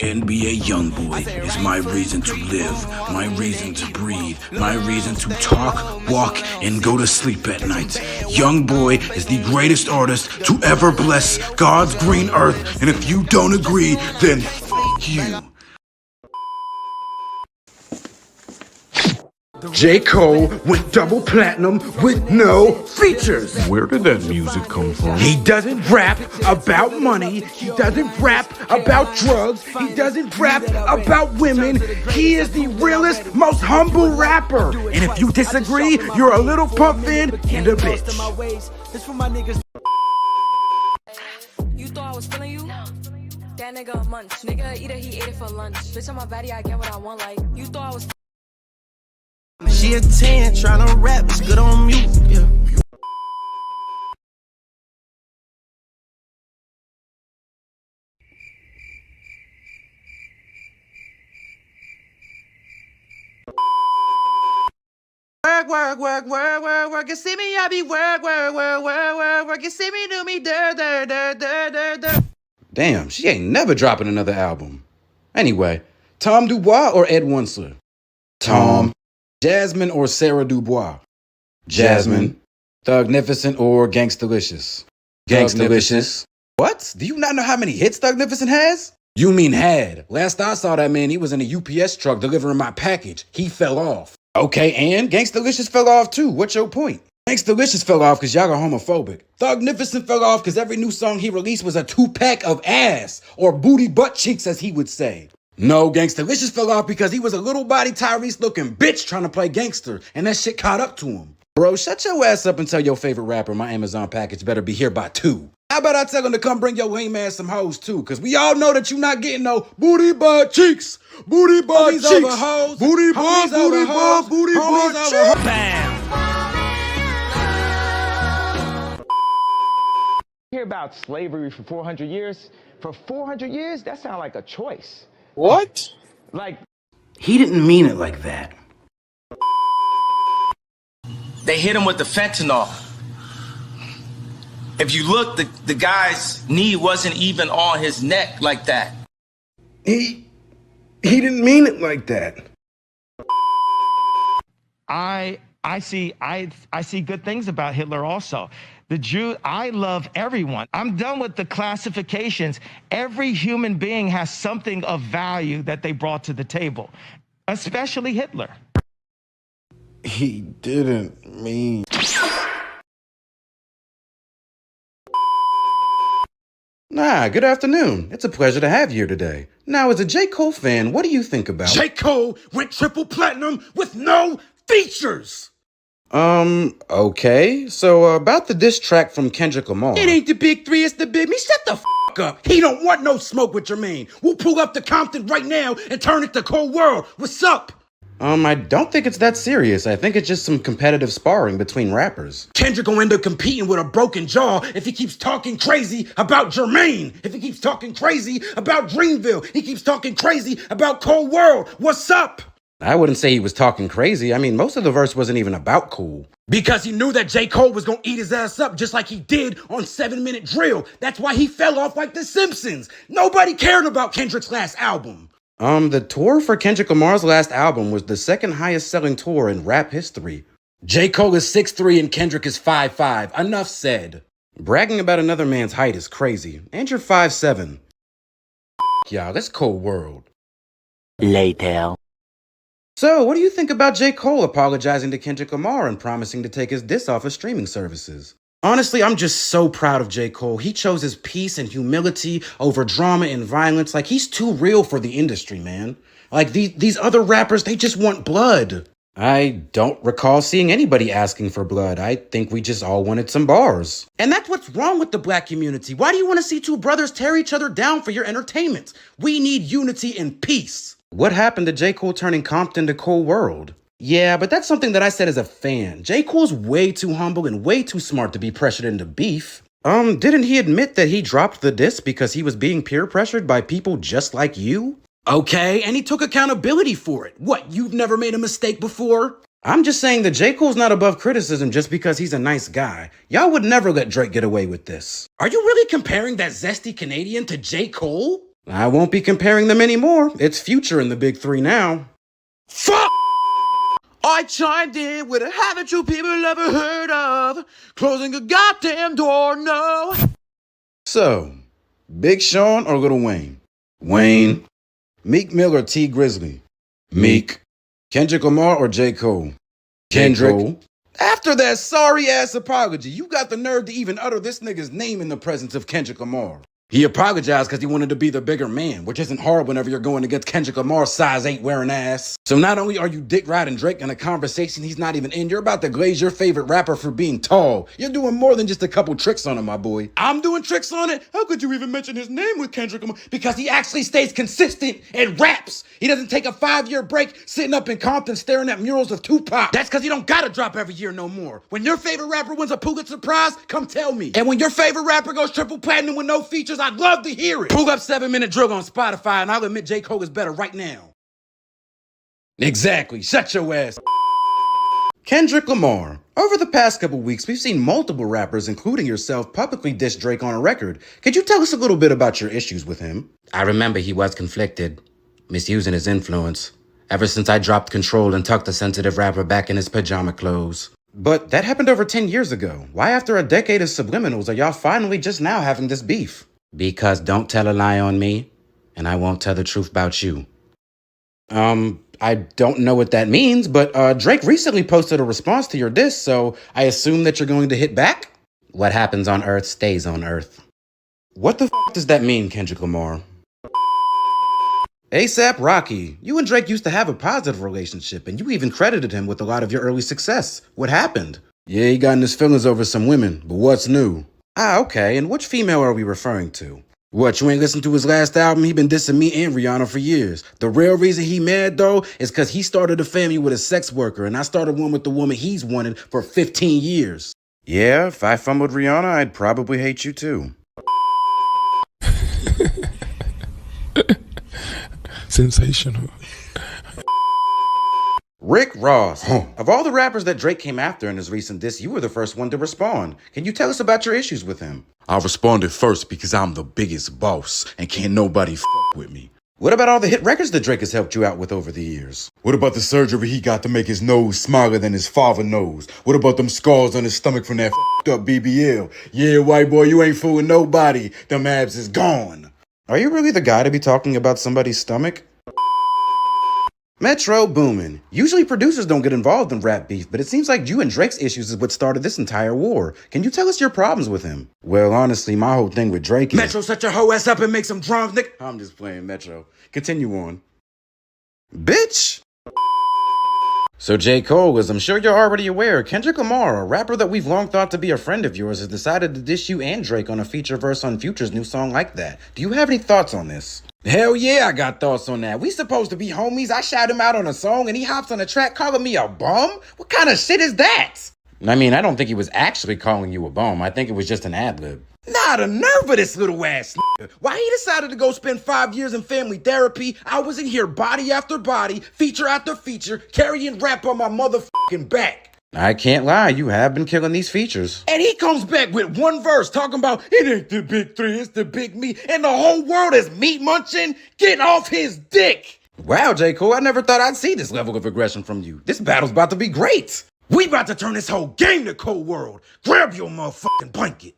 NBA Youngboy is my reason to live, my reason to breathe, my reason to talk, walk, and go to sleep at night. Youngboy is the greatest artist to ever bless God's green earth, and if you don't agree, then f*** you. J. Cole went double platinum with no features. Where did that music come from? He doesn't rap about money. He doesn't rap about drugs. He doesn't rap about women. He is the realest, most humble rapper. And if you disagree, you're a little pump fan and a bitch. You thought I was feeling you? That nigga a munch. Nigga eat it, he ate it for lunch. Bitch, on my body, I get what I want. Like, you thought I was. She a 10, tryna rap, it's good on mute, yeah. Work. You see me, I be work. You see me, do me, da. Damn, she ain't never dropping another album. Anyway, Tom Dubois or Ed Wunsler? Tom. Jasmine or Sarah Dubois? Jasmine. Thugnificent or Gangstalicious? Gangstalicious. What? Do you not know how many hits Thugnificent has? You mean had. Last I saw that man, he was in a UPS truck delivering my package. He fell off. Okay, and Gangstalicious fell off too. What's your point? Gangstalicious fell off because y'all are homophobic. Thugnificent fell off because every new song he released was a 2-pack of ass, or booty butt cheeks as he would say. No, Gangstalicious fell off because he was a little body Tyrese looking bitch trying to play gangster, and that shit caught up to him. Bro, shut your ass up and tell your favorite rapper my Amazon package better be here by 2. How about I tell him to come bring your lame ass some hoes too? Cause we all know that you not getting no booty butt cheeks. Booty butt cheeks. Over hoes. Booty butt, booty butt, booty butt cheeks. Bam! Hear about slavery for 400 years? For 400 years? That sounds like a choice. What? Like, he didn't mean it like that. They hit him with the fentanyl. If you look, the guy's knee wasn't even on his neck like that. He didn't mean it like that. I see good things about Hitler also. The Jew, I love everyone. I'm done with the classifications. Every human being has something of value that they brought to the table, especially Hitler. He didn't mean... Nah, good afternoon. It's a pleasure to have you here today. Now, as a J. Cole fan, what do you think about... J. Cole went triple platinum with no features! Okay. So, about the diss track from Kendrick Lamar... It ain't the big three, it's the big me. Shut the f*** up. He don't want no smoke with Jermaine. We'll pull up to Compton right now and turn it to Cold World. What's up? I don't think it's that serious. I think it's just some competitive sparring between rappers. Kendrick gonna end up competing with a broken jaw if he keeps talking crazy about Jermaine. If he keeps talking crazy about Dreamville. He keeps talking crazy about Cold World. What's up? I wouldn't say he was talking crazy. I mean, most of the verse wasn't even about Cool. Because he knew that J. Cole was gonna eat his ass up just like he did on 7 Minute Drill. That's why he fell off like The Simpsons. Nobody cared about Kendrick's last album. The tour for Kendrick Lamar's last album was the second highest selling tour in rap history. J. Cole is 6'3" and Kendrick is 5'5". Enough said. Bragging about another man's height is crazy. And you're 5'7". Y'all, that's Cold World. Later. So, what do you think about J. Cole apologizing to Kendrick Lamar and promising to take his diss off of streaming services? Honestly, I'm just so proud of J. Cole. He chose his peace and humility over drama and violence. Like, he's too real for the industry, man. Like, these other rappers, they just want blood. I don't recall seeing anybody asking for blood. I think we just all wanted some bars. And that's what's wrong with the black community. Why do you want to see two brothers tear each other down for your entertainment? We need unity and peace. What happened to J. Cole turning Compton to Cold World? Yeah, but that's something that I said as a fan. J. Cole's way too humble and way too smart to be pressured into beef. Didn't he admit that he dropped the diss because he was being peer pressured by people just like you? Okay, and he took accountability for it. What, you've never made a mistake before? I'm just saying that J. Cole's not above criticism just because he's a nice guy. Y'all would never let Drake get away with this. Are you really comparing that zesty Canadian to J. Cole? I won't be comparing them anymore. It's Future in the big three now. Fuck! I chimed in with a haven't you people ever heard of closing a goddamn door, no. So, Big Sean or Lil Wayne? Wayne. Meek Mill or T Grizzly? Meek. Kendrick Lamar or J. Cole? Kendrick. After that sorry-ass apology, you got the nerve to even utter this nigga's name in the presence of Kendrick Lamar. He apologized because he wanted to be the bigger man, which isn't hard whenever you're going against Kendrick Lamar's size 8 wearing ass. So not only are you dick riding Drake in a conversation he's not even in, you're about to glaze your favorite rapper for being tall. You're doing more than just a couple tricks on him, my boy. I'm doing tricks on it? How could you even mention his name with Kendrick Lamar? Because he actually stays consistent and raps. He doesn't take a 5-year break sitting up in Compton staring at murals of Tupac. That's because he don't gotta drop every year no more. When your favorite rapper wins a Pulitzer Prize, come tell me. And when your favorite rapper goes triple platinum with no features, I'd love to hear it. Pull up 7 Minute Drill on Spotify and I'll admit J. Cole is better right now. Exactly. Shut your ass. Kendrick Lamar. Over the past couple weeks, we've seen multiple rappers, including yourself, publicly diss Drake on a record. Could you tell us a little bit about your issues with him? I remember he was conflicted, misusing his influence, ever since I dropped control and tucked the sensitive rapper back in his pajama clothes. But that happened over 10 years ago. Why after a decade of subliminals are y'all finally just now having this beef? Because don't tell a lie on me, and I won't tell the truth about you. I don't know what that means, but Drake recently posted a response to your diss, so I assume that you're going to hit back? What happens on Earth stays on Earth. What the f*** does that mean, Kendrick Lamar? A$AP Rocky, you and Drake used to have a positive relationship, and you even credited him with a lot of your early success. What happened? Yeah, he got in his feelings over some women, but what's new? Ah, okay, and which female are we referring to? What, you ain't listened to his last album? He been dissing me and Rihanna for years. The real reason he mad, though, is because he started a family with a sex worker, and I started one with the woman he's wanted for 15 years. Yeah, if I fumbled Rihanna, I'd probably hate you too. Sensational. Rick Ross. Of all the rappers that Drake came after in his recent diss, you were the first one to respond. Can you tell us about your issues with him? I responded first because I'm the biggest boss and can't nobody f*** with me. What about all the hit records that Drake has helped you out with over the years? What about the surgery he got to make his nose smaller than his father knows? What about them scars on his stomach from that up BBL? Yeah, white boy, you ain't fooling nobody. Them abs is gone. Are you really the guy to be talking about somebody's stomach? Metro Boomin. Usually producers don't get involved in rap beef, but it seems like you and Drake's issues is what started this entire war. Can you tell us your problems with him? Well, honestly, my whole thing with Drake is... Metro, shut your hoe ass up and make some drums, nigga. I'm just playing, Metro. Continue on. Bitch! So J. Cole, as I'm sure you're already aware, Kendrick Lamar, a rapper that we've long thought to be a friend of yours, has decided to diss you and Drake on a feature verse on Future's new song Like That. Do you have any thoughts on this? Hell yeah, I got thoughts on that. We supposed to be homies. I shout him out on a song and he hops on a track calling me a bum? What kind of shit is that? I mean, I don't think he was actually calling you a bum. I think it was just an ad-lib. Nah, the nerve of this little ass nigga. Why he decided to go spend 5 years in family therapy, I was in here body after body, feature after feature, carrying rap on my motherfucking back. I can't lie, you have been killing these features. And he comes back with one verse talking about, it ain't the big three, it's the big me, and the whole world is meat munching. Get off his dick. Wow, J. Cole, I never thought I'd see this level of aggression from you. This battle's about to be great. We about to turn this whole game to Cold World. Grab your motherfucking blanket.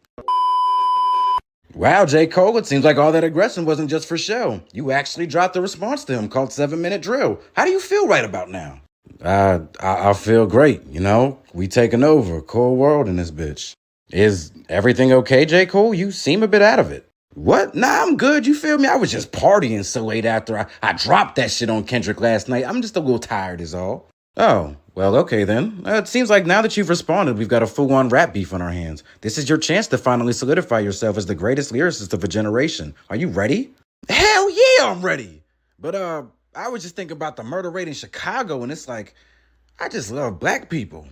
Wow, J. Cole, it seems like all that aggression wasn't just for show. You actually dropped a response to him called 7 Minute Drill. How do you feel right about now? I feel great, you know? We taking over, Cold World in this bitch. Is everything okay, J. Cole? You seem a bit out of it. What? Nah, I'm good, you feel me? I was just partying so late after I dropped that shit on Kendrick last night. I'm just a little tired is all. Oh, well, okay then. It seems like now that you've responded, we've got a full-on rap beef on our hands. This is your chance to finally solidify yourself as the greatest lyricist of a generation. Are you ready? Hell yeah, I'm ready! But, I was just thinking about the murder rate in Chicago, and it's like, I just love black people.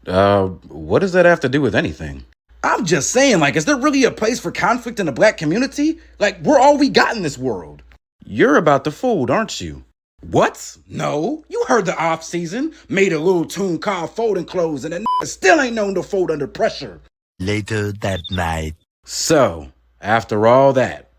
What does that have to do with anything? I'm just saying, like, is there really a place for conflict in the black community? Like, we're all we got in this world. You're about to fold, aren't you? What? No. You heard the off season. Made a little tune called Folding Clothes, and that nigga still ain't known to fold under pressure. Later that night. So, after all that,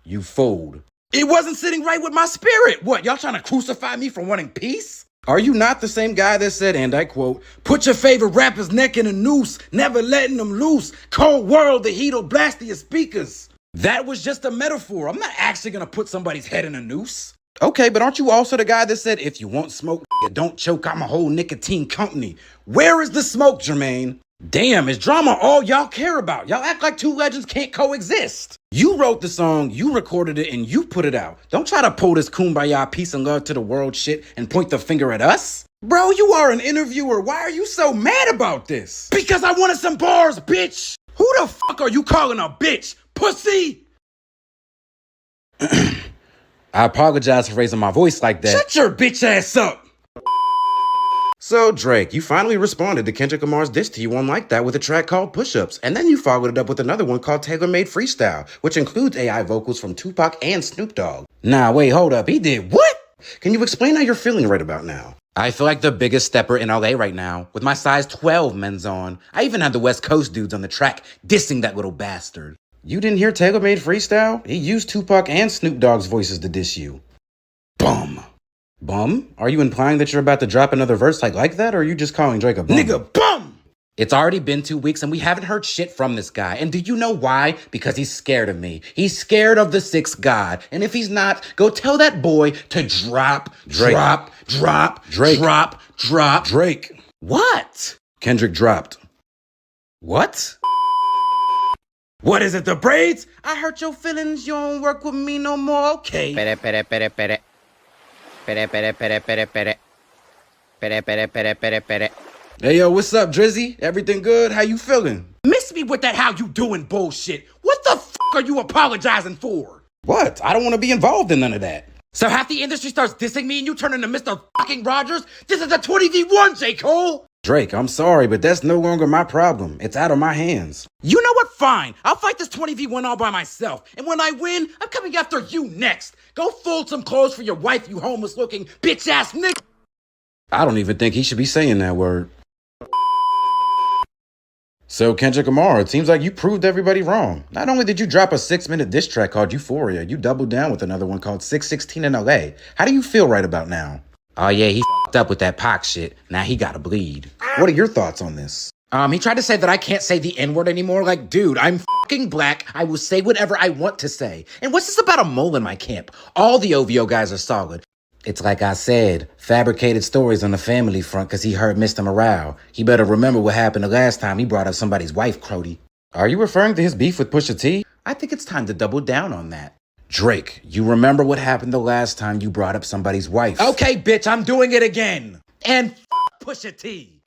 you fold. It wasn't sitting right with my spirit. What, y'all trying to crucify me for wanting peace? Are you not the same guy that said, and I quote, put your favorite rapper's neck in a noose, never letting them loose. Cold world, the heat'll blast your speakers. That was just a metaphor. I'm not actually gonna put somebody's head in a noose. Okay, but aren't you also the guy that said, if you want smoke, don't choke, I'm a whole nicotine company. Where is the smoke, Jermaine? Damn, is drama all y'all care about? Y'all act like two legends can't coexist. You wrote the song, you recorded it, and you put it out. Don't try to pull this kumbaya peace and love to the world shit and point the finger at us. Bro, you are an interviewer. Why are you so mad about this? Because I wanted some bars, bitch. Who the fuck are you calling a bitch? Pussy? I apologize for raising my voice like that. Shut your bitch ass up. So, Drake, you finally responded to Kendrick Lamar's diss to you on Like That with a track called Push-Ups, and then you followed it up with another one called Tailor Made Freestyle, which includes AI vocals from Tupac and Snoop Dogg. Nah, wait, hold up, he did what? Can you explain how you're feeling right about now? I feel like the biggest stepper in LA right now, with my size 12 men's on. I even had the West Coast dudes on the track dissing that little bastard. You didn't hear Tailor Made Freestyle? He used Tupac and Snoop Dogg's voices to diss you. Bum. Bum? Are you implying that you're about to drop another verse like that, or are you just calling Drake a bum? Nigga, bum! It's already been 2 weeks and we haven't heard shit from this guy. And do you know why? Because he's scared of me. He's scared of the sixth god. And if he's not, go tell that boy to drop, Drake. Drop. Drake. What? Kendrick dropped. What? What is it, the braids? I hurt your feelings, you don't work with me no more, okay. Pere. Hey, yo, what's up, Drizzy? Everything good? How you feeling? Miss me with that how you doing bullshit. What the f*** are you apologizing for? What? I don't want to be involved in none of that. So half the industry starts dissing me and you turn into Mr. fucking Rogers? This is a 20v1, J. Cole! Drake, I'm sorry, but that's no longer my problem. It's out of my hands. You know what? Fine. I'll fight this 20v1 all by myself. And when I win, I'm coming after you next. Go fold some clothes for your wife, you homeless-looking bitch-ass nigga. I don't even think he should be saying that word. So, Kendrick Lamar, it seems like you proved everybody wrong. Not only did you drop a 6-minute diss track called Euphoria, you doubled down with another one called 616 in LA. How do you feel right about now? Oh yeah, he f***ed up with that Pac shit. Now he gotta bleed. What are your thoughts on this? He tried to say that I can't say the N-word anymore. Like, dude, I'm fucking black. I will say whatever I want to say. And what's this about a mole in my camp? All the OVO guys are solid. It's like I said, fabricated stories on the family front because he heard Mr. Morale. He better remember what happened the last time he brought up somebody's wife, Crody. Are you referring to his beef with Pusha T? I think it's time to double down on that. Drake, you remember what happened the last time you brought up somebody's wife? Okay, bitch, I'm doing it again. And Pusha T.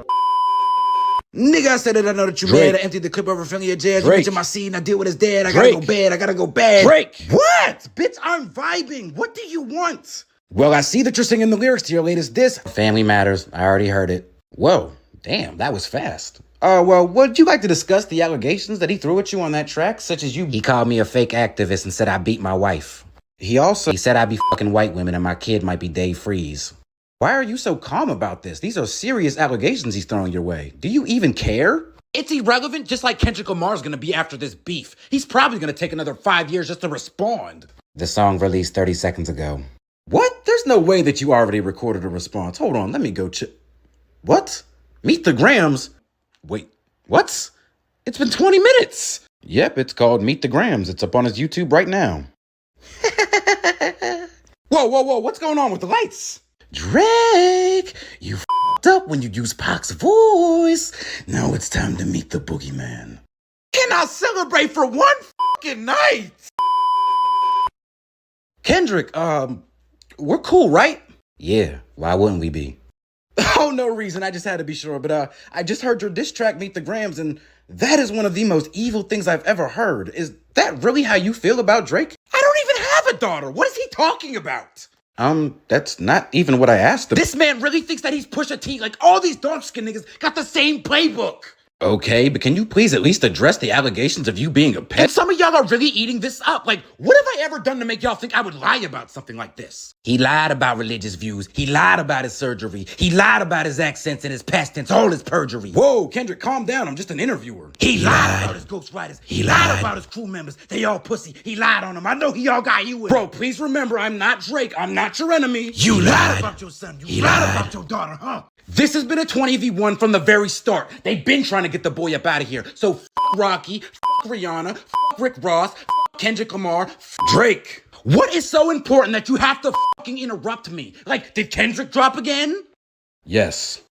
Nigga, I said it, I know that you mad. I emptied the clip over filling your jazz. You mentioned my seed and I deal with his dad. I gotta go bad. Drake! What? Bitch, I'm vibing. What do you want? Well, I see that you're singing the lyrics to your latest diss. Family Matters. I already heard it. Whoa, damn, that was fast. Well, would you like to discuss the allegations that he threw at you on that track, such as you... He called me a fake activist and said I beat my wife. He said I'd be fucking white women and my kid might be Dave Freeze. Why are you so calm about this? These are serious allegations he's throwing your way. Do you even care? It's irrelevant, just like Kendrick Lamar's gonna be after this beef. He's probably gonna take another 5 years just to respond. The song released 30 seconds ago. What? There's no way that you already recorded a response. Hold on, let me go What? Meet the Grams? Wait, what? It's been 20 minutes. Yep, it's called Meet the Grams. It's up on his YouTube right now. Whoa, what's going on with the lights? Drake, you f***ed up when you used Pac's voice. Now it's time to meet the boogeyman. Can I celebrate for one fucking night? Kendrick, we're cool, right? Yeah, why wouldn't we be? Oh, no reason. I just had to be sure. But I just heard your diss track, Meet the Grams, and that is one of the most evil things I've ever heard. Is that really how you feel about Drake? I don't even have a daughter. What is he talking about? That's not even what I asked him. This man really thinks that he's Pusha T. Like, all these dark-skinned niggas got the same playbook. Okay, but can you please at least address the allegations of you being a pet? And some of y'all are really eating this up. Like, what have I ever done to make y'all think I would lie about something like this? He lied about religious views. He lied about his surgery. He lied about his accents and his past tense, all his perjury. Whoa, Kendrick, calm down. I'm just an interviewer. He lied about his ghostwriters. He lied about his crew members. They all pussy. He lied on them. I know he all got you in. Bro, please remember, I'm not Drake. I'm not your enemy. You lied about your son. You lied about your daughter, huh? This has been a 20v1 from the very start. They've been trying to get the boy up out of here. So f Rocky, f Rihanna, f Rick Ross, f Kendrick Lamar, f Drake. What is so important that you have to fucking interrupt me? Like, did Kendrick drop again? Yes.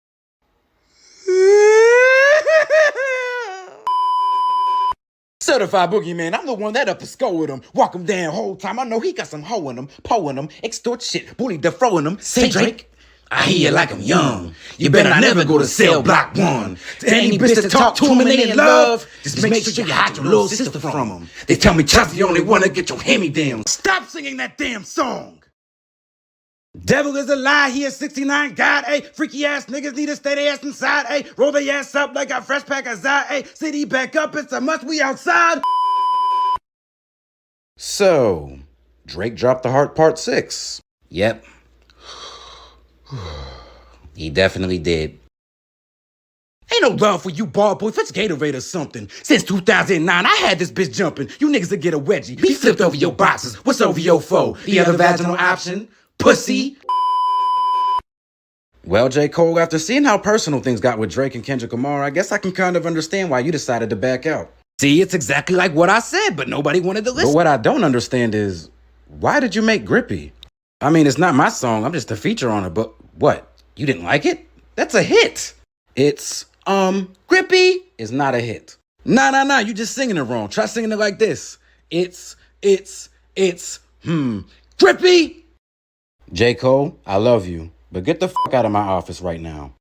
Certified boogeyman, I'm the one that up to skull with him. Walk him down whole time. I know he got some hoe in him, po in him, extort shit, bully defrowing him. Say Drake. I hear you like I'm young. You better not never go to cell block 1. To any bitch that talk to him and they in love, just make sure you hide your little sister from him. They tell me Chuck's the only one to get your hand-me-down. Stop singing that damn song. Devil is a lie, he is 69, God, ayy. Freaky ass niggas need to stay their ass inside, ayy. Roll their ass up like a fresh pack of Zai, ayy. City back up, it's a must, we outside. So, Drake dropped the Heart Part 6. Yep. He definitely did. Ain't no love for you, ball boy. Fetch Gatorade or something. Since 2009, I had this bitch jumping. You niggas would get a wedgie. He flipped over your boxes. What's over your foe? The other vaginal option? Pussy. Well, J. Cole, after seeing how personal things got with Drake and Kendrick Lamar, I guess I can kind of understand why you decided to back out. See, it's exactly like what I said, but nobody wanted to listen. But what I don't understand is, why did you make Grippy? I mean, it's not my song. I'm just a feature on it, but what? You didn't like it? That's a hit. It's, Grippy is not a hit. Nah, you just singing it wrong. Try singing it like this. It's, Grippy. J. Cole, I love you, but get the fuck out of my office right now.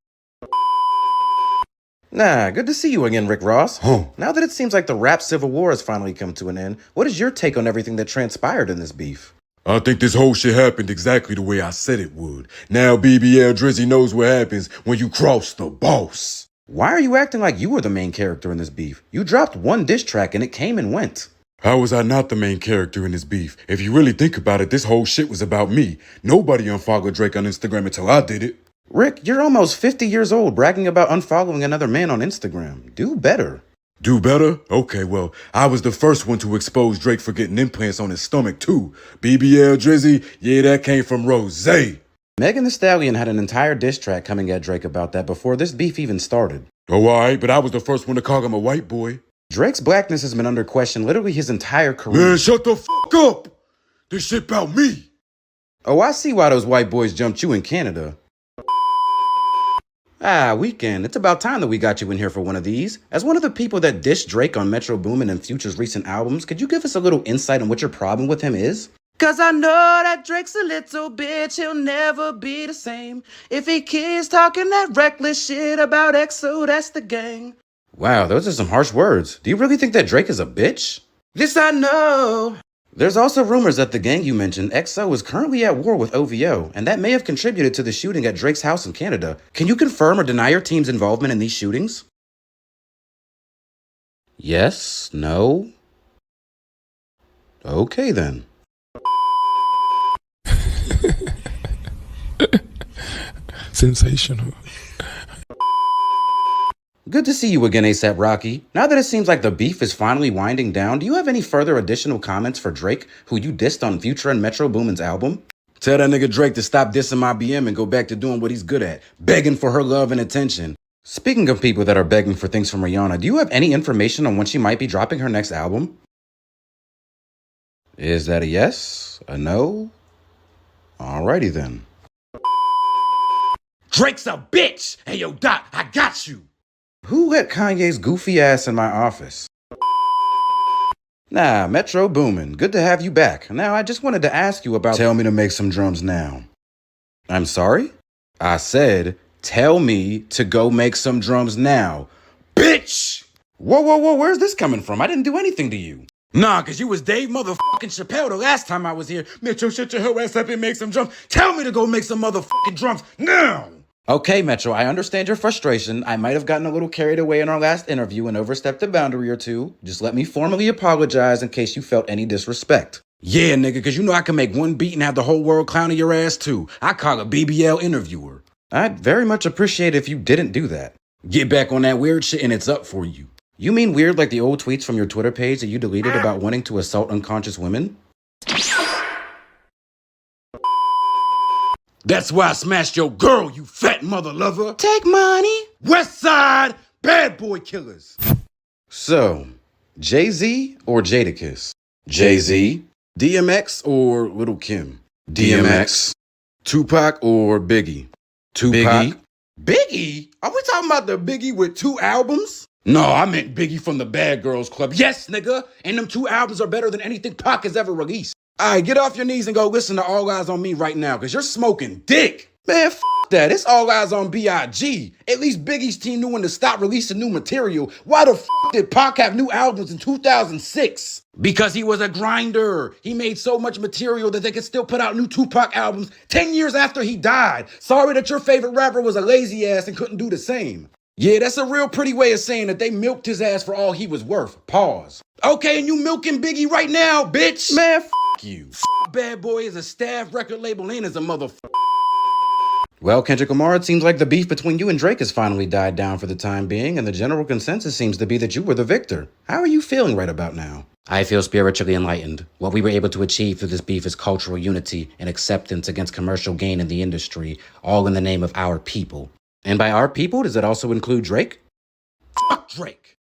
Nah, good to see you again, Rick Ross. Now that it seems like the rap civil war has finally come to an end, what is your take on everything that transpired in this beef? I think this whole shit happened exactly the way I said it would. Now BBL Drizzy knows what happens when you cross the boss. Why are you acting like you were the main character in this beef? You dropped one diss track and it came and went. How was I not the main character in this beef? If you really think about it, this whole shit was about me. Nobody unfollowed Drake on Instagram until I did it. Rick, you're almost 50 years old bragging about unfollowing another man on Instagram. Do better. Do better? Okay, well, I was the first one to expose Drake for getting implants on his stomach, too. BBL Drizzy, yeah, that came from Rose. Megan Thee Stallion had an entire diss track coming at Drake about that before this beef even started. Oh, alright, but I was the first one to call him a white boy. Drake's blackness has been under question literally his entire career. Man, shut the fuck up! This shit about me! Oh, I see why those white boys jumped you in Canada. Ah, Weeknd, it's about time that we got you in here for one of these. As one of the people that dissed Drake on Metro Boomin and Future's recent albums, could you give us a little insight on what your problem with him is? Cause I know that Drake's a little bitch, he'll never be the same. If he keeps talking that reckless shit about EXO, that's the gang. Wow, those are some harsh words. Do you really think that Drake is a bitch? This I know. There's also rumors that the gang you mentioned, EXO, is currently at war with OVO, and that may have contributed to the shooting at Drake's house in Canada. Can you confirm or deny your team's involvement in these shootings? Yes? No? Okay then. Sensational. Good to see you again, A$AP Rocky. Now that it seems like the beef is finally winding down, do you have any further additional comments for Drake, who you dissed on Future and Metro Boomin's album? Tell that nigga Drake to stop dissing my BM and go back to doing what he's good at, begging for her love and attention. Speaking of people that are begging for things from Rihanna, do you have any information on when she might be dropping her next album? Is that a yes? A no? Alrighty then. Drake's a bitch! Hey yo, Doc, I got you! Who let Kanye's goofy ass in my office? Nah, Metro Boomin, good to have you back. Now, I just wanted to ask you about— Tell me to make some drums now. I'm sorry? I said, tell me to go make some drums now. Bitch! Whoa, where's this coming from? I didn't do anything to you. Nah, cause you was Dave motherfucking Chappelle the last time I was here. Metro, shut your hoe ass up and make some drums. Tell me to go make some motherfucking drums now! Okay, Metro, I understand your frustration. I might have gotten a little carried away in our last interview and overstepped a boundary or two. Just let me formally apologize in case you felt any disrespect. Yeah, nigga, cause you know I can make one beat and have the whole world clowning your ass too. I call a BBL interviewer. I'd very much appreciate it if you didn't do that. Get back on that weird shit and it's up for you. You mean weird like the old tweets from your Twitter page that you deleted about wanting to assault unconscious women? That's why I smashed your girl, you fat mother lover. Take money. West Side Bad Boy Killers. So, Jay-Z or Jadakiss? Jay-Z. DMX or Lil' Kim? DMX. Tupac or Biggie? Tupac. Biggie? Are we talking about the Biggie with 2 albums? No, I meant Biggie from the Bad Girls Club. Yes, nigga. And them 2 albums are better than anything Pac has ever released. Alright, get off your knees and go listen to All Eyes on Me right now, cause you're smoking dick. Man, that. It's All Eyes on B.I.G. At least Biggie's team knew when to stop releasing new material. Why the did Pac have new albums in 2006? Because he was a grinder. He made so much material that they could still put out new Tupac albums 10 years after he died. Sorry that your favorite rapper was a lazy ass and couldn't do the same. Yeah, that's a real pretty way of saying that they milked his ass for all he was worth. Pause. Okay, and you milking Biggie right now, bitch? Man, you. Bad Boy is a staff record label and is a motherfucker. Well, Kendrick Lamar, it seems like the beef between you and Drake has finally died down for the time being, and the general consensus seems to be that you were the victor. How are you feeling right about now? I feel spiritually enlightened. What we were able to achieve through this beef is cultural unity and acceptance against commercial gain in the industry, all in the name of our people. And by our people, does it also include Drake? Fuck Drake.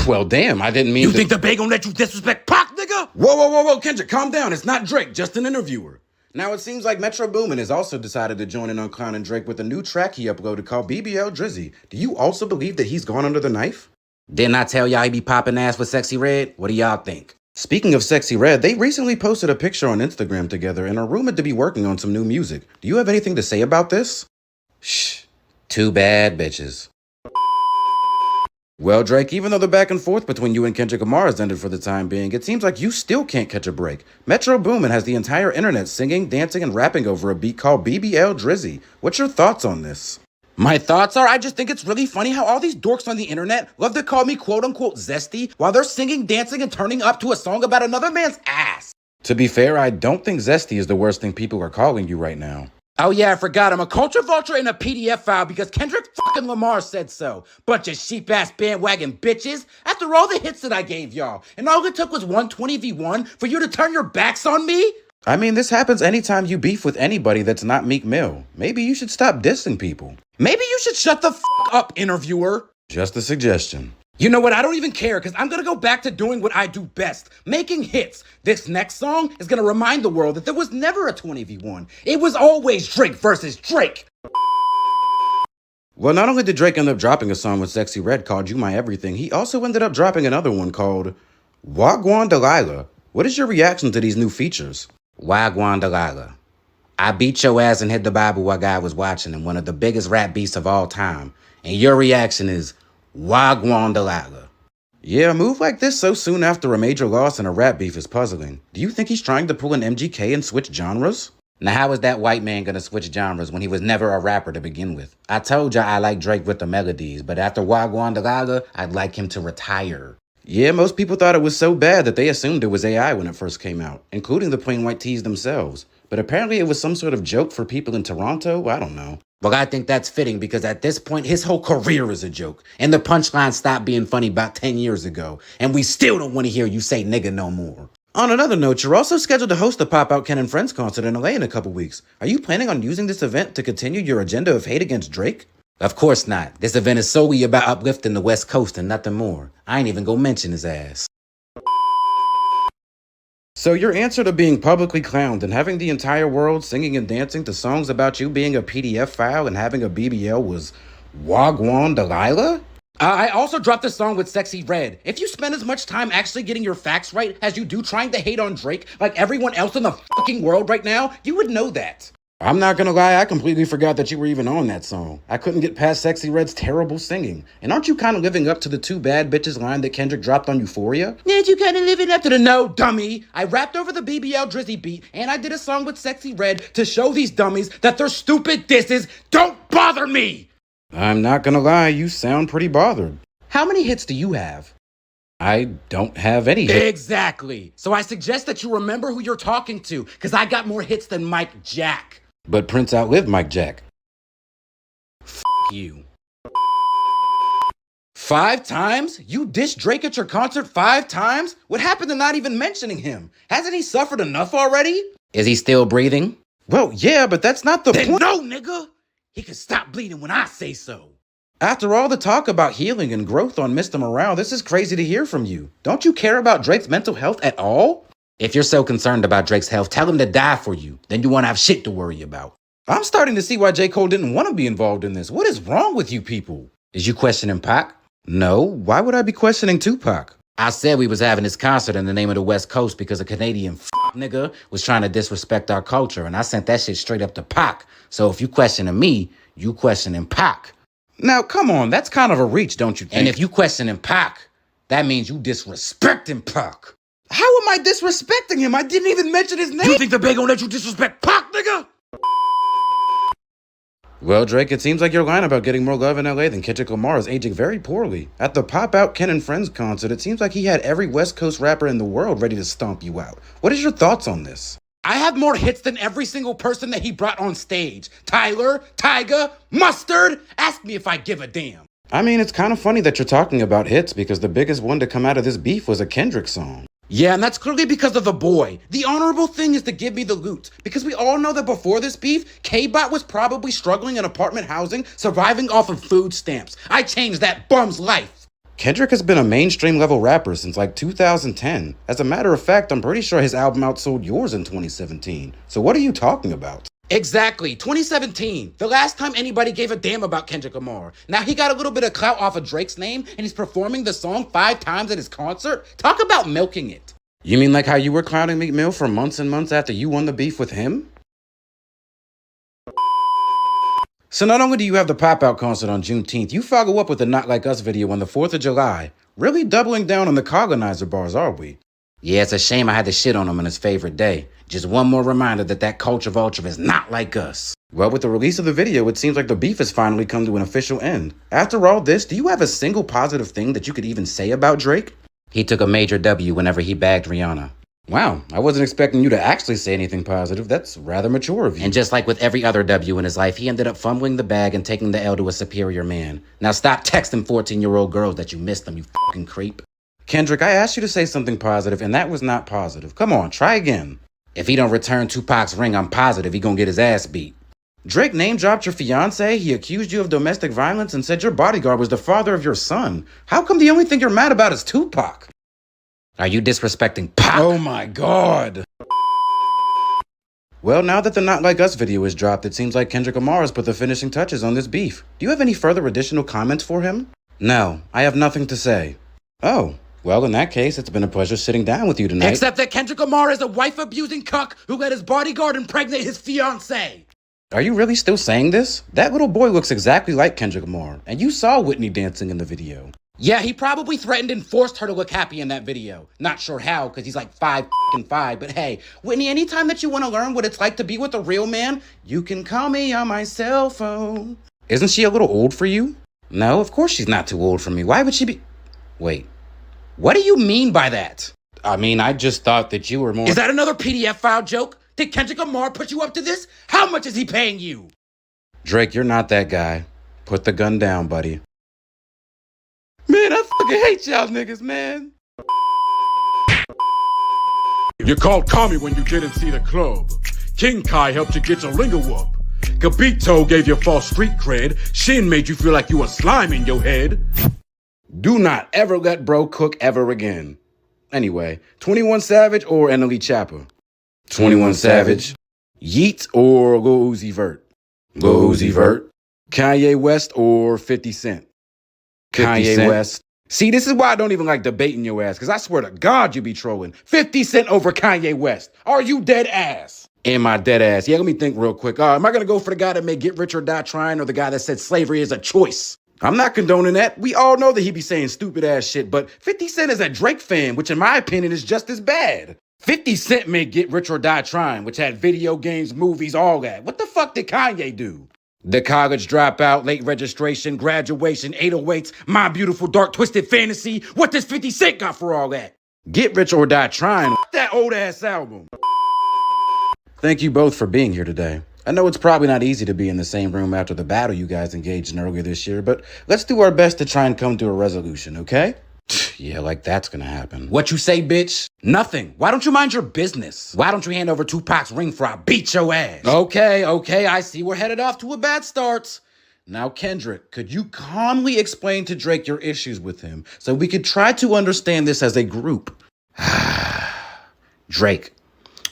Well, damn, I didn't mean You think the Bay gonna let you disrespect Pac, nigga? Whoa, Kendrick, calm down. It's not Drake, just an interviewer. Now, it seems like Metro Boomin has also decided to join in on clowning Drake with a new track he uploaded called BBL Drizzy. Do you also believe that he's gone under the knife? Didn't I tell y'all he be popping ass with Sexy Red? What do y'all think? Speaking of Sexy Red, they recently posted a picture on Instagram together and are rumored to be working on some new music. Do you have anything to say about this? Shh. 2 bad bitches. Well, Drake, even though the back and forth between you and Kendrick Lamar has ended for the time being, it seems like you still can't catch a break. Metro Boomin has the entire internet singing, dancing, and rapping over a beat called BBL Drizzy. What's your thoughts on this? My thoughts are, I just think it's really funny how all these dorks on the internet love to call me quote-unquote zesty while they're singing, dancing, and turning up to a song about another man's ass. To be fair, I don't think zesty is the worst thing people are calling you right now. Oh yeah, I forgot. I'm a culture vulture in a PDF file because Kendrick fucking Lamar said so. Bunch of sheep-ass bandwagon bitches. After all the hits that I gave y'all, and all it took was 120v1 for you to turn your backs on me? I mean, this happens anytime you beef with anybody that's not Meek Mill. Maybe you should stop dissing people. Maybe you should shut the up, interviewer. Just a suggestion. You know what? I don't even care because I'm going to go back to doing what I do best, making hits. This next song is going to remind the world that there was never a 20v1. It was always Drake versus Drake. Well, not only did Drake end up dropping a song with Sexy Red called You My Everything, he also ended up dropping another one called Wagwan Delilah. What is your reaction to these new features? Wagwan Delilah. I beat your ass and hit the Bible while God was watching in one of the biggest rap beasts of all time. And your reaction is Wagwan Delilah. Yeah, a move like this so soon after a major loss in a rap beef is puzzling. Do you think he's trying to pull an MGK and switch genres? Now, how is that white man gonna switch genres when he was never a rapper to begin with? I told ya I like Drake with the melodies, but after Wagwan Delilah, I'd like him to retire. Yeah, most people thought it was so bad that they assumed it was AI when it first came out, including the Plain White Tees themselves. But apparently it was some sort of joke for people in Toronto, I don't know. Well, I think that's fitting because at this point, his whole career is a joke. And the punchline stopped being funny about 10 years ago. And we still don't want to hear you say nigga no more. On another note, you're also scheduled to host the Pop Out Ken and Friends concert in LA in a couple weeks. Are you planning on using this event to continue your agenda of hate against Drake? Of course not. This event is solely about uplifting the West Coast and nothing more. I ain't even gonna mention his ass. So your answer to being publicly clowned and having the entire world singing and dancing to songs about you being a PDF file and having a BBL was Wagwan Delilah? I also dropped a song with Sexy Red. If you spend as much time actually getting your facts right as you do trying to hate on Drake like everyone else in the fucking world right now, you would know that. I'm not gonna lie, I completely forgot that you were even on that song. I couldn't get past Sexy Red's terrible singing. And aren't you kind of living up to the two bad bitches line that Kendrick dropped on Euphoria? Aren't you kind of living up to the no, dummy? I rapped over the BBL Drizzy beat, and I did a song with Sexy Red to show these dummies that their stupid disses don't bother me! I'm not gonna lie, you sound pretty bothered. How many hits do you have? I don't have any hits. Exactly. So I suggest that you remember who you're talking to, because I got more hits than Mike Jack. But Prince outlived Mike Jack. F you. 5 times? You dissed Drake at your concert 5 times? What happened to not even mentioning him? Hasn't he suffered enough already? Is he still breathing? Well, yeah, but that's not the point. No, nigga! He can stop bleeding when I say so. After all the talk about healing and growth on Mr. Morale, this is crazy to hear from you. Don't you care about Drake's mental health at all? If you're so concerned about Drake's health, tell him to die for you. Then you won't have shit to worry about. I'm starting to see why J. Cole didn't want to be involved in this. What is wrong with you people? Is you questioning Pac? No, why would I be questioning Tupac? I said we was having this concert in the name of the West Coast because a Canadian nigga was trying to disrespect our culture, and I sent that shit straight up to Pac. So if you questioning me, you questioning Pac. Now, come on, that's kind of a reach, don't you think? And if you questioning Pac, that means you disrespecting Pac. How am I disrespecting him? I didn't even mention his name. You think the Bay gonna let you disrespect Pac, nigga? Well, Drake, it seems like you're lying about getting more love in LA than Kendrick Lamar is aging very poorly. At the Pop Out Ken and Friends concert, it seems like he had every West Coast rapper in the world ready to stomp you out. What is your thoughts on this? I have more hits than every single person that he brought on stage. Tyler, Tyga, Mustard. Ask me if I give a damn. I mean, it's kind of funny that you're talking about hits because the biggest one to come out of this beef was a Kendrick song. Yeah, and that's clearly because of the boy. The honorable thing is to give me the loot. Because we all know that before this beef, K-Bot was probably struggling in apartment housing, surviving off of food stamps. I changed that bum's life. Kendrick has been a mainstream level rapper since like 2010. As a matter of fact, I'm pretty sure his album outsold yours in 2017. So what are you talking about? Exactly, 2017, the last time anybody gave a damn about Kendrick Lamar. Now he got a little bit of clout off of Drake's name, and he's performing the song 5 times at his concert? Talk about milking it. You mean like how you were clowning Meek Mill for months and months after you won the beef with him? So not only do you have the Pop-Out concert on Juneteenth, you follow up with the Not Like Us video on the 4th of July. Really doubling down on the colonizer bars, are we? Yeah, it's a shame I had to shit on him on his favorite day. Just one more reminder that culture vulture is not like us. Well, with the release of the video, it seems like the beef has finally come to an official end. After all this, do you have a single positive thing that you could even say about Drake? He took a major W whenever he bagged Rihanna. Wow, I wasn't expecting you to actually say anything positive. That's rather mature of you. And just like with every other W in his life, he ended up fumbling the bag and taking the L to a superior man. Now stop texting 14-year-old girls that you missed them, you fucking creep. Kendrick, I asked you to say something positive, and that was not positive. Come on, try again. If he don't return Tupac's ring, I'm positive he gonna get his ass beat. Drake name-dropped your fiancé, he accused you of domestic violence, and said your bodyguard was the father of your son. How come the only thing you're mad about is Tupac? Are you disrespecting Pac? Oh my god! Well, now that the Not Like Us video is dropped, it seems like Kendrick Lamar has put the finishing touches on this beef. Do you have any further additional comments for him? No, I have nothing to say. Oh. Well, in that case, it's been a pleasure sitting down with you tonight. Except that Kendrick Lamar is a wife-abusing cuck who let his bodyguard impregnate his fiancée. Are you really still saying this? That little boy looks exactly like Kendrick Lamar, and you saw Whitney dancing in the video. Yeah, he probably threatened and forced her to look happy in that video. Not sure how, because he's like 5'5", but hey, Whitney, anytime that you want to learn what it's like to be with a real man, you can call me on my cell phone. Isn't she a little old for you? No, of course she's not too old for me. Why would she be... Wait. What do you mean by that? I mean, I just thought that you were more... Is that another PDF file joke? Did Kendrick Lamar put you up to this? How much is he paying you? Drake, you're not that guy. Put the gun down, buddy. Man, I fucking hate y'all niggas, man. You called Kami when you didn't see the club. King Kai helped you get your ringer whoop. Gabito gave you false street cred. Shin made you feel like you were slime in your head. Do not ever let bro cook ever again. Anyway, 21 Savage or Annalie Chopper? 21 Savage. Yeet or Lil Uzi Vert? Lil Uzi Vert. Kanye West or 50 Cent? Kanye West. See, this is why I don't even like debating your ass, because I swear to God you be trolling. 50 Cent over Kanye West. Are you dead ass? And my dead ass. Yeah, let me think real quick. Am I going to go for the guy that may get rich or die trying, or the guy that said slavery is a choice? I'm not condoning that. We all know that he be saying stupid ass shit, but 50 Cent is a Drake fan, which in my opinion is just as bad. 50 Cent may get rich or die trying, which had video games, movies, all that. What the fuck did Kanye do? The college dropout, late registration, graduation, 808s, My Beautiful Dark Twisted Fantasy. What does 50 Cent got for all that? Get rich or die trying. That old ass album. Thank you both for being here today. I know it's probably not easy to be in the same room after the battle you guys engaged in earlier this year, but let's do our best to try and come to a resolution, okay? Yeah, like that's gonna happen. What you say, bitch? Nothing. Why don't you mind your business? Why don't you hand over Tupac's ring for I beat your ass? Okay, I see we're headed off to a bad start. Now, Kendrick, could you calmly explain to Drake your issues with him so we could try to understand this as a group? Drake,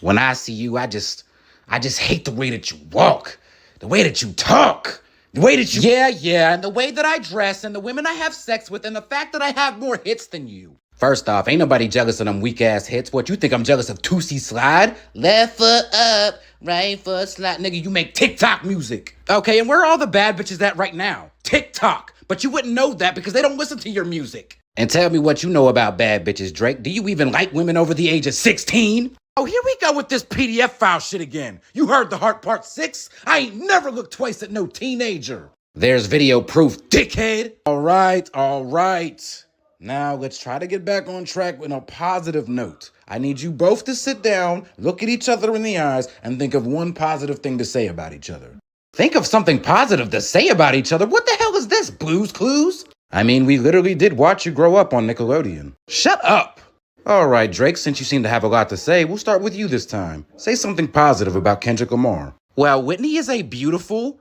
when I see you, I just hate the way that you walk, the way that you talk, the way that you... Yeah, and the way that I dress, and the women I have sex with, and the fact that I have more hits than you. First off, ain't nobody jealous of them weak-ass hits. What, you think I'm jealous of Tootsie Slide? Left foot up, right foot slide. Nigga, you make TikTok music. Okay, and where are all the bad bitches at right now? TikTok. But you wouldn't know that because they don't listen to your music. And tell me what you know about bad bitches, Drake. Do you even like women over the age of 16? Oh, here we go with this PDF file shit again. You heard the Heart Part 6? I ain't never looked twice at no teenager. There's video proof, dickhead. All right. Now let's try to get back on track with a positive note. I need you both to sit down, look at each other in the eyes, and think of one positive thing to say about each other. Think of something positive to say about each other? What the hell is this, Blue's Clues? I mean, we literally did watch you grow up on Nickelodeon. Shut up! All right, Drake, since you seem to have a lot to say, we'll start with you this time. Say something positive about Kendrick Lamar. Well, Whitney is a beautiful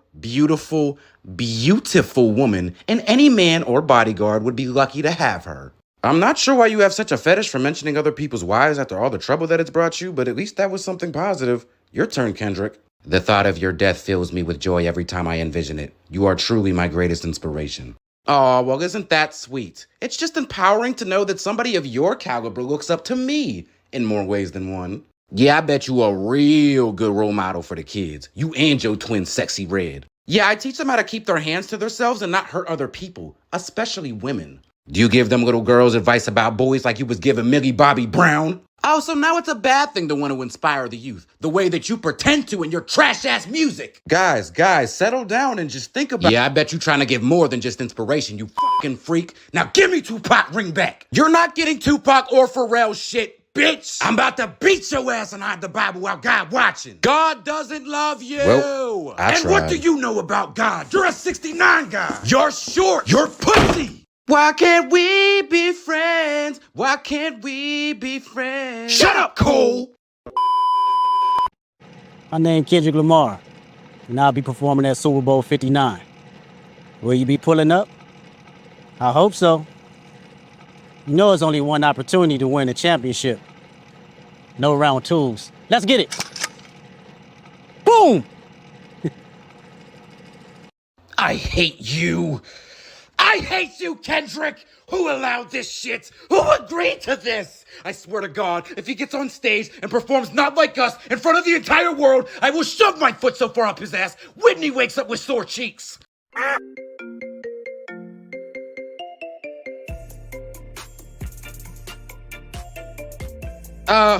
woman, and any man or bodyguard would be lucky to have her. I'm not sure why you have such a fetish for mentioning other people's wives after all the trouble that it's brought you, but at least that was something positive. Your turn, Kendrick. The thought of your death fills me with joy every time I envision it. You are truly my greatest inspiration. Oh, well, isn't that sweet? It's just empowering to know that somebody of your caliber looks up to me in more ways than one. Yeah, I bet you a real good role model for the kids. You and your twin Sexy Red. Yeah, I teach them how to keep their hands to themselves and not hurt other people, especially women. Do you give them little girls advice about boys like you was giving Millie Bobby Brown? Oh, so now it's a bad thing to want to inspire the youth, the way that you pretend to in your trash-ass music. Guys, settle down and just think about... Yeah, I bet you trying to give more than just inspiration, you fucking freak. Now give me Tupac ring back. You're not getting Tupac or Pharrell shit, bitch. I'm about to beat your ass and hide the Bible while God watching. God doesn't love you. Well, I tried. What do you know about God? You're a 69 guy. You're short. You're pussy. Why can't we be friends? Why can't we be friends? Shut up, Cole! My name Kendrick Lamar, and I'll be performing at Super Bowl 59. Will you be pulling up? I hope so. You know it's only one opportunity to win a championship. No round twos. Let's get it! Boom! I hate you! I hate you, Kendrick! Who allowed this shit? Who agreed to this? I swear to God, if he gets on stage and performs not like us in front of the entire world, I will shove my foot so far up his ass, Whitney wakes up with sore cheeks.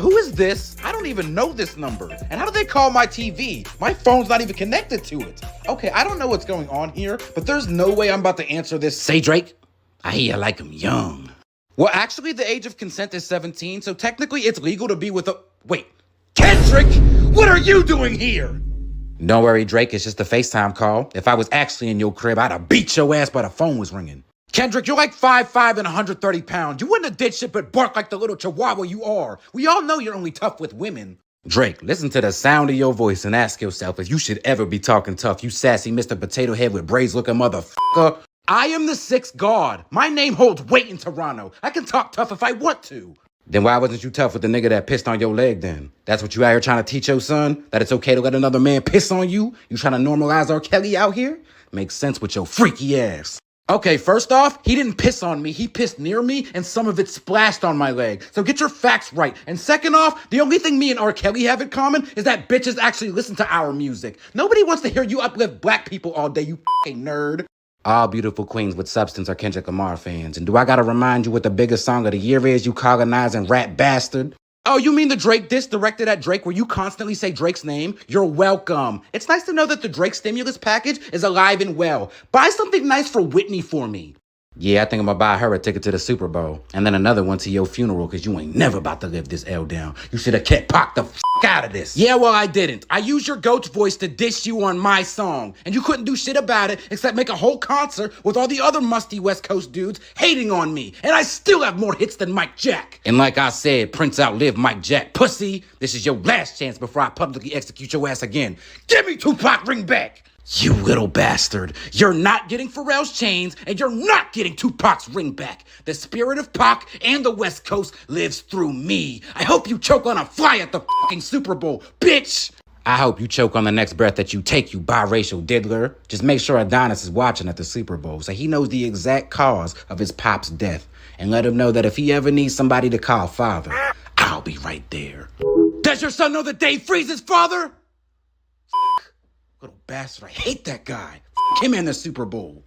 Who is this? I don't even know this number. And how do they call my TV? My phone's not even connected to it. Okay, I don't know what's going on here, but there's no way I'm about to answer this. Say, Drake, I hear you like him young. Well, actually, the age of consent is 17, so technically it's legal to be with a... Wait, Kendrick, what are you doing here? Don't worry, Drake, it's just a FaceTime call. If I was actually in your crib, I'd have beat your ass while the phone was ringing. Kendrick, you're like 5'5" and 130 pounds. You wouldn't have did shit but bark like the little chihuahua you are. We all know you're only tough with women. Drake, listen to the sound of your voice and ask yourself if you should ever be talking tough, you sassy Mr. Potato Head with braids looking motherfucker. I am the sixth god. My name holds weight in Toronto. I can talk tough if I want to. Then why wasn't you tough with the nigga that pissed on your leg then? That's what you out here trying to teach your son? That it's okay to let another man piss on you? You trying to normalize R. Kelly out here? Makes sense with your freaky ass. Okay, first off, he didn't piss on me. He pissed near me, and some of it splashed on my leg. So get your facts right. And second off, the only thing me and R. Kelly have in common is that bitches actually listen to our music. Nobody wants to hear you uplift black people all day, you fucking nerd. All beautiful queens with substance are Kendrick Lamar fans. And do I gotta remind you what the biggest song of the year is, you colonizing rat bastard? Oh, you mean the Drake diss directed at Drake where you constantly say Drake's name? You're welcome. It's nice to know that the Drake stimulus package is alive and well. Buy something nice for Whitney for me. Yeah, I think I'm gonna buy her a ticket to the Super Bowl. And then another one to your funeral, cause you ain't never about to live this L down. You should have kept Pac the out of this. Yeah, well, I didn't. I used your goat's voice to diss you on my song. And you couldn't do shit about it except make a whole concert with all the other musty West Coast dudes hating on me. And I still have more hits than Mike Jack. And like I said, Prince outlived Mike Jack. Pussy, this is your last chance before I publicly execute your ass again. Give me Tupac ring back. You little bastard. You're not getting Pharrell's chains, and you're not getting Tupac's ring back. The spirit of Pac and the West Coast lives through me. I hope you choke on a fly at the fucking Super Bowl, bitch! I hope you choke on the next breath that you take, you biracial diddler. Just make sure Adonis is watching at the Super Bowl so he knows the exact cause of his pop's death. And let him know that if he ever needs somebody to call father, I'll be right there. Does your son know that Dave Freeze's father? Little bastard, I hate that guy. F him in the Super Bowl.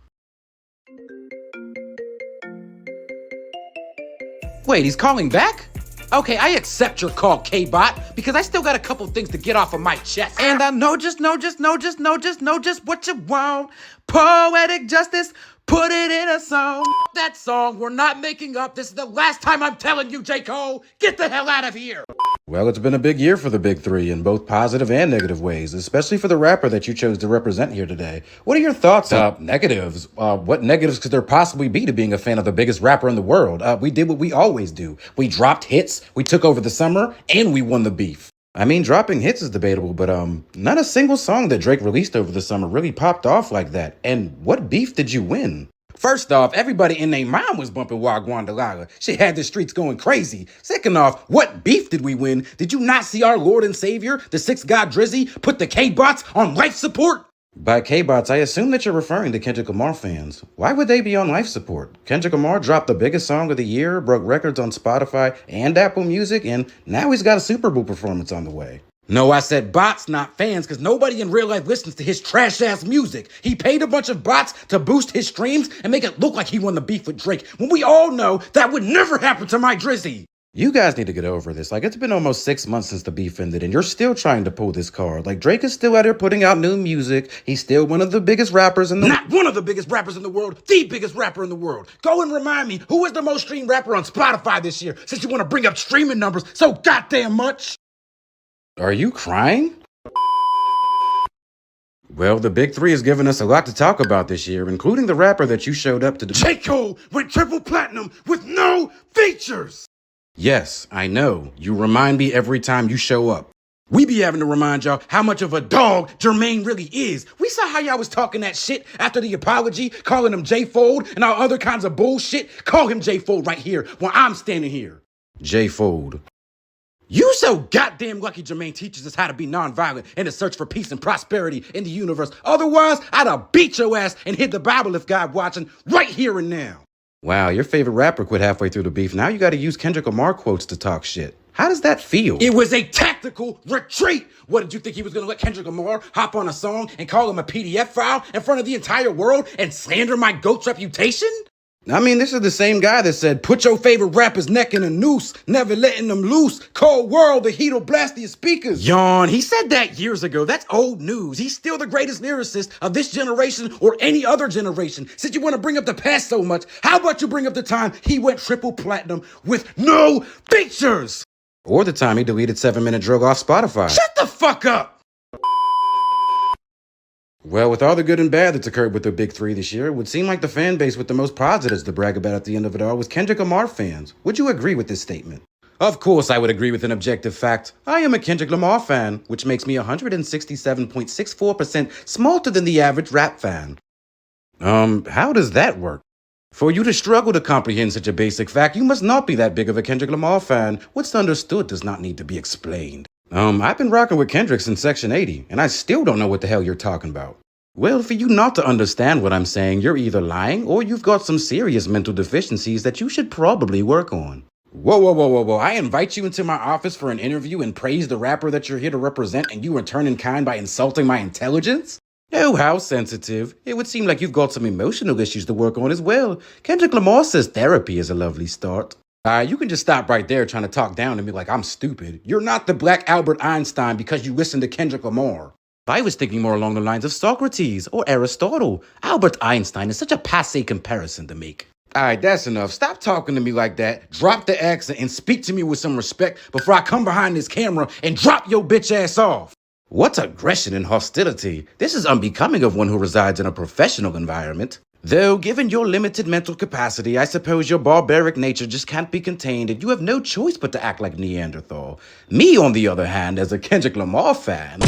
Wait, he's calling back? Okay, I accept your call, K-Bot, because I still got a couple things to get off of my chest. And I know just what you want. Poetic justice, put it in a song. That song, we're not making up. This is the last time I'm telling you, J. Cole. Get the hell out of here. Well, it's been a big year for the Big Three in both positive and negative ways, especially for the rapper that you chose to represent here today. What are your thoughts on negatives? What negatives could there possibly be to being a fan of the biggest rapper in the world? We did what we always do. We dropped hits, we took over the summer, and we won the beef. I mean, dropping hits is debatable, but not a single song that Drake released over the summer really popped off like that. And what beef did you win? First off, everybody and their mom was bumping Wagwan Delilah. She had the streets going crazy. Second off, what beef did we win? Did you not see our Lord and Savior, the Sixth God Drizzy, put the K-Bots on life support? By K-Bots, I assume that you're referring to Kendrick Lamar fans. Why would they be on life support? Kendrick Lamar dropped the biggest song of the year, broke records on Spotify and Apple Music, and now he's got a Super Bowl performance on the way. No, I said bots, not fans, because nobody in real life listens to his trash-ass music. He paid a bunch of bots to boost his streams and make it look like he won the beef with Drake, when we all know that would never happen to my Drizzy. You guys need to get over this. Like, it's been almost 6 months since the beef ended, and you're still trying to pull this card. Like, Drake is still out here putting out new music. He's still one of the biggest rappers in the Not one of the biggest rappers in the world, the biggest rapper in the world. Go and remind me, who is the most streamed rapper on Spotify this year, since you want to bring up streaming numbers so goddamn much? Are you crying? Well, the Big Three has given us a lot to talk about this year, including the rapper that you showed up to J. Cole went triple platinum with no features! Yes, I know. You remind me every time you show up. We be having to remind y'all how much of a dog Jermaine really is. We saw how y'all was talking that shit after the apology, calling him J-Fold and all other kinds of bullshit. Call him J-Fold right here while I'm standing here. J-Fold. You so goddamn lucky Jermaine teaches us how to be nonviolent in the search for peace and prosperity in the universe. Otherwise, I'd have beat your ass and hid the Bible if God watching right here and now. Wow, your favorite rapper quit halfway through the beef. Now you gotta use Kendrick Lamar quotes to talk shit. How does that feel? It was a tactical retreat. What, did you think he was going to let Kendrick Lamar hop on a song and call him a PDF file in front of the entire world and slander my GOAT's reputation? I mean, this is the same guy that said, put your favorite rapper's neck in a noose, never letting them loose. Cold world, the heat'll blast your speakers. Yawn, he said that years ago. That's old news. He's still the greatest lyricist of this generation or any other generation. Since you want to bring up the past so much, how about you bring up the time he went triple platinum with no features? Or the time he deleted 7 Minute Drug off Spotify. Shut the fuck up! Well, with all the good and bad that's occurred with the Big Three this year, it would seem like the fan base with the most positives to brag about at the end of it all was Kendrick Lamar fans. Would you agree with this statement? Of course I would agree with an objective fact. I am a Kendrick Lamar fan, which makes me 167.64% smarter than the average rap fan. How does that work? For you to struggle to comprehend such a basic fact, you must not be that big of a Kendrick Lamar fan. What's understood does not need to be explained. I've been rocking with Kendrick since Section 80, and I still don't know what the hell you're talking about. Well, for you not to understand what I'm saying, you're either lying or you've got some serious mental deficiencies that you should probably work on. Whoa, whoa, whoa, whoa, whoa. I invite you into my office for an interview and praise the rapper that you're here to represent, and you return in kind by insulting my intelligence? Oh, how sensitive. It would seem like you've got some emotional issues to work on as well. Kendrick Lamar says therapy is a lovely start. You can just stop right there trying to talk down to me like I'm stupid. You're not the Black Albert Einstein because you listen to Kendrick Lamar. I was thinking more along the lines of Socrates or Aristotle. Albert Einstein is such a passé comparison to make. Alright, that's enough. Stop talking to me like that. Drop the accent and speak to me with some respect before I come behind this camera and drop your bitch ass off. What's aggression and hostility? This is unbecoming of one who resides in a professional environment. Though, given your limited mental capacity, I suppose your barbaric nature just can't be contained and you have no choice but to act like Neanderthal. Me, on the other hand, as a Kendrick Lamar fan...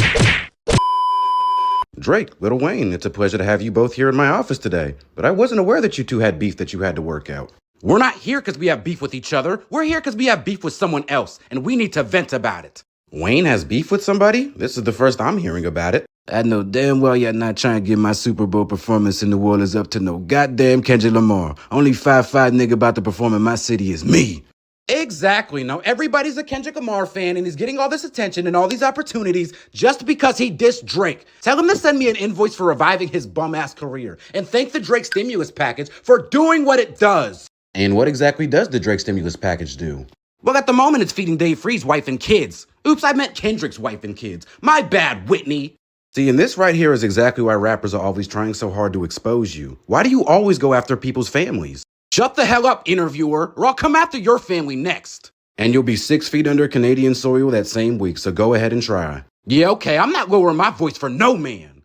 Drake, Lil Wayne, it's a pleasure to have you both here in my office today, but I wasn't aware that you two had beef that you had to work out. We're not here because we have beef with each other. We're here because we have beef with someone else, and we need to vent about it. Wayne has beef with somebody? This is the first I'm hearing about it. I know damn well you're not trying to get my Super Bowl performance in New Orleans up to no goddamn Kendrick Lamar. Only 5'5" nigga about to perform in my city is me. Exactly. Now everybody's a Kendrick Lamar fan and he's getting all this attention and all these opportunities just because he dissed Drake. Tell him to send me an invoice for reviving his bum-ass career and thank the Drake stimulus package for doing what it does. And what exactly does the Drake stimulus package do? Well, at the moment it's feeding Dave Free's wife and kids. Oops, I meant Kendrick's wife and kids. My bad, Whitney. See, and this right here is exactly why rappers are always trying so hard to expose you. Why do you always go after people's families? Shut the hell up, interviewer, or I'll come after your family next. And you'll be 6 feet under Canadian soil that same week, so go ahead and try. Yeah, okay, I'm not lowering my voice for no man.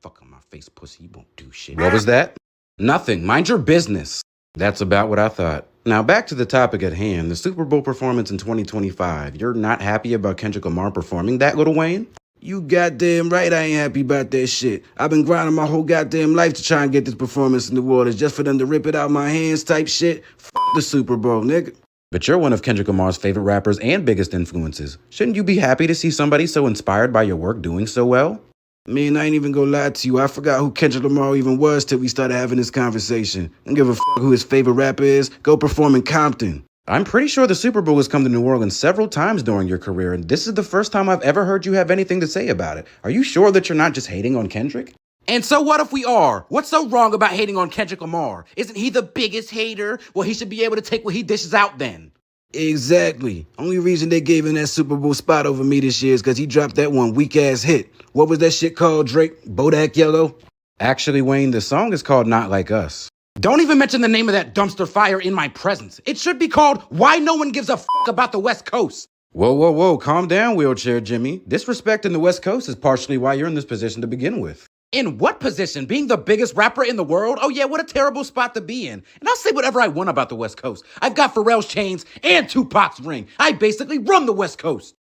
Fuck on my face, pussy, you won't do shit. What was that? Nothing, mind your business. That's about what I thought. Now back to the topic at hand, the Super Bowl performance in 2025. You're not happy about Kendrick Lamar performing that, Lil Wayne? You goddamn right I ain't happy about that shit. I've been grinding my whole goddamn life to try and get this performance in the waters just for them to rip it out my hands type shit. F the Super Bowl, nigga. But you're one of Kendrick Lamar's favorite rappers and biggest influences. Shouldn't you be happy to see somebody so inspired by your work doing so well? Man, I ain't even gonna lie to you. I forgot who Kendrick Lamar even was till we started having this conversation. I don't give a f who his favorite rapper is. Go perform in Compton. I'm pretty sure the Super Bowl has come to New Orleans several times during your career, and this is the first time I've ever heard you have anything to say about it. Are you sure that you're not just hating on Kendrick? And so what if we are? What's so wrong about hating on Kendrick Lamar? Isn't he the biggest hater? Well, he should be able to take what he dishes out then. Exactly. Only reason they gave him that Super Bowl spot over me this year is because he dropped that one weak-ass hit. What was that shit called, Drake? Bodak Yellow? Actually, Wayne, the song is called Not Like Us. Don't even mention the name of that dumpster fire in my presence. It should be called Why No One Gives a F About the West Coast. Whoa, whoa, whoa, calm down, Wheelchair Jimmy. Disrespect in the West Coast is partially why you're in this position to begin with. In what position? Being the biggest rapper in the world? Oh yeah, what a terrible spot to be in. And I'll say whatever I want about the West Coast. I've got Pharrell's chains and Tupac's ring. I basically run the West Coast.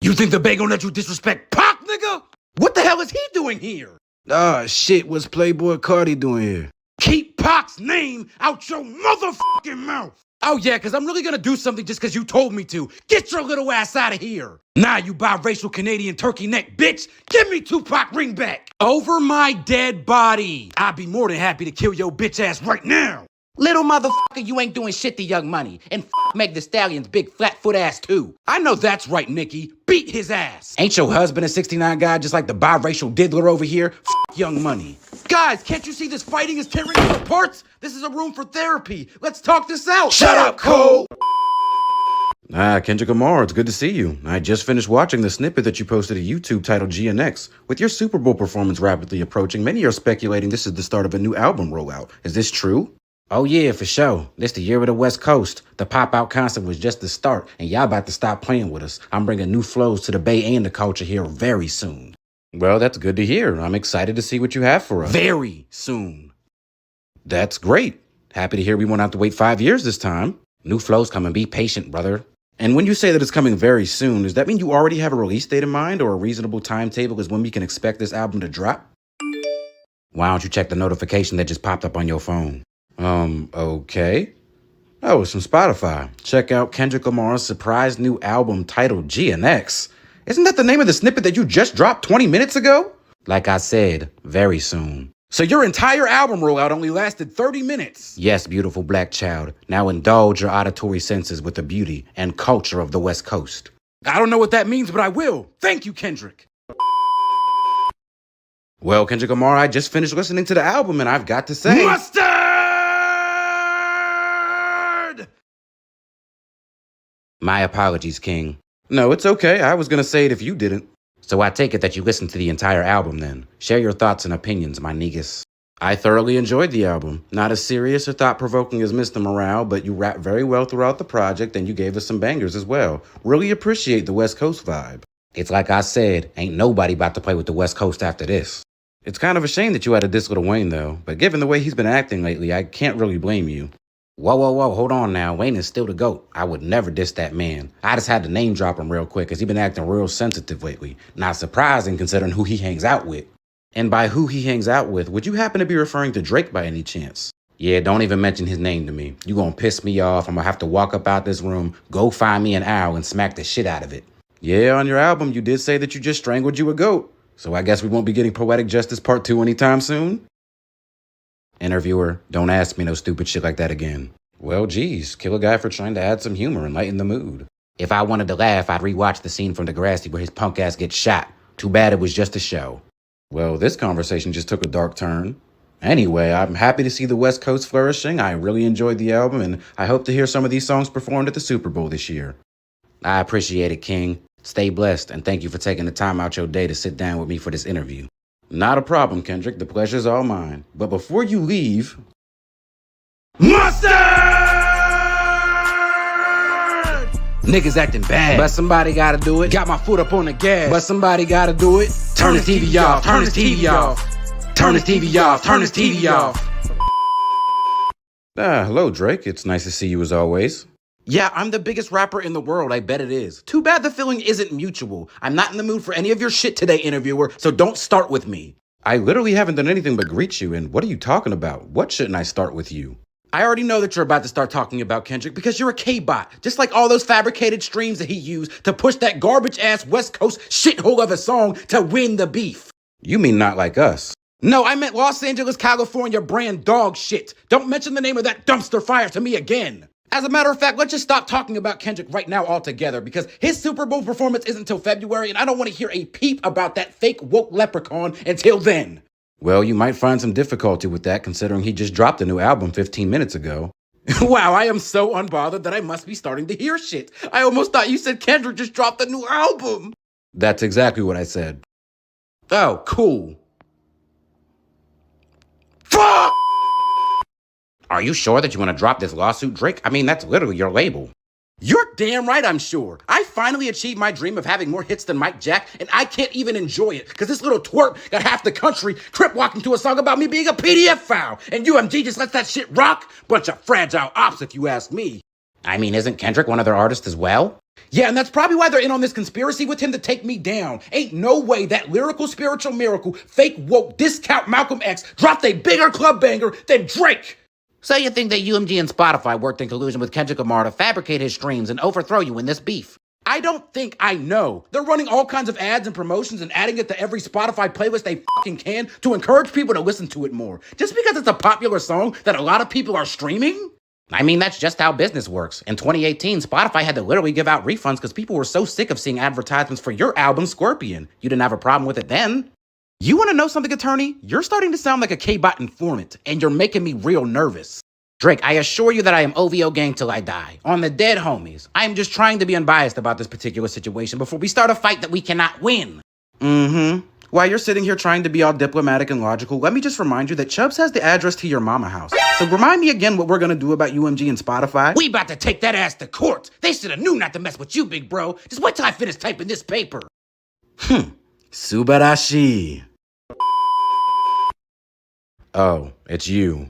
You think the Bay gonna let you disrespect Pac, nigga? What the hell is he doing here? Ah, shit, what's Playboy Cardi doing here? Keep Pac's name out your motherfucking mouth. Oh yeah, because I'm really gonna do something just because you told me to. Get your little ass out of here. Nah, you biracial Canadian turkey neck bitch. Give me Tupac ring back. Over my dead body. I'd be more than happy to kill your bitch ass right now. Little motherfucker, you ain't doing shit to Young Money. And Meg Thee Stallion's big flat foot ass too. I know that's right, Nikki. Beat his ass. Ain't your husband a 69 guy just like the biracial diddler over here? Young Money. Guys, can't you see this fighting is tearing us apart? This is a room for therapy. Let's talk this out. Shut up, Cole. Kendrick Lamar, it's good to see you. I just finished watching the snippet that you posted to YouTube titled GNX. With your Super Bowl performance rapidly approaching, many are speculating this is the start of a new album rollout. Is this true? Oh yeah, for sure. This the year of the West Coast. The pop-out concert was just the start, and y'all about to stop playing with us. I'm bringing new flows to the Bay and the culture here very soon. Well, that's good to hear. I'm excited to see what you have for us. Very soon. That's great. Happy to hear we won't have to wait 5 years this time. New flows coming. Be patient, brother. And when you say that it's coming very soon, does that mean you already have a release date in mind or a reasonable timetable is when we can expect this album to drop? Why don't you check the notification that just popped up on your phone? Okay. Oh, it's from Spotify. Check out Kendrick Lamar's surprise new album titled GNX. Isn't that the name of the snippet that you just dropped 20 minutes ago? Like I said, very soon. So your entire album rollout only lasted 30 minutes. Yes, beautiful black child. Now indulge your auditory senses with the beauty and culture of the West Coast. I don't know what that means, but I will. Thank you, Kendrick. Well, Kendrick Lamar, I just finished listening to the album, and I've got to say... Mustard! My apologies, King. No, it's okay. I was going to say it if you didn't. So I take it that you listened to the entire album then. Share your thoughts and opinions, my niggas. I thoroughly enjoyed the album. Not as serious or thought-provoking as Mr. Morale, but you rapped very well throughout the project and you gave us some bangers as well. Really appreciate the West Coast vibe. It's like I said, ain't nobody about to play with the West Coast after this. It's kind of a shame that you had to diss Lil Wayne though, but given the way he's been acting lately, I can't really blame you. Whoa, hold on now. Wayne is still the GOAT. I would never diss that man. I just had to name drop him real quick because he's been acting real sensitive lately. Not surprising considering who he hangs out with. And by who he hangs out with, would you happen to be referring to Drake by any chance? Yeah, don't even mention his name to me. You gonna piss me off. I'm gonna have to walk up out this room, go find me an owl, and smack the shit out of it. Yeah, on your album, you did say that you just strangled you a goat. So I guess we won't be getting Poetic Justice Part 2 anytime soon? Interviewer, don't ask me no stupid shit like that again. Well, geez, kill a guy for trying to add some humor and lighten the mood. If I wanted to laugh, I'd rewatch the scene from Degrassi where his punk ass gets shot. Too bad it was just a show. Well, this conversation just took a dark turn. Anyway, I'm happy to see the West Coast flourishing. I really enjoyed the album, and I hope to hear some of these songs performed at the Super Bowl this year. I appreciate it, King. Stay blessed, and thank you for taking the time out your day to sit down with me for this interview. Not a problem, Kendrick. The pleasure's all mine. But before you leave... Mustard! Niggas acting bad, but somebody gotta do it. Got my foot up on the gas, but somebody gotta do it. Turn his TV off, turn his TV off. Turn his TV off, turn his TV off. Hello, Drake. It's nice to see you as always. Yeah, I'm the biggest rapper in the world. I bet it is. Too bad the feeling isn't mutual. I'm not in the mood for any of your shit today, interviewer, so don't start with me. I literally haven't done anything but greet you, and what are you talking about? What shouldn't I start with you? I already know that you're about to start talking about Kendrick because you're a K-bot, just like all those fabricated streams that he used to push that garbage-ass West Coast shithole of a song to win the beef. You mean not like us? No, I meant Los Angeles, California brand dog shit. Don't mention the name of that dumpster fire to me again. As a matter of fact, let's just stop talking about Kendrick right now altogether because his Super Bowl performance isn't until February and I don't want to hear a peep about that fake woke leprechaun until then. Well, you might find some difficulty with that considering he just dropped a new album 15 minutes ago. Wow, I am so unbothered that I must be starting to hear shit. I almost thought you said Kendrick just dropped a new album. That's exactly what I said. Oh, cool. Fuck! Are you sure that you want to drop this lawsuit, Drake? I mean, that's literally your label. You're damn right I'm sure. I finally achieved my dream of having more hits than Mike Jack, and I can't even enjoy it, because this little twerp got half the country crip walking to a song about me being a PDF file, and UMG just lets that shit rock? Bunch of fragile ops, if you ask me. I mean, isn't Kendrick one of their artists as well? Yeah, and that's probably why they're in on this conspiracy with him to take me down. Ain't no way that lyrical spiritual miracle, fake woke, discount Malcolm X dropped a bigger club banger than Drake. So you think that UMG and Spotify worked in collusion with Kendrick Lamar to fabricate his streams and overthrow you in this beef? I don't think I know. They're running all kinds of ads and promotions and adding it to every Spotify playlist they fucking can to encourage people to listen to it more. Just because it's a popular song that a lot of people are streaming? I mean, that's just how business works. In 2018, Spotify had to literally give out refunds because people were so sick of seeing advertisements for your album, Scorpion. You didn't have a problem with it then. You want to know something, attorney? You're starting to sound like a K-bot informant, and you're making me real nervous. Drake, I assure you that I am OVO gang till I die. On the dead homies. I am just trying to be unbiased about this particular situation before we start a fight that we cannot win. While you're sitting here trying to be all diplomatic and logical, let me just remind you that Chubbs has the address to your mama house. So remind me again what we're gonna do about UMG and Spotify. We about to take that ass to court. They should have knew not to mess with you, big bro. Just wait till I finish typing this paper. Subarashi. Oh, it's you.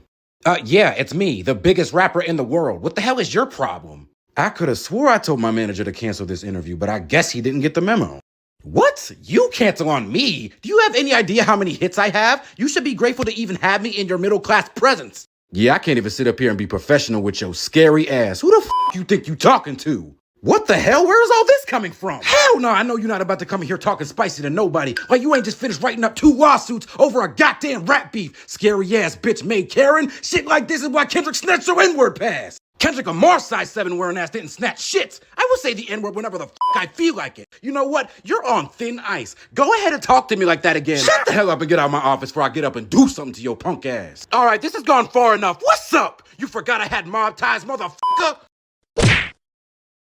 Yeah, it's me, the biggest rapper in the world. What the hell is your problem? I could have swore I told my manager to cancel this interview, but I guess he didn't get the memo. What? You cancel on me? Do you have any idea how many hits I have? You should be grateful to even have me in your middle-class presence. Yeah, I can't even sit up here and be professional with your scary ass. Who the f*** you think you talking to? What the hell? Where is all this coming from? Hell no, I know you're not about to come in here talking spicy to nobody. Like you ain't just finished writing up 2 lawsuits over a goddamn rap beef. Scary ass bitch made Karen. Shit like this is why Kendrick snatched your N-word pass. Kendrick Lamar size 7 wearing ass didn't snatch shit. I will say the N-word whenever the I feel like it. You know what? You're on thin ice. Go ahead and talk to me like that again. Shut the hell up and get out of my office before I get up and do something to your punk ass. All right, this has gone far enough. What's up? You forgot I had mob ties, motherfucker?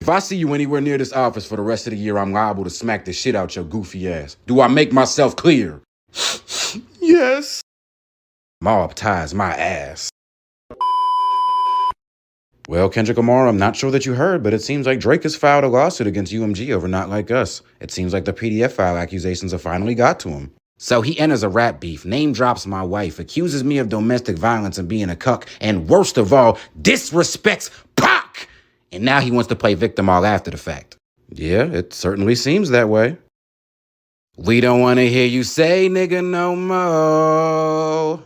If I see you anywhere near this office for the rest of the year, I'm liable to smack the shit out your goofy ass. Do I make myself clear? Yes. Mob ties my ass. Well, Kendrick Lamar, I'm not sure that you heard, but it seems like Drake has filed a lawsuit against UMG over Not Like Us. It seems like the PDF file accusations have finally got to him. So he enters a rap beef, name drops my wife, accuses me of domestic violence and being a cuck, and worst of all, disrespects Pac! And now he wants to play victim all after the fact. Yeah, it certainly seems that way. We don't want to hear you say nigga no more.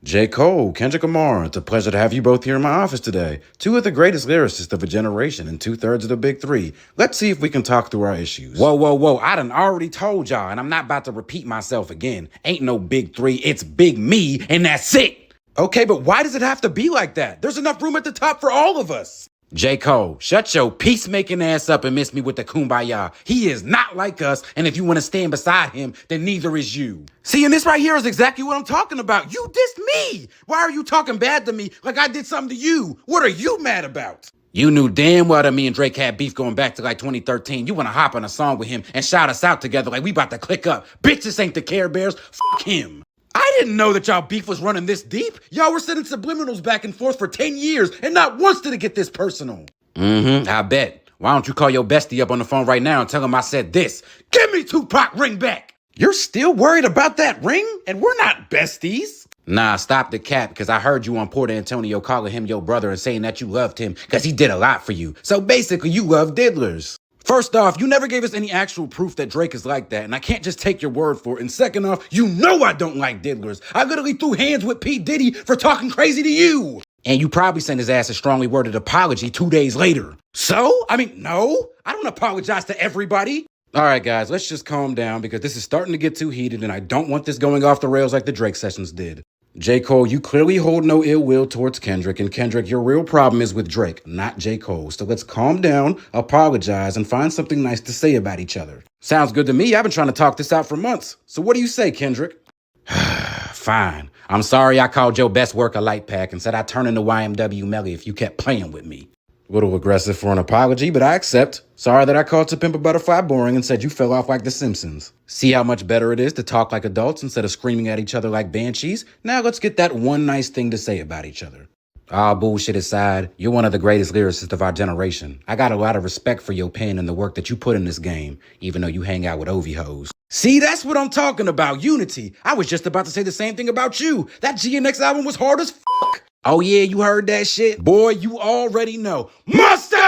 J. Cole, Kendrick Lamar, it's a pleasure to have you both here in my office today. 2 of the greatest lyricists of a generation and 2/3 of the big 3. Let's see if we can talk through our issues. Whoa. I done already told y'all, and I'm not about to repeat myself again. Ain't no big 3, it's big me, and that's it. Okay, but why does it have to be like that? There's enough room at the top for all of us. J. Cole, shut your peacemaking ass up and miss me with the kumbaya. He is not like us, and if you want to stand beside him, then neither is you. See, and this right here is exactly what I'm talking about. You dissed me. Why are you talking bad to me like I did something to you? What are you mad about? You knew damn well that me and Drake had beef going back to like 2013. You want to hop on a song with him and shout us out together like we about to click up. Bitch, this ain't the Care Bears. Fuck him. I didn't know that y'all beef was running this deep. Y'all were sending subliminals back and forth for 10 years, and not once did it get this personal. I bet. Why don't you call your bestie up on the phone right now and tell him I said this? Give me Tupac ring back. You're still worried about that ring? And we're not besties. Nah, stop the cap, because I heard you on Port Antonio calling him your brother and saying that you loved him because he did a lot for you. So basically, you love diddlers. First off, you never gave us any actual proof that Drake is like that, and I can't just take your word for it. And second off, you know I don't like diddlers. I literally threw hands with P. Diddy for talking crazy to you. And you probably sent his ass a strongly worded apology 2 days later. So? I mean, no, I don't apologize to everybody. All right, guys, let's just calm down because this is starting to get too heated and I don't want this going off the rails like the Drake sessions did. J. Cole, you clearly hold no ill will towards Kendrick, and Kendrick, your real problem is with Drake, not J. Cole. So let's calm down, apologize, and find something nice to say about each other. Sounds good to me. I've been trying to talk this out for months. So what do you say, Kendrick? Fine. I'm sorry I called your best work a light pack and said I'd turn into YMW Melly if you kept playing with me. Little aggressive for an apology, but I accept. Sorry that I called To Pimp a Butterfly boring and said you fell off like The Simpsons. See how much better it is to talk like adults instead of screaming at each other like banshees? Now let's get that one nice thing to say about each other. All bullshit aside, you're one of the greatest lyricists of our generation. I got a lot of respect for your pen and the work that you put in this game, even though you hang out with Ovi hoes. See, that's what I'm talking about, unity. I was just about to say the same thing about you. That GNX album was hard as fuck. Oh yeah, you heard that shit? Boy, you already know. Mustard!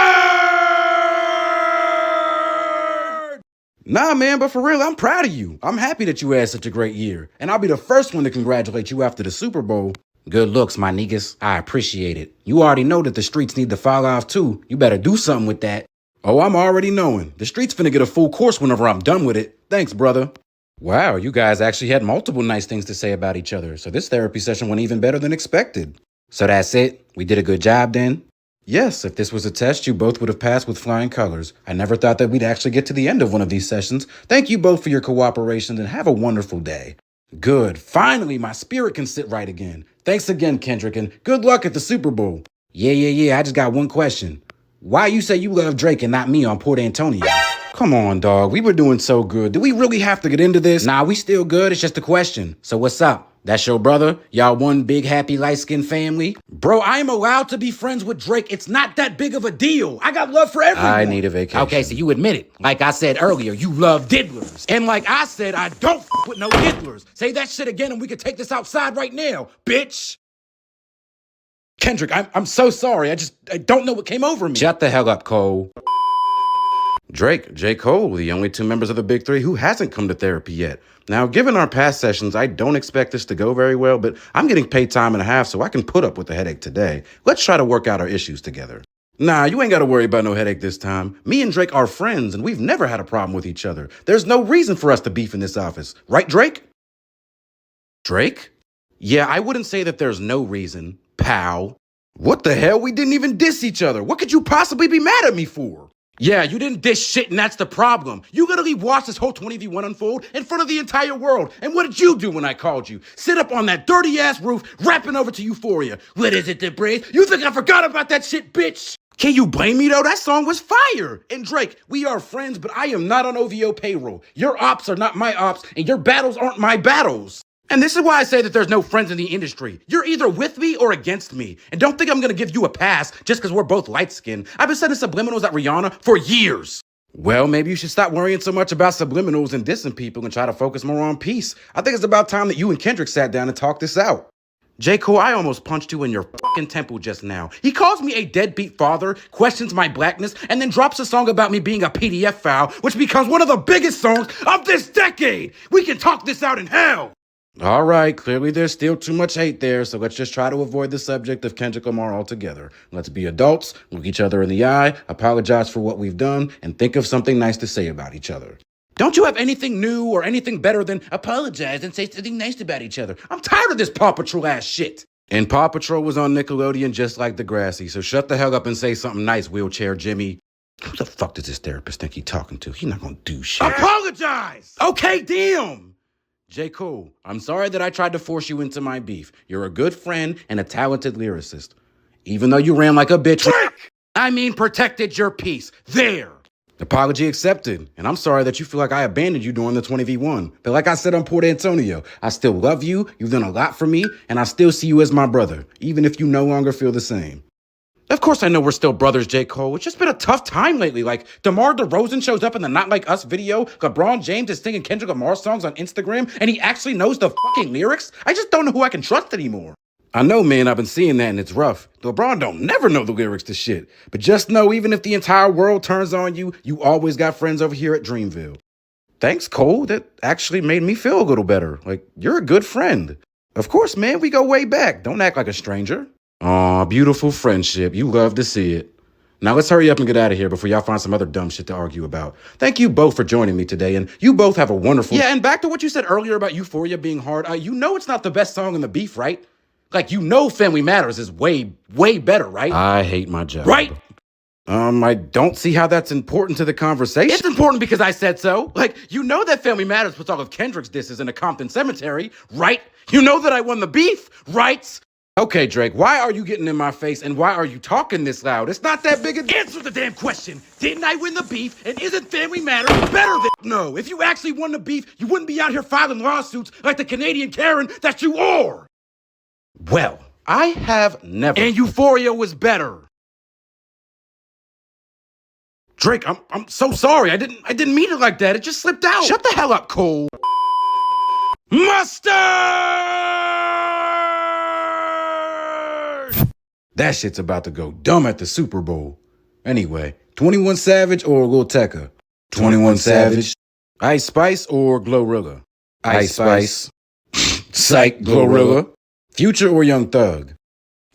Nah, man, but for real, I'm proud of you. I'm happy that you had such a great year. And I'll be the first one to congratulate you after the Super Bowl. Good looks, my niggas. I appreciate it. You already know that the streets need to fall off too. You better do something with that. Oh, I'm already knowing. The streets finna get a full course whenever I'm done with it. Thanks, brother. Wow, you guys actually had multiple nice things to say about each other. So this therapy session went even better than expected. So that's it? We did a good job then? Yes, if this was a test, you both would have passed with flying colors. I never thought that we'd actually get to the end of one of these sessions. Thank you both for your cooperation and have a wonderful day. Good. Finally, my spirit can sit right again. Thanks again, Kendrick, and good luck at the Super Bowl. Yeah. I just got one question. Why you say you love Drake and not me on Port Antonio? Come on, dog. We were doing so good. Do we really have to get into this? Nah, we still good. It's just a question. So what's up? That's your brother? Y'all one big happy light-skinned family? Bro, I am allowed to be friends with Drake. It's not that big of a deal. I got love for everyone. I need a vacation. Okay, so you admit it. Like I said earlier, you love diddlers. And like I said, I don't f with no diddlers. Say that shit again and we can take this outside right now, bitch. Kendrick, I'm so sorry. I don't know what came over me. Shut the hell up, Cole. Drake, J. Cole, the only 2 members of the Big 3 who hasn't come to therapy yet. Now, given our past sessions, I don't expect this to go very well, but I'm getting paid time and a half so I can put up with the headache today. Let's try to work out our issues together. Nah, you ain't gotta worry about no headache this time. Me and Drake are friends, and we've never had a problem with each other. There's no reason for us to beef in this office. Right, Drake? Drake? Yeah, I wouldn't say that there's no reason, pal. What the hell? We didn't even diss each other. What could you possibly be mad at me for? Yeah, you didn't diss shit, and that's the problem. You literally watched this whole 20v1 unfold in front of the entire world. And what did you do when I called you? Sit up on that dirty-ass roof, rapping over to Euphoria. What is it, the breeze? You think I forgot about that shit, bitch? Can you blame me, though? That song was fire. And Drake, we are friends, but I am not on OVO payroll. Your ops are not my ops, and your battles aren't my battles. And this is why I say that there's no friends in the industry. You're either with me or against me. And don't think I'm gonna give you a pass just because we're both light-skinned. I've been sending subliminals at Rihanna for years. Well, maybe you should stop worrying so much about subliminals and dissing people and try to focus more on peace. I think it's about time that you and Kendrick sat down and talked this out. J. Cole, I almost punched you in your fucking temple just now. He calls me a deadbeat father, questions my blackness, and then drops a song about me being a PDF file, which becomes one of the biggest songs of this decade. We can talk this out in hell. All right, clearly there's still too much hate there, so let's just try to avoid the subject of Kendrick Lamar altogether. Let's be adults, look each other in the eye, apologize for what we've done, and think of something nice to say about each other. Don't you have anything new or anything better than apologize and say something nice about each other? I'm tired of this Paw Patrol ass shit. And Paw Patrol was on Nickelodeon just like Degrassi, so shut the hell up and say something nice, Wheelchair Jimmy. Who the fuck does this therapist think he's talking to? He's not gonna do shit. Apologize! Okay, damn! J. Cole, I'm sorry that I tried to force you into my beef. You're a good friend and a talented lyricist. Even though you ran like a bitch, I mean protected your peace. There! Apology accepted. And I'm sorry that you feel like I abandoned you during the 20v1. But like I said on Port Antonio, I still love you, you've done a lot for me, and I still see you as my brother, even if you no longer feel the same. Of course I know we're still brothers, J. Cole. It's just been a tough time lately. Like, DeMar DeRozan shows up in the Not Like Us video. LeBron James is singing Kendrick Lamar songs on Instagram, and he actually knows the fucking lyrics. I just don't know who I can trust anymore. I know, man, I've been seeing that, and it's rough. LeBron don't never know the lyrics to shit. But just know, even if the entire world turns on you, you always got friends over here at Dreamville. Thanks, Cole. That actually made me feel a little better. Like, you're a good friend. Of course, man, we go way back. Don't act like a stranger. Aw, beautiful friendship. You love to see it. Now let's hurry up and get out of here before y'all find some other dumb shit to argue about. Thank you both for joining me today, and you both have a wonderful... Yeah, and back to what you said earlier about Euphoria being hard, you know it's not the best song in the beef, right? Like, you know Family Matters is way, way better, right? I hate my job. Right? I don't see how that's important to the conversation. It's important because I said so. Like, you know that Family Matters puts all of Kendrick's disses in a Compton cemetery, right? You know that I won the beef, right? Okay, Drake, why are you getting in my face and why are you talking this loud? It's not that big a... Answer the damn question. Didn't I win the beef and isn't Family Matters better than... No, if you actually won the beef, you wouldn't be out here filing lawsuits like the Canadian Karen that you are. Well, I have never... And Euphoria was better. Drake, I'm so sorry. I didn't mean it like that. It just slipped out. Shut the hell up, Cole. Mustard! That shit's about to go dumb at the Super Bowl. Anyway, 21 Savage or Lil Tecca? 21 Savage. Ice Spice or Glorilla? Ice Spice. Psych, Glorilla. Future or Young Thug?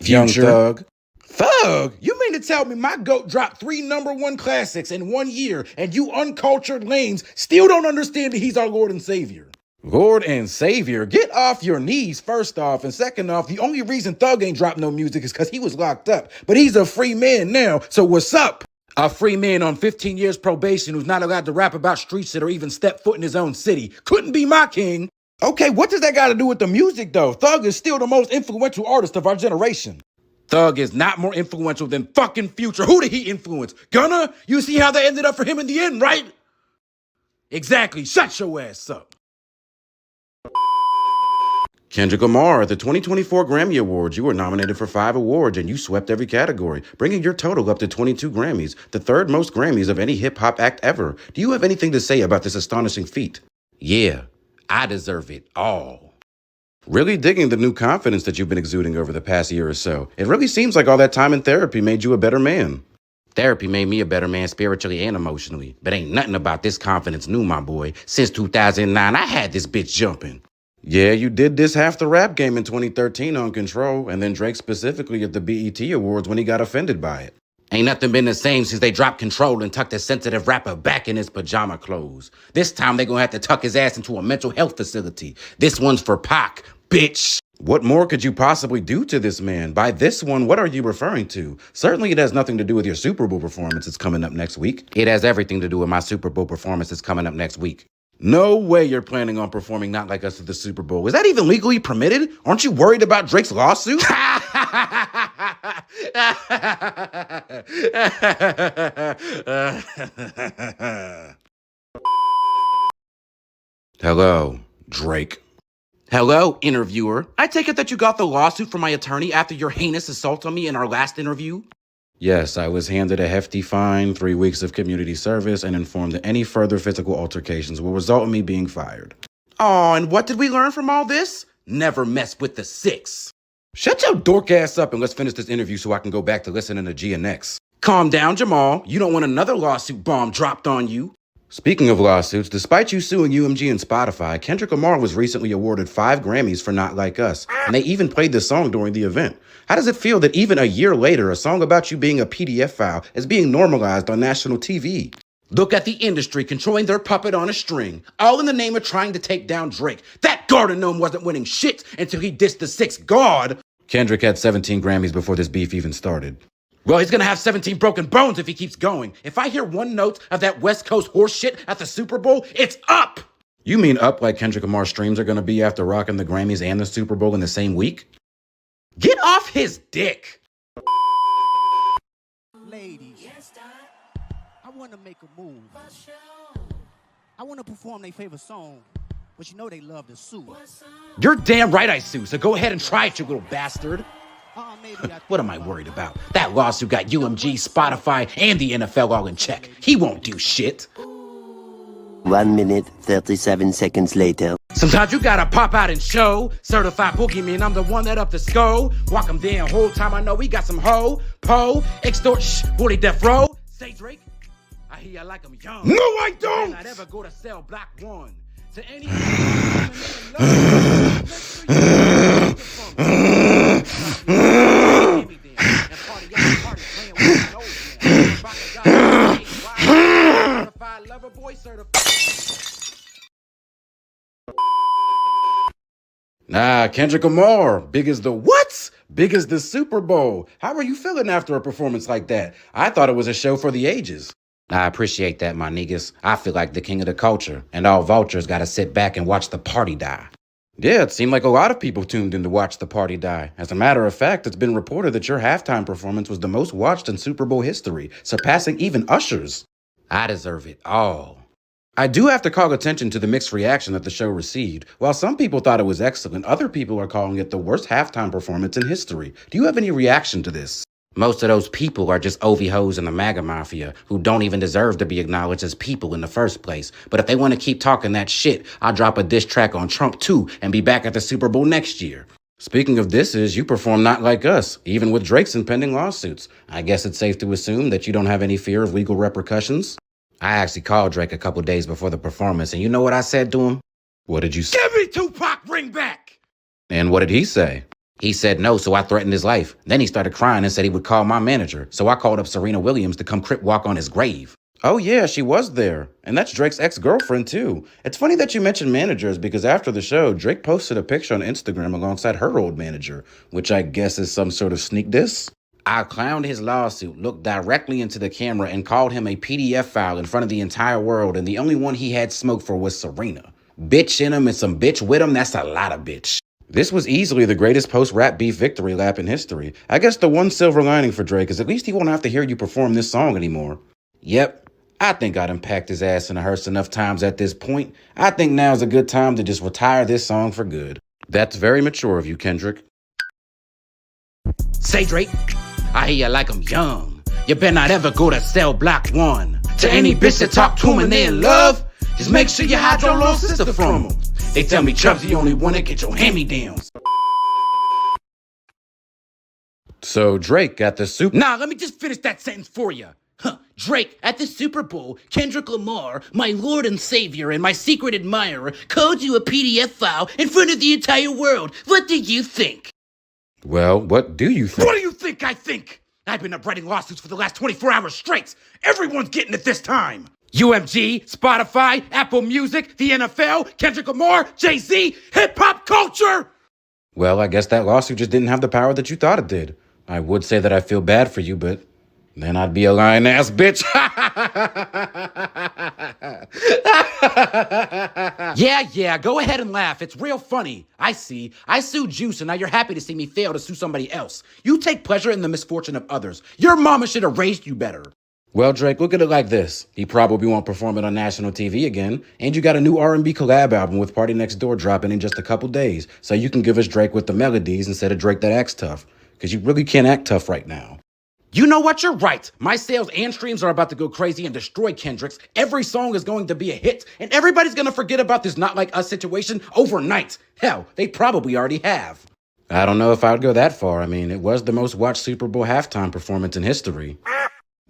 Young Thug. Thug? You mean to tell me my GOAT dropped 3 #1 classics in 1 year and you uncultured lames still don't understand that he's our Lord and Savior? Lord and Savior? Get off your knees, first off. And second off, the only reason Thug ain't dropped no music is because he was locked up. But he's a free man now, so what's up? A free man on 15 years probation who's not allowed to rap about street shit or even step foot in his own city. Couldn't be my king. Okay, what does that got to do with the music, though? Thug is still the most influential artist of our generation. Thug is not more influential than fucking Future. Who did he influence? Gunna? You see how that ended up for him in the end, right? Exactly. Shut your ass up. Kendrick Lamar, the 2024 Grammy Awards. You were nominated for 5 awards and you swept every category, bringing your total up to 22 Grammys, the 3rd most Grammys of any hip-hop act ever. Do you have anything to say about this astonishing feat? Yeah, I deserve it all. Really digging the new confidence that you've been exuding over the past year or so. It really seems like all that time in therapy made you a better man. Therapy made me a better man spiritually and emotionally, but ain't nothing about this confidence new, my boy. Since 2009, I had this bitch jumping. Yeah, you did diss half the rap game in 2013 on Control, and then Drake specifically at the BET Awards when he got offended by it. Ain't nothing been the same since they dropped Control and tucked a sensitive rapper back in his pajama clothes. This time they gonna have to tuck his ass into a mental health facility. This one's for Pac, bitch. What more could you possibly do to this man? By this one, what are you referring to? Certainly it has nothing to do with your Super Bowl performance that's coming up next week. It has everything to do with my Super Bowl performance that's coming up next week. No way you're planning on performing Not Like Us at the Super Bowl. Is that even legally permitted? Aren't you worried about Drake's lawsuit? Hello, Drake. Hello, interviewer. I take it that you got the lawsuit from my attorney after your heinous assault on me in our last interview? Yes, I was handed a hefty fine, 3 weeks of community service, and informed that any further physical altercations will result in me being fired. Oh, and what did we learn from all this? Never mess with the six. Shut your dork ass up and let's finish this interview so I can go back to listening to GNX. Calm down, Jamal. You don't want another lawsuit bomb dropped on you. Speaking of lawsuits, despite you suing UMG and Spotify, Kendrick Lamar was recently awarded 5 Grammys for Not Like Us, and they even played the song during the event. How does it feel that even a year later, a song about you being a PDF file is being normalized on national TV? Look at the industry controlling their puppet on a string, all in the name of trying to take down Drake. That garden gnome wasn't winning shit until he dissed the sixth god. Kendrick had 17 Grammys before this beef even started. Well, he's gonna have 17 broken bones if he keeps going. If I hear one note of that West Coast horse shit at the Super Bowl, it's up! You mean up like Kendrick Lamar's streams are gonna be after rocking the Grammys and the Super Bowl in the same week? Get off his dick! Ladies, I want to make a move. I want to perform their favorite song, but you know they love to sue. You're damn right I sue, so go ahead and try it, you little bastard. Maybe What am I worried about? That lawsuit got UMG, Spotify, and the NFL all in check. He won't do shit. 1 minute, 37 seconds later. Sometimes you gotta pop out and show. Certified boogeyman, I'm the one that up the skull. Walk him down, whole time I know we got some hoe, po, extort, bully death row. Say Drake, I hear you like him young. No, I don't! I'd ever go to sell Black One. To any Nah, Kendrick Lamar, big as the what? Big as the Super Bowl. How are you feeling after a performance like that? I thought it was a show for the ages. I appreciate that, my niggas. I feel like the king of the culture, and all vultures gotta sit back and watch the party die. Yeah, it seemed like a lot of people tuned in to watch the party die. As a matter of fact, it's been reported that your halftime performance was the most watched in Super Bowl history, surpassing even Usher's. I deserve it all. I do have to call attention to the mixed reaction that the show received. While some people thought it was excellent, other people are calling it the worst halftime performance in history. Do you have any reaction to this? Most of those people are just Ovi hoes in the MAGA mafia who don't even deserve to be acknowledged as people in the first place. But if they want to keep talking that shit, I'll drop a diss track on Trump too and be back at the Super Bowl next year. Speaking of disses, you perform Not Like Us, even with Drake's impending lawsuits. I guess it's safe to assume that you don't have any fear of legal repercussions? I actually called Drake a couple days before the performance, and you know what I said to him? What did you say? Give me Tupac, bring back! And what did he say? He said no, so I threatened his life. Then he started crying and said he would call my manager, so I called up Serena Williams to come crip walk on his grave. Oh yeah, she was there. And that's Drake's ex-girlfriend too. It's funny that you mentioned managers because after the show, Drake posted a picture on Instagram alongside her old manager, which I guess is some sort of sneak diss. I clowned his lawsuit, looked directly into the camera, and called him a PDF file in front of the entire world, and the only one he had smoke for was Serena. Bitch in him and some bitch with him, that's a lot of bitch. This was easily the greatest post-rap beef victory lap in history. I guess the one silver lining for Drake is at least he won't have to hear you perform this song anymore. Yep, I think I done packed his ass in a hearse enough times at this point. I think now's a good time to just retire this song for good. That's very mature of you, Kendrick. Say Drake, I hear you like I'm young. You better not ever go to sell Block 1. To any bitch that talk to him and they in love, just make sure you hide your little sister from them. They tell me Chubb's the only one that get your hand-me-downs. So Drake at the Super... Nah, let me just finish that sentence for you. Drake, at the Super Bowl, Kendrick Lamar, my lord and savior and my secret admirer, called you a PDF file in front of the entire world. What do you think? Well, what do you think? What do you think I think? I've been up writing lawsuits for the last 24 hours straight. Everyone's getting it this time. UMG, Spotify, Apple Music, the NFL, Kendrick Lamar, Jay-Z, hip-hop culture! Well, I guess that lawsuit just didn't have the power that you thought it did. I would say that I feel bad for you, but then I'd be a lying ass bitch. Yeah, go ahead and laugh. It's real funny. I see. I sued Juice, and now you're happy to see me fail to sue somebody else. You take pleasure in the misfortune of others. Your mama should have raised you better. Well, Drake, look at it like this. He probably won't perform it on national TV again, and you got a new R&B collab album with Party Next Door dropping in just a couple days, so you can give us Drake with the melodies instead of Drake that acts tough, because you really can't act tough right now. You know what? You're right. My sales and streams are about to go crazy and destroy Kendrick's. Every song is going to be a hit, and everybody's going to forget about this Not Like Us situation overnight. Hell, they probably already have. I don't know if I would go that far. I mean, it was the most watched Super Bowl halftime performance in history.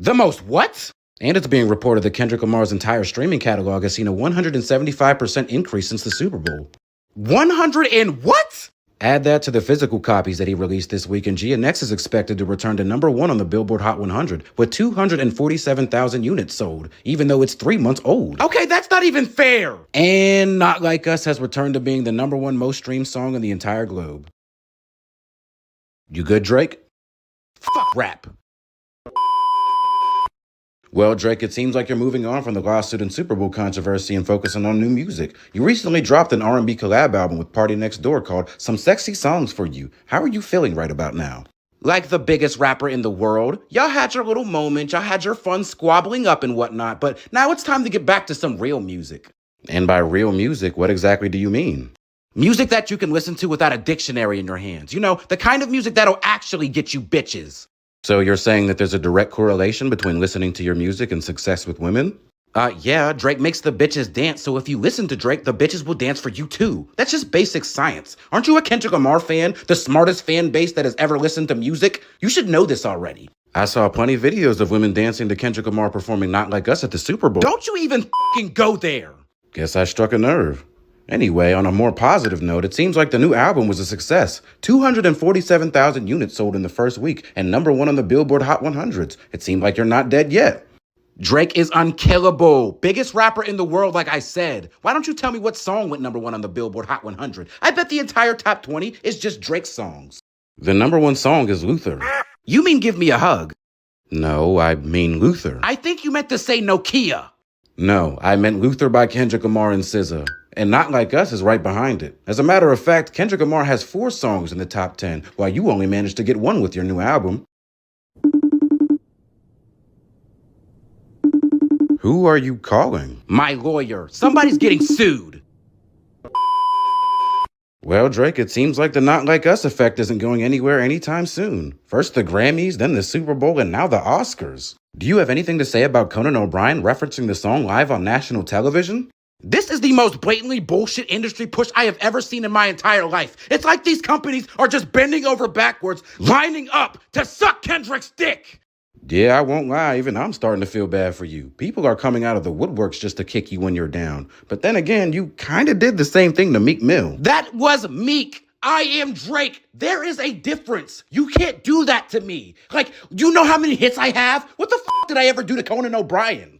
The most what? And it's being reported that Kendrick Lamar's entire streaming catalog has seen a 175% increase since the Super Bowl. 100 and what? Add that to the physical copies that he released this week, and GNX is expected to return to #1 on the Billboard Hot 100 with 247,000 units sold, even though it's 3 months old. Okay, that's not even fair. And Not Like Us has returned to being the #1 most streamed song in the entire globe. You good, Drake? Fuck rap. Well, Drake, it seems like you're moving on from the lawsuit and Super Bowl controversy and focusing on new music. You recently dropped an R&B collab album with Party Next Door called Some Sexy Songs for You. How are you feeling right about now? Like the biggest rapper in the world. Y'all had your little moment, y'all had your fun squabbling up and whatnot, but now it's time to get back to some real music. And by real music, what exactly do you mean? Music that you can listen to without a dictionary in your hands. You know, the kind of music that'll actually get you bitches. So you're saying that there's a direct correlation between listening to your music and success with women? Yeah, Drake makes the bitches dance, so if you listen to Drake, the bitches will dance for you too. That's just basic science. Aren't you a Kendrick Lamar fan? The smartest fan base that has ever listened to music? You should know this already. I saw plenty of videos of women dancing to Kendrick Lamar performing Not Like Us at the Super Bowl. Don't you even fucking go there. Guess I struck a nerve. Anyway, on a more positive note, it seems like the new album was a success. 247,000 units sold in the first week and #1 on the Billboard Hot 100s. It seemed like you're not dead yet. Drake is unkillable. Biggest rapper in the world, like I said. Why don't you tell me what song went #1 on the Billboard Hot 100? I bet the entire top 20 is just Drake's songs. The #1 song is Luther. You mean Give Me a Hug? No, I mean Luther. I think you meant to say Nokia. No, I meant Luther by Kendrick Lamar and SZA. And Not Like Us is right behind it. As a matter of fact, Kendrick Lamar has 4 songs in the top 10, while you only managed to get 1 with your new album. Who are you calling? My lawyer. Somebody's getting sued. Well, Drake, it seems like the Not Like Us effect isn't going anywhere anytime soon. First the Grammys, then the Super Bowl, and now the Oscars. Do you have anything to say about Conan O'Brien referencing the song live on national television? This is the most blatantly bullshit industry push I have ever seen in my entire life. It's like these companies are just bending over backwards, lining up to suck Kendrick's dick. Yeah, I won't lie, even I'm starting to feel bad for you. People are coming out of the woodworks just to kick you when you're down. But then again, you kind of did the same thing to Meek Mill. That was Meek. I am Drake. There is a difference. You can't do that to me. Like, you know how many hits I have? What the f*** did I ever do to Conan O'Brien?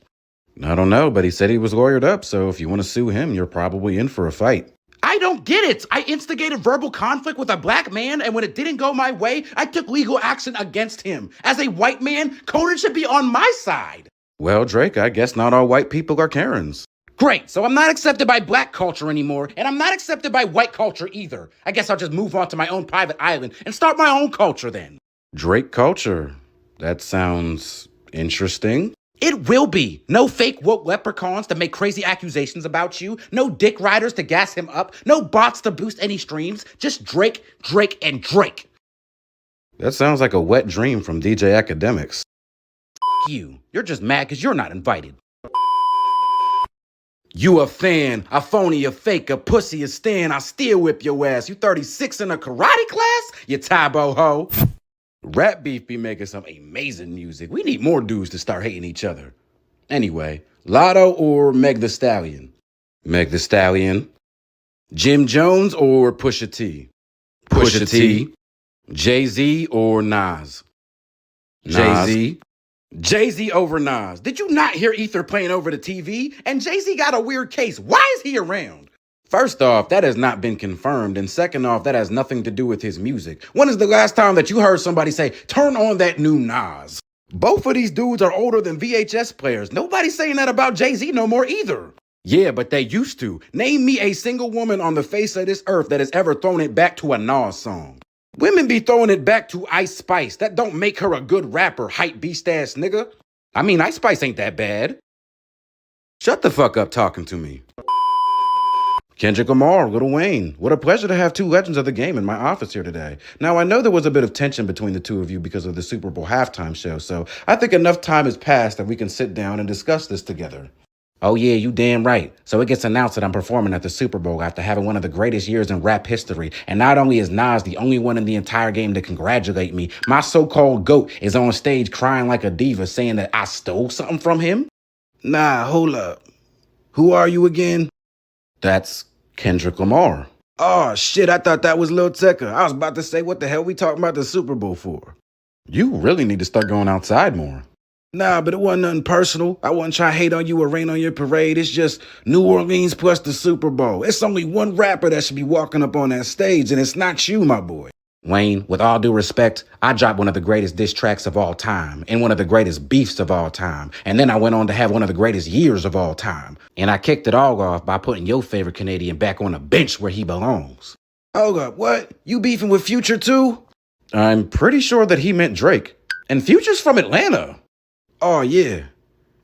I don't know, but he said he was lawyered up, so if you want to sue him, you're probably in for a fight. I don't get it. I instigated verbal conflict with a black man, and when it didn't go my way, I took legal action against him. As a white man, Conan should be on my side. Well, Drake, I guess not all white people are Karens. Great, so I'm not accepted by black culture anymore, and I'm not accepted by white culture either. I guess I'll just move on to my own private island and start my own culture then. Drake culture. That sounds interesting. It will be. No fake woke leprechauns to make crazy accusations about you. No dick riders to gas him up. No bots to boost any streams. Just Drake, Drake, and Drake. That sounds like a wet dream from DJ Academics. F*** you. You're just mad because you're not invited. You a fan, a phony, a fake, a pussy, a stan. I still whip your ass. You 36 in a karate class? You Tybo ho. Rap Beef be making some amazing music. We need more dudes to start hating each other. Anyway, Lotto or Meg The Stallion? Meg The Stallion. Jim Jones or Pusha T? Pusha T. Jay-Z or Nas? Jay-Z. Jay-Z over Nas. Did you not hear Ether playing over the TV? And Jay-Z got a weird case. Why is he around? First off, that has not been confirmed. And second off, that has nothing to do with his music. When is the last time that you heard somebody say, turn on that new Nas? Both of these dudes are older than VHS players. Nobody's saying that about Jay-Z no more either. Yeah, but they used to. Name me a single woman on the face of this earth that has ever thrown it back to a Nas song. Women be throwing it back to Ice Spice. That don't make her a good rapper, hype beast ass nigga. I mean, Ice Spice ain't that bad. Shut the fuck up talking to me. Kendrick Lamar, Lil Wayne. What a pleasure to have two legends of the game in my office here today. Now, I know there was a bit of tension between the two of you because of the Super Bowl halftime show, so I think enough time has passed that we can sit down and discuss this together. Oh yeah, you damn right. So it gets announced that I'm performing at the Super Bowl after having one of the greatest years in rap history. And not only is Nas the only one in the entire game to congratulate me, my so-called GOAT is on stage crying like a diva saying that I stole something from him? Nah, hold up. Who are you again? That's Kendrick Lamar. Oh shit, I thought that was Lil Tecca. I was about to say, what the hell we talking about the Super Bowl for? You really need to start going outside more. Nah, but it wasn't nothing personal. I wasn't trying to hate on you or rain on your parade. It's just New Orleans plus the Super Bowl. It's only one rapper that should be walking up on that stage, and it's not you, my boy. Wayne, with all due respect, I dropped one of the greatest diss tracks of all time, and one of the greatest beefs of all time, and then I went on to have one of the greatest years of all time. And I kicked it all off by putting your favorite Canadian back on the bench where he belongs. Hold up, what? You beefing with Future too? I'm pretty sure that he meant Drake. And Future's from Atlanta. Oh, yeah.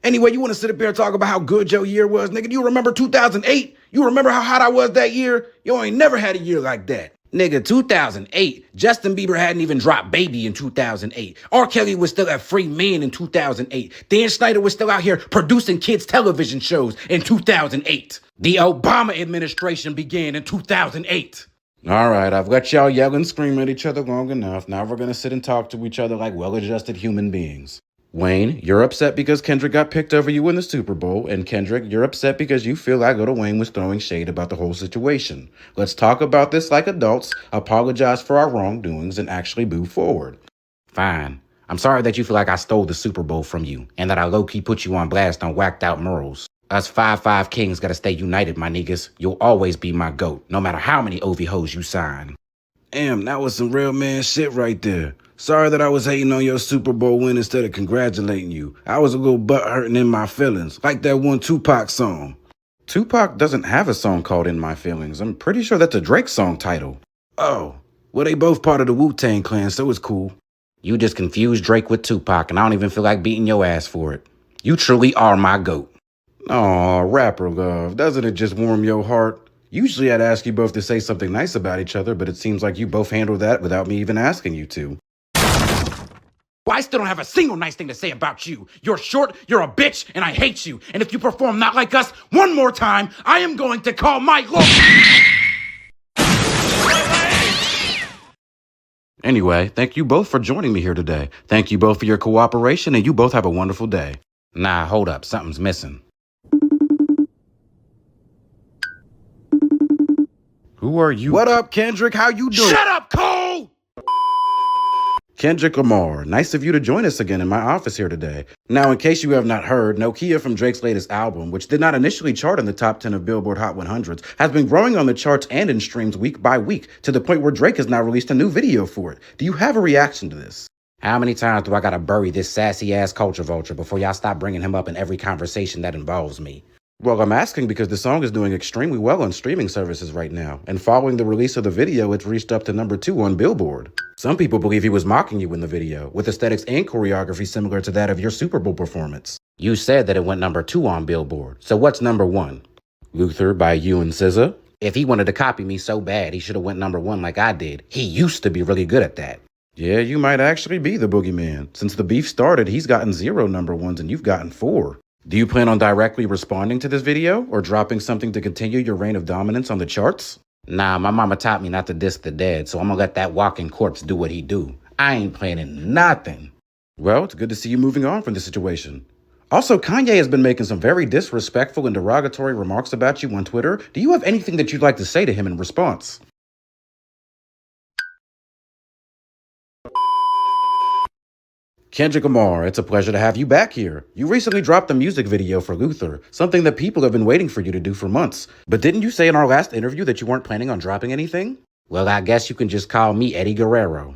Anyway, you want to sit up here and talk about how good your year was, nigga? Do you remember 2008? You remember how hot I was that year? You ain't never had a year like that. Nigga, 2008, Justin Bieber hadn't even dropped Baby in 2008. R. Kelly was still a free man in 2008. Dan Snyder was still out here producing kids' television shows in 2008. The Obama administration began in 2008. All right, I've got y'all yelling and screaming at each other long enough. Now we're going to sit and talk to each other like well-adjusted human beings. Wayne, you're upset because Kendrick got picked over you in the Super Bowl, and Kendrick, you're upset because you feel like Lil Wayne was throwing shade about the whole situation. Let's talk about this like adults, apologize for our wrongdoings, and actually move forward. Fine. I'm sorry that you feel like I stole the Super Bowl from you, and that I low-key put you on blast on whacked out murals. Us 5-5 Kings gotta stay united, my niggas. You'll always be my GOAT, no matter how many OV hoes you sign. Damn, that was some real man shit right there. Sorry that I was hating on your Super Bowl win instead of congratulating you. I was a little butthurting in my feelings, like that one Tupac song. Tupac doesn't have a song called In My Feelings. I'm pretty sure that's a Drake song title. Oh, well, they both part of the Wu-Tang Clan, so it's cool. You just confused Drake with Tupac, and I don't even feel like beating your ass for it. You truly are my GOAT. Aw, rapper love, doesn't it just warm your heart? Usually I'd ask you both to say something nice about each other, but it seems like you both handled that without me even asking you to. Well, I still don't have a single nice thing to say about you. You're short, you're a bitch, and I hate you. And if you perform not like us one more time, I am going to call my lawyer. Anyway, thank you both for joining me here today. Thank you both for your cooperation, and you both have a wonderful day. Nah, hold up. Something's missing. Who are you? What up, Kendrick? How you doing? Shut up, Cole! Kendrick Lamar, nice of you to join us again in my office here today. Now, in case you have not heard, Nokia from Drake's latest album, which did not initially chart in the top 10 of Billboard Hot 100s, has been growing on the charts and in streams week by week, to the point where Drake has now released a new video for it. Do you have a reaction to this? How many times do I gotta bury this sassy-ass culture vulture before y'all stop bringing him up in every conversation that involves me? Well, I'm asking because the song is doing extremely well on streaming services right now, and following the release of the video, it's reached up to number 2 on Billboard. Some people believe he was mocking you in the video, with aesthetics and choreography similar to that of your Super Bowl performance. You said that it went number 2 on Billboard, so what's number 1? Luther by you and SZA. If he wanted to copy me so bad, he should have went number 1 like I did. He used to be really good at that. Yeah, you might actually be the boogeyman. Since the beef started, he's gotten 0 number 1s and you've gotten 4. Do you plan on directly responding to this video or dropping something to continue your reign of dominance on the charts? Nah, my mama taught me not to diss the dead, so I'm gonna let that walking corpse do what he do. I ain't planning nothing. Well, it's good to see you moving on from this situation. Also, Kanye has been making some very disrespectful and derogatory remarks about you on Twitter. Do you have anything that you'd like to say to him in response? Kendrick Lamar, it's a pleasure to have you back here. You recently dropped a music video for Luther, something that people have been waiting for you to do for months. But didn't you say in our last interview that you weren't planning on dropping anything? Well, I guess you can just call me Eddie Guerrero.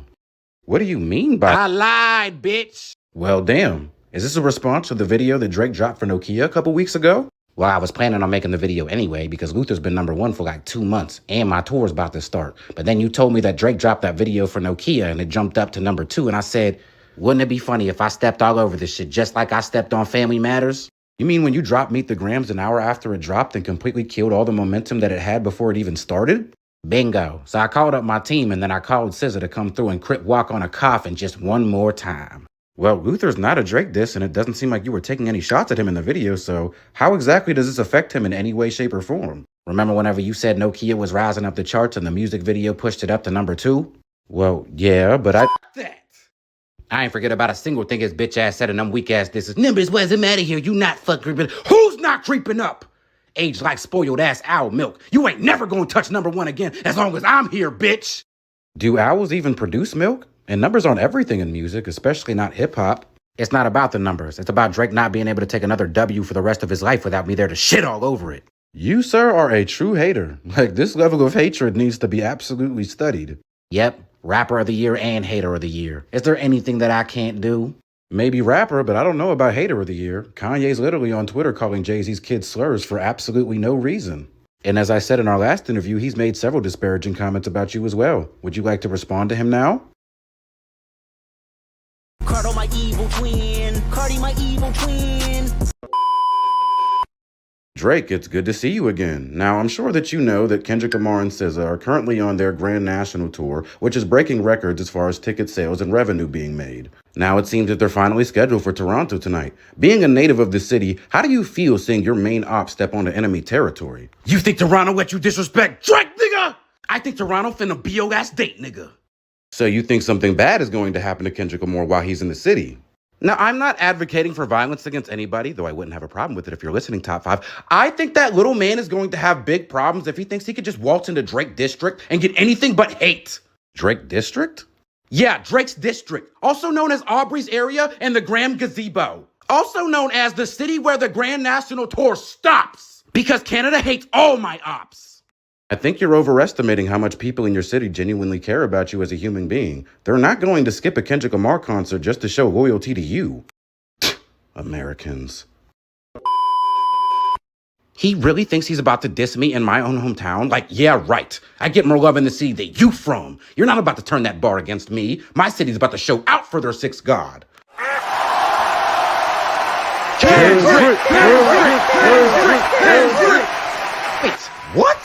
What do you mean by... I lied, bitch. Well, damn. Is this a response to the video that Drake dropped for Nokia a couple weeks ago? Well, I was planning on making the video anyway because Luther's been #1 for like 2 months and my tour's about to start. But then you told me that Drake dropped that video for Nokia and it jumped up to #2 and I said, wouldn't it be funny if I stepped all over this shit just like I stepped on Family Matters? You mean when you dropped Meet the Grams an hour after it dropped and completely killed all the momentum that it had before it even started? Bingo. So I called up my team and then I called SZA to come through and crip walk on a coffin just one more time. Well, Luther's not a Drake diss, and it doesn't seem like you were taking any shots at him in the video, so how exactly does this affect him in any way, shape, or form? Remember whenever you said Nokia was rising up the charts and the music video pushed it up to #2? Well, yeah, but I ain't forget about a single thing his bitch ass said in them weak ass disses. Nimbus wasn't mad at here, you not fuck creeping. Who's not creeping up? Aged like spoiled ass owl milk. You ain't never gonna touch #1 again as long as I'm here, bitch. Do owls even produce milk? And numbers aren't everything in music, especially not hip-hop. It's not about the numbers. It's about Drake not being able to take another W for the rest of his life without me there to shit all over it. You, sir, are a true hater. Like, this level of hatred needs to be absolutely studied. Yep, rapper of the year and hater of the year. Is there anything that I can't do? Maybe rapper, but I don't know about hater of the year. Kanye's literally on Twitter calling Jay-Z's kids slurs for absolutely no reason. And as I said in our last interview, he's made several disparaging comments about you as well. Would you like to respond to him now? Cardo, my evil twin. Cardi, my evil twin. Drake, it's good to see you again. Now, I'm sure that you know that Kendrick Lamar and SZA are currently on their grand national tour, which is breaking records as far as ticket sales and revenue being made. Now, it seems that they're finally scheduled for Toronto tonight. Being a native of the city, how do you feel seeing your main op step onto enemy territory? You think Toronto let you disrespect Drake, nigga? I think Toronto finna be your ass date, nigga. So you think something bad is going to happen to Kendrick Lamar while he's in the city? Now, I'm not advocating for violence against anybody, though I wouldn't have a problem with it if you're listening, Top 5. I think that little man is going to have big problems if he thinks he could just waltz into Drake District and get anything but hate. Drake District? Yeah, Drake's District, also known as Aubrey's area and the Graham Gazebo. Also known as the city where the Grand National Tour stops. Because Canada hates all my ops. I think you're overestimating how much people in your city genuinely care about you as a human being. They're not going to skip a Kendrick Lamar concert just to show loyalty to you. Americans. He really thinks he's about to diss me in my own hometown? Like, yeah, right. I get more love in the city that you from. You're not about to turn that bar against me. My city's about to show out for their sixth god. Kendrick! Wait, what?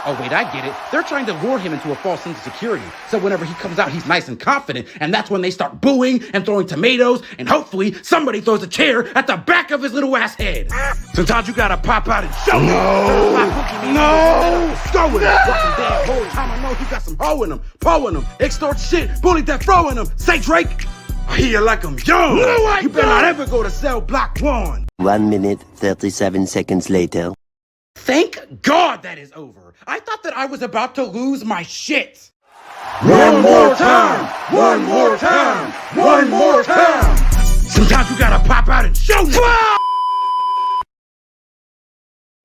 Oh, wait, I get it. They're trying to lure him into a false sense of security. So whenever he comes out, he's nice and confident. And that's when they start booing and throwing tomatoes. And hopefully somebody throws a chair at the back of his little ass head. Sometimes you gotta pop out and show him. No! Go with him. Watch him damn whole time. I know he got some hoe in him. Pulling him. Extort shit. Bully that throwing him. Say, Drake, I hear you like I'm young. No, you better not ever go to cell block 1. 1 minute, 37 seconds later. Thank God that is over. I thought that I was about to lose my shit. One more time! One more time! One more time! Sometimes you gotta pop out and show me.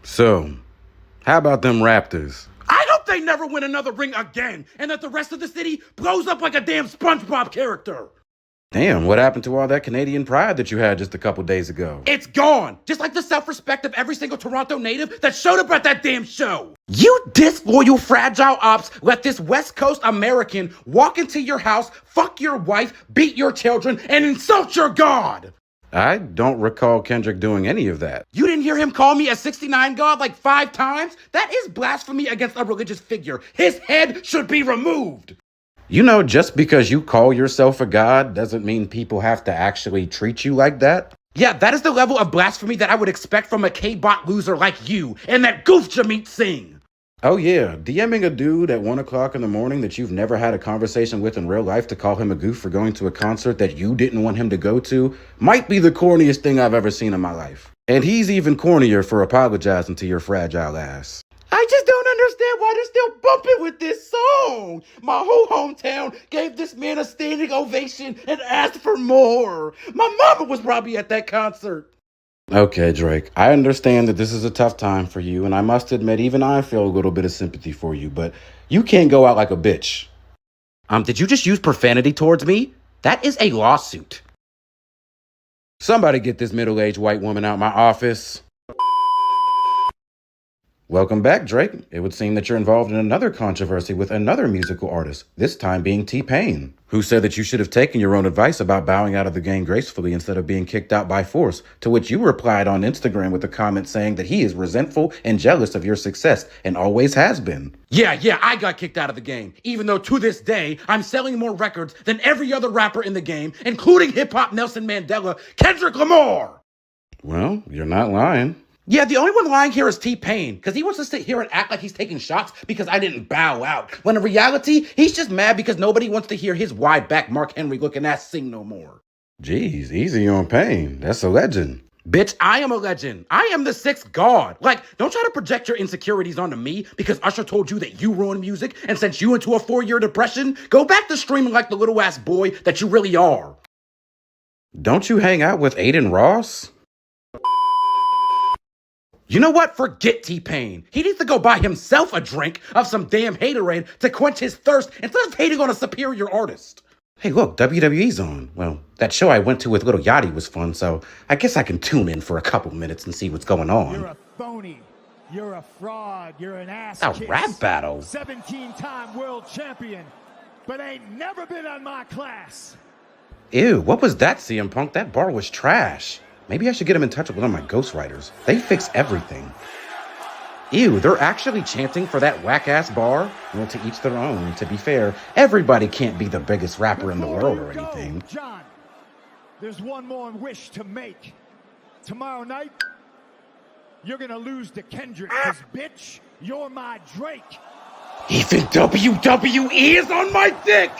So, how about them Raptors? I hope they never win another ring again and that the rest of the city blows up like a damn SpongeBob character. Damn, what happened to all that Canadian pride that you had just a couple days ago? It's gone. Just like the self-respect of every single Toronto native that showed up at that damn show. You disloyal, fragile ops let this West Coast American walk into your house, fuck your wife, beat your children, and insult your God. I don't recall Kendrick doing any of that. You didn't hear him call me a 69 God like 5 times? That is blasphemy against a religious figure. His head should be removed. You know, just because you call yourself a god doesn't mean people have to actually treat you like that. Yeah, that is the level of blasphemy that I would expect from a K-bot loser like you and that goof Jameet Singh. Oh yeah, DMing a dude at 1 o'clock in the morning that you've never had a conversation with in real life to call him a goof for going to a concert that you didn't want him to go to might be the corniest thing I've ever seen in my life. And he's even cornier for apologizing to your fragile ass. I just don't understand why they're still bumping with this song. My whole hometown gave this man a standing ovation and asked for more. My mama was probably at that concert. Okay, Drake, I understand that this is a tough time for you, and I must admit, even I feel a little bit of sympathy for you, but you can't go out like a bitch. Did you just use profanity towards me? That is a lawsuit. Somebody get this middle-aged white woman out my office. Welcome back, Drake. It would seem that you're involved in another controversy with another musical artist, this time being T-Pain, who said that you should have taken your own advice about bowing out of the game gracefully instead of being kicked out by force, to which you replied on Instagram with a comment saying that he is resentful and jealous of your success and always has been. Yeah, I got kicked out of the game, even though to this day, I'm selling more records than every other rapper in the game, including hip-hop Nelson Mandela, Kendrick Lamar. Well, you're not lying. Yeah, the only one lying here is T-Pain, because he wants to sit here and act like he's taking shots because I didn't bow out. When in reality, he's just mad because nobody wants to hear his wide back Mark Henry looking ass sing no more. Jeez, easy on Pain. That's a legend. Bitch, I am a legend. I am the sixth god. Like, don't try to project your insecurities onto me because Usher told you that you ruined music and sent you into a 4-year depression. Go back to streaming like the little ass boy that you really are. Don't you hang out with Aiden Ross? You know what? Forget T-Pain. He needs to go buy himself a drink of some damn haterade to quench his thirst instead of hating on a superior artist. Hey, look, WWE's on. Well, that show I went to with Little Yachty was fun, so I guess I can tune in for a couple minutes and see what's going on. You're a phony. You're a fraud. You're an ass A kiss. rap battle? 17-time world champion, but ain't never been on my class. Ew, what was that, CM Punk? That bar was trash. Maybe I should get him in touch with one of my ghostwriters. They fix everything. Ew, they're actually chanting for that whack-ass bar? Well, to each their own. To be fair, everybody can't be the biggest rapper in the world or anything. John, there's one more wish to make. Tomorrow night, you're gonna lose to Kendrick, because, bitch, you're my Drake. Even WWE is on my dick!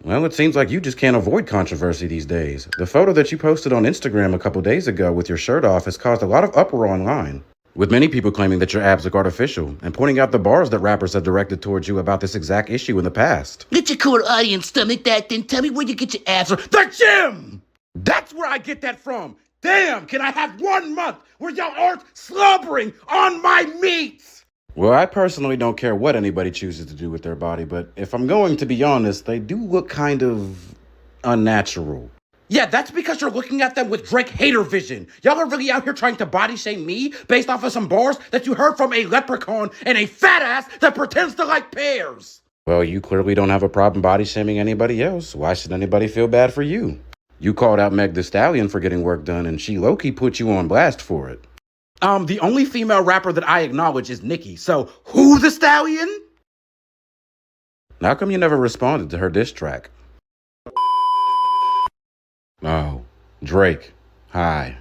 Well, it seems like you just can't avoid controversy these days. The photo that you posted on Instagram a couple days ago with your shirt off has caused a lot of uproar online, with many people claiming that your abs look artificial and pointing out the bars that rappers have directed towards you about this exact issue in the past. Let your core audience stomach that, then tell me where you get your abs from. The gym! That's where I get that from. Damn, can I have 1 month where y'all aren't slobbering on my meats? Well, I personally don't care what anybody chooses to do with their body, but if I'm going to be honest, they do look kind of unnatural. Yeah, that's because you're looking at them with Drake hater vision. Y'all are really out here trying to body shame me based off of some bars that you heard from a leprechaun and a fat ass that pretends to like pears. Well, you clearly don't have a problem body shaming anybody else. Why should anybody feel bad for you? You called out Meg Thee Stallion for getting work done, and she low-key put you on blast for it. The only female rapper that I acknowledge is Nicki, so who the Stallion? How come you never responded to her diss track? Oh, Drake. Hi.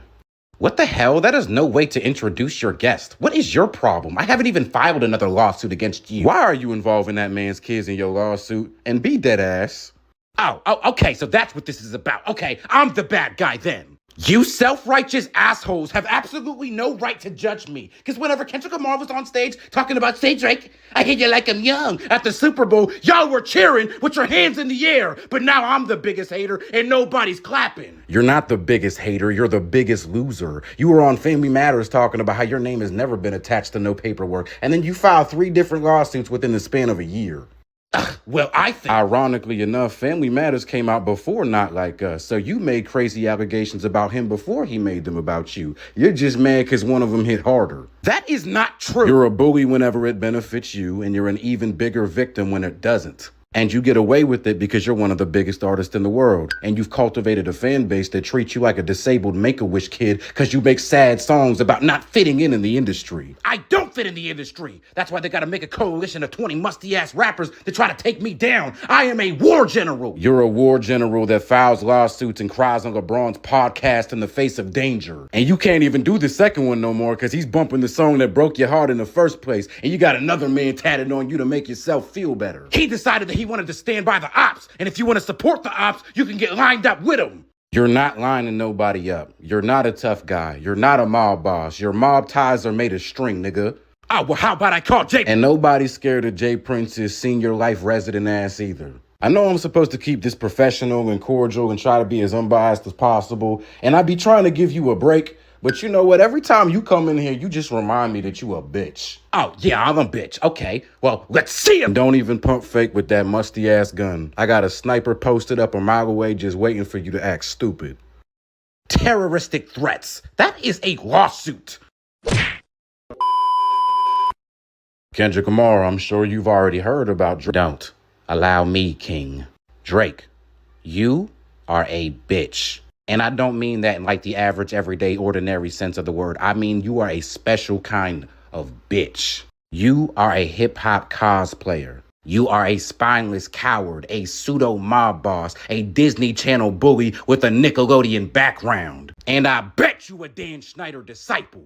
What the hell? That is no way to introduce your guest. What is your problem? I haven't even filed another lawsuit against you. Why are you involving that man's kids in your lawsuit? And be dead ass. Oh, okay, so that's what this is about. Okay, I'm the bad guy then. You self-righteous assholes have absolutely no right to judge me. Because whenever Kendrick Lamar was on stage talking about, say Drake, I hear you like I'm young, at the Super Bowl, y'all were cheering with your hands in the air. But now I'm the biggest hater and nobody's clapping. You're not the biggest hater, you're the biggest loser. You were on Family Matters talking about how your name has never been attached to no paperwork. And then you filed 3 different lawsuits within the span of a year. Well, I think... Ironically enough, Family Matters came out before Not Like Us, so you made crazy allegations about him before he made them about you. You're just mad because one of them hit harder. That is not true. You're a bully whenever it benefits you, and you're an even bigger victim when it doesn't. And you get away with it because you're one of the biggest artists in the world. And you've cultivated a fan base that treats you like a disabled Make-A-Wish kid because you make sad songs about not fitting in the industry. I don't fit in the industry. That's why they gotta make a coalition of 20 musty-ass rappers to try to take me down. I am a war general. You're a war general that files lawsuits and cries on LeBron's podcast in the face of danger. And you can't even do the second one no more because he's bumping the song that broke your heart in the first place. And you got another man tatted on you to make yourself feel better. He decided that he wanted to stand by the ops, and if you want to support the ops, you can get lined up with them. You're not lining nobody up. You're not a tough guy. You're not a mob boss. Your mob ties are made of string, nigga. Oh, well, how about I call Jay? And nobody's scared of Jay Prince's senior life resident ass either. I know I'm supposed to keep this professional and cordial and try to be as unbiased as possible, and I be trying to give you a break, but you know what? Every time you come in here, you just remind me that you a bitch. Oh, yeah, I'm a bitch. Okay, well, let's see him. Don't even pump fake with that musty ass gun. I got a sniper posted up a mile away just waiting for you to act stupid. Terroristic threats. That is a lawsuit. Kendrick Lamar, I'm sure you've already heard about Drake. Don't allow me, King. Drake, you are a bitch. And I don't mean that in like the average, everyday, ordinary sense of the word. I mean you are a special kind of bitch. You are a hip-hop cosplayer. You are a spineless coward, a pseudo-mob boss, a Disney Channel bully with a Nickelodeon background. And I bet you a Dan Schneider disciple.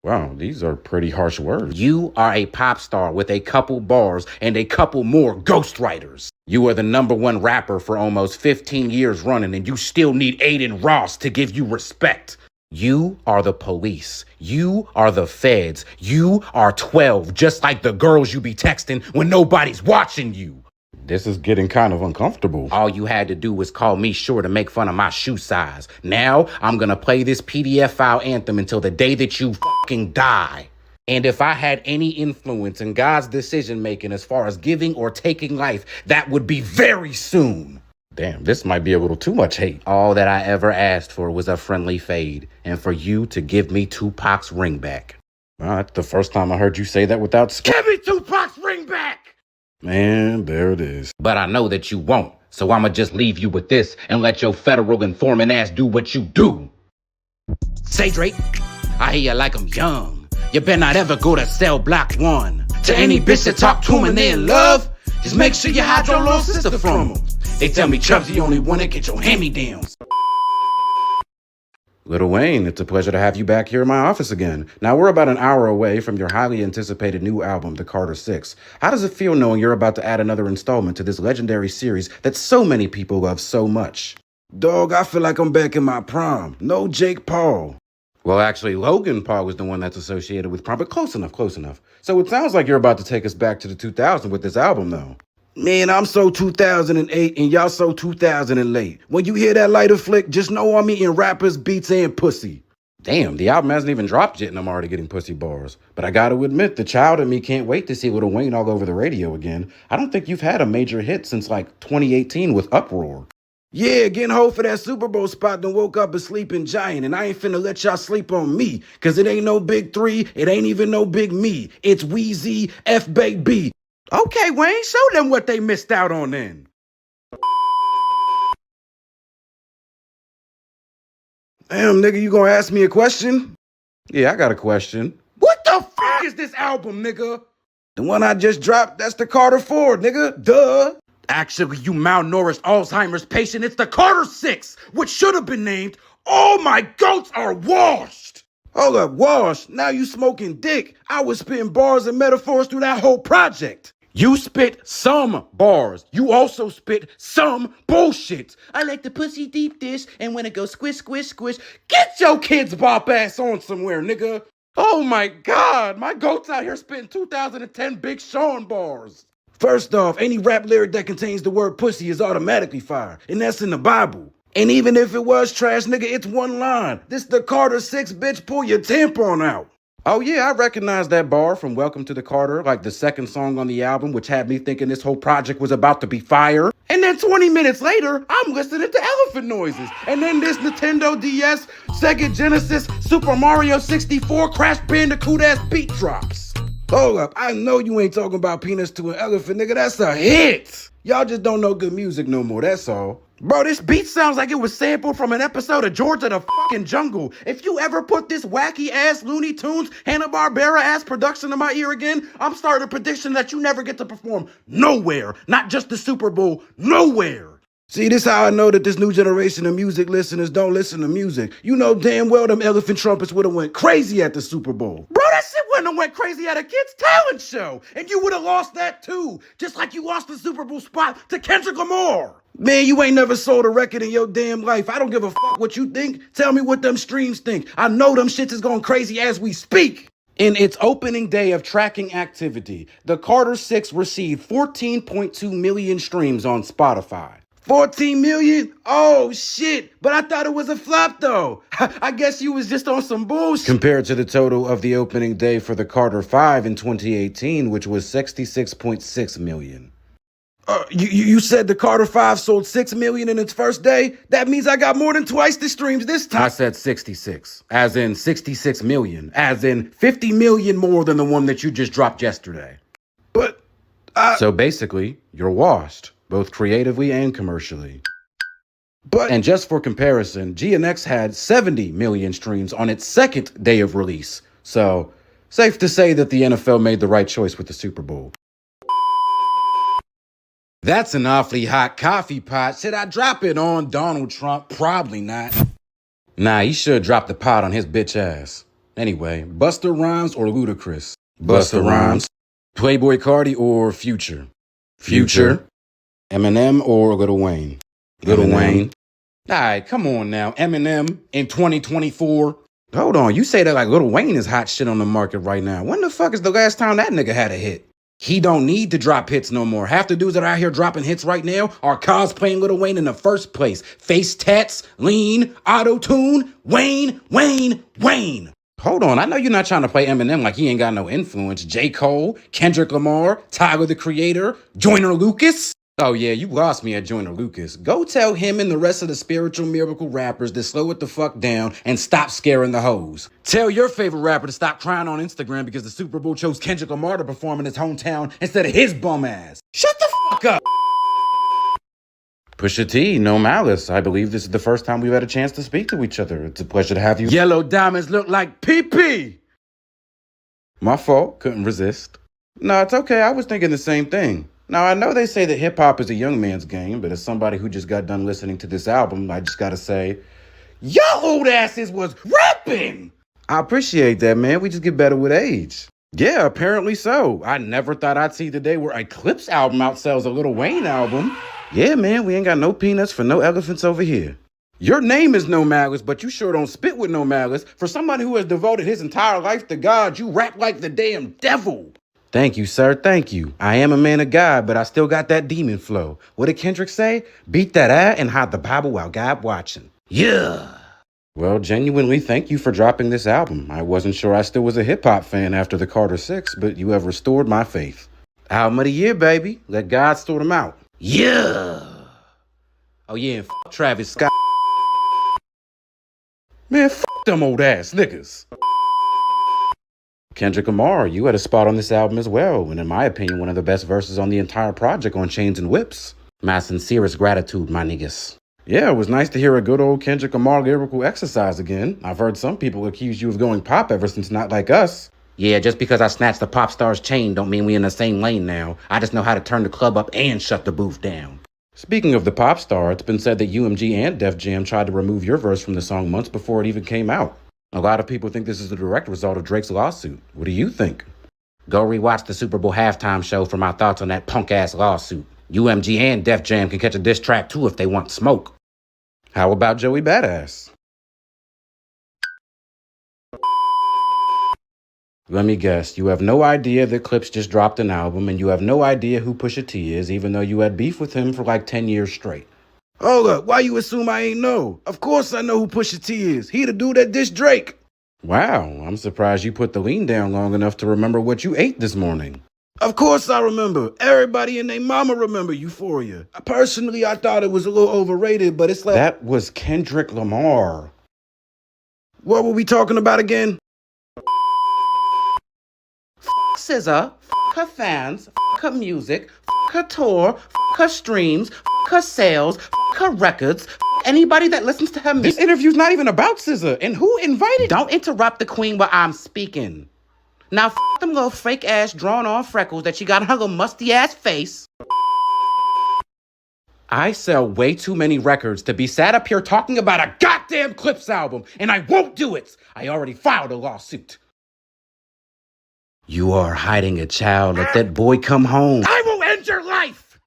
Wow, these are pretty harsh words. You are a pop star with a couple bars and a couple more ghostwriters. You are the #1 rapper for almost 15 years running, and you still need Aiden Ross to give you respect. You are the police. You are the feds. You are 12, just like the girls you be texting when nobody's watching you. This is getting kind of uncomfortable. All you had to do was call me short to make fun of my shoe size. Now, I'm gonna play this PDF file anthem until the day that you fucking die. And if I had any influence in God's decision making as far as giving or taking life, that would be very soon. Damn, this might be a little too much hate. All that I ever asked for was a friendly fade, and for you to give me Tupac's ring back. Well, that's the first time I heard you say that without... Give me Tupac's ring back! Man, there it is. But I know that you won't, so I'ma just leave you with this and let your federal informant ass do what you do. Say, Drake, I hear you like I'm young. You better not ever go to cell block 1. To any bitch that talk to 'em and they in love, just make sure you hide your little sister from 'em. They tell me Chubb's the only one that get your hand-me-downs. Lil Wayne, it's a pleasure to have you back here in my office again. Now, we're about an hour away from your highly anticipated new album, The Carter 6. How does it feel knowing you're about to add another installment to this legendary series that so many people love so much? Dog, I feel like I'm back in my prime. No Jake Paul. Well, actually, Logan Paul was the one that's associated with prom, but close enough. So it sounds like you're about to take us back to the 2000s with this album, though. Man, I'm so 2008 and y'all so 2000 and late. When you hear that lighter flick, just know I'm eating rappers, beats, and pussy. Damn, the album hasn't even dropped yet and I'm already getting pussy bars. But I gotta admit, the child in me can't wait to see Lil Wayne all over the radio again. I don't think you've had a major hit since like 2018 with Uproar. Yeah, getting hold for that Super Bowl spot and woke up a sleeping giant, and I ain't finna let y'all sleep on me, cause it ain't no big 3, it ain't even no big me. It's Weezy F Baby. Okay, Wayne, show them what they missed out on then. Damn, nigga, you gonna ask me a question? Yeah, I got a question. What the fuck is this album, nigga? The one I just dropped, that's the Carter 4, nigga. Duh. Actually, you malnourished Alzheimer's patient, it's the Carter 6, which should have been named All My Goats Are Washed. Hold up, Wash, now you smoking dick. I was spitting bars and metaphors through that whole project. You spit some bars. You also spit some bullshit. I like the pussy deep dish, and when it goes squish, squish, squish, get your kids bop ass on somewhere, nigga. Oh my God, my goat's out here spitting 2010 Big Sean bars. First off, any rap lyric that contains the word pussy is automatically fire, and that's in the Bible. And even if it was trash, nigga, it's one line. This the Carter 6, bitch, pull your tampon out. Oh yeah, I recognize that bar from Welcome to the Carter, like the second song on the album, which had me thinking this whole project was about to be fire. And then 20 minutes later, I'm listening to elephant noises. And then this Nintendo DS, Sega Genesis, Super Mario 64, Crash Bandicoot-ass beat drops. Hold up, I know you ain't talking about Peanuts to an Elephant, nigga, that's a hit. Y'all just don't know good music no more, that's all. Bro, this beat sounds like it was sampled from an episode of George of the fucking Jungle. If you ever put this wacky-ass Looney Tunes, Hanna-Barbera-ass production in my ear again, I'm starting a prediction that you never get to perform nowhere. Not just the Super Bowl, nowhere. See, this how I know that this new generation of music listeners don't listen to music. You know damn well them elephant trumpets would have went crazy at the Super Bowl. Bro, that shit wouldn't have went crazy at a kid's talent show. And you would have lost that too. Just like you lost the Super Bowl spot to Kendrick Lamar. Man, you ain't never sold a record in your damn life. I don't give a fuck what you think. Tell me what them streams think. I know them shits is going crazy as we speak. In its opening day of tracking activity, the Carter 6 received 14.2 million streams on Spotify. 14 million? Oh shit. But I thought it was a flop though. I guess you was just on some bullshit. Compared to the total of the opening day for the Carter 5 in 2018, which was 66.6 million. You said the Carter 5 sold 6 million in its first day? That means I got more than twice the streams this time. I said 66, as in 66 million, as in 50 million more than the one that you just dropped yesterday. But So basically, you're washed, both creatively and commercially. And just for comparison, GNX had 70 million streams on its second day of release. So, safe to say that the NFL made the right choice with the Super Bowl. That's an awfully hot coffee pot. Should I drop it on Donald Trump? Probably not. Nah, he should drop the pot on his bitch ass. Anyway, Busta Rhymes or Ludacris? Busta Rhymes. Playboy Cardi or Future? Future. Eminem or Lil Wayne? Lil Wayne. Alright, come on now. Eminem in 2024. Hold on, you say that like Lil Wayne is hot shit on the market right now. When the fuck is the last time that nigga had a hit? He don't need to drop hits no more. Half the dudes that are out here dropping hits right now are cosplaying Lil Wayne in the first place. Face tats, lean, auto-tune, Wayne. Hold on, I know you're not trying to play Eminem like he ain't got no influence. J. Cole, Kendrick Lamar, Tyler the Creator, Joyner Lucas. Oh yeah, you lost me at Joyner Lucas. Go tell him and the rest of the spiritual miracle rappers to slow it the fuck down and stop scaring the hoes. Tell your favorite rapper to stop crying on Instagram because the Super Bowl chose Kendrick Lamar to perform in his hometown instead of his bum ass. Shut the fuck up! Pusha T, no malice. I believe this is the first time we've had a chance to speak to each other. It's a pleasure to have you. Yellow diamonds look like pee-pee. My fault, couldn't resist. No, it's okay, I was thinking the same thing. Now, I know they say that hip-hop is a young man's game, but as somebody who just got done listening to this album, I just gotta say, y'all old asses was rapping! I appreciate that, man. We just get better with age. Yeah, apparently so. I never thought I'd see the day where a Clips album outsells a Lil Wayne album. Yeah, man, we ain't got no peanuts for no elephants over here. Your name is No Malice, but you sure don't spit with no malice. For somebody who has devoted his entire life to God, you rap like the damn devil. Thank you, sir. Thank you. I am a man of God, but I still got that demon flow. What did Kendrick say? Beat that eye and hide the Bible while God watching. Yeah. Well, genuinely, thank you for dropping this album. I wasn't sure I still was a hip-hop fan after the Carter 6, but you have restored my faith. Album of the year, baby. Let God sort them out. Yeah. Oh, yeah, and fuck Travis Scott. Man, fuck them old ass niggas. Kendrick Lamar, you had a spot on this album as well, and in my opinion, one of the best verses on the entire project on Chains and Whips. My sincerest gratitude, my niggas. Yeah, it was nice to hear a good old Kendrick Lamar lyrical exercise again. I've heard some people accuse you of going pop ever since Not Like Us. Yeah, just because I snatched the pop star's chain don't mean we in the same lane now. I just know how to turn the club up and shut the booth down. Speaking of the pop star, it's been said that UMG and Def Jam tried to remove your verse from the song months before it even came out. A lot of people think this is a direct result of Drake's lawsuit. What do you think? Go rewatch the Super Bowl halftime show for my thoughts on that punk-ass lawsuit. UMG and Def Jam can catch a diss track too if they want smoke. How about Joey Badass? Let me guess, you have no idea that Clips just dropped an album and you have no idea who Pusha T is, even though you had beef with him for like 10 years straight. Hold up, why you assume I ain't know? Of course I know who Pusha T is. He the dude that dissed Drake. Wow, I'm surprised you put the lean down long enough to remember what you ate this morning. Of course I remember. Everybody and their mama remember Euphoria. Personally, I thought it was a little overrated, but it's like... That was Kendrick Lamar. What were we talking about again? Fuck SZA, fuck her fans, fuck her music, fuck her tour, fuck her streams, fuck her sales, fuck her records, fuck anybody that listens to her music. This interview's not even about SZA, and who invited? Don't interrupt the queen while I'm speaking. Now fuck them little fake ass drawn on freckles that she got on her little musty ass face. I sell way too many records to be sat up here talking about a goddamn Clips album, and I won't do it. I already filed a lawsuit. You are hiding a child. Let that boy come home. I will end your life.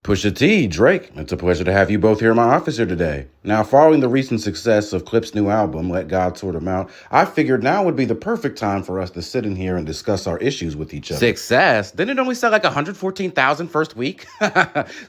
Pusha T, Drake, it's a pleasure to have you both here in my office here today. Now, following the recent success of Clip's new album, Let God Sort 'Em Out, I figured now would be the perfect time for us to sit in here and discuss our issues with each other. Success? Didn't it only sell like 114,000 first week?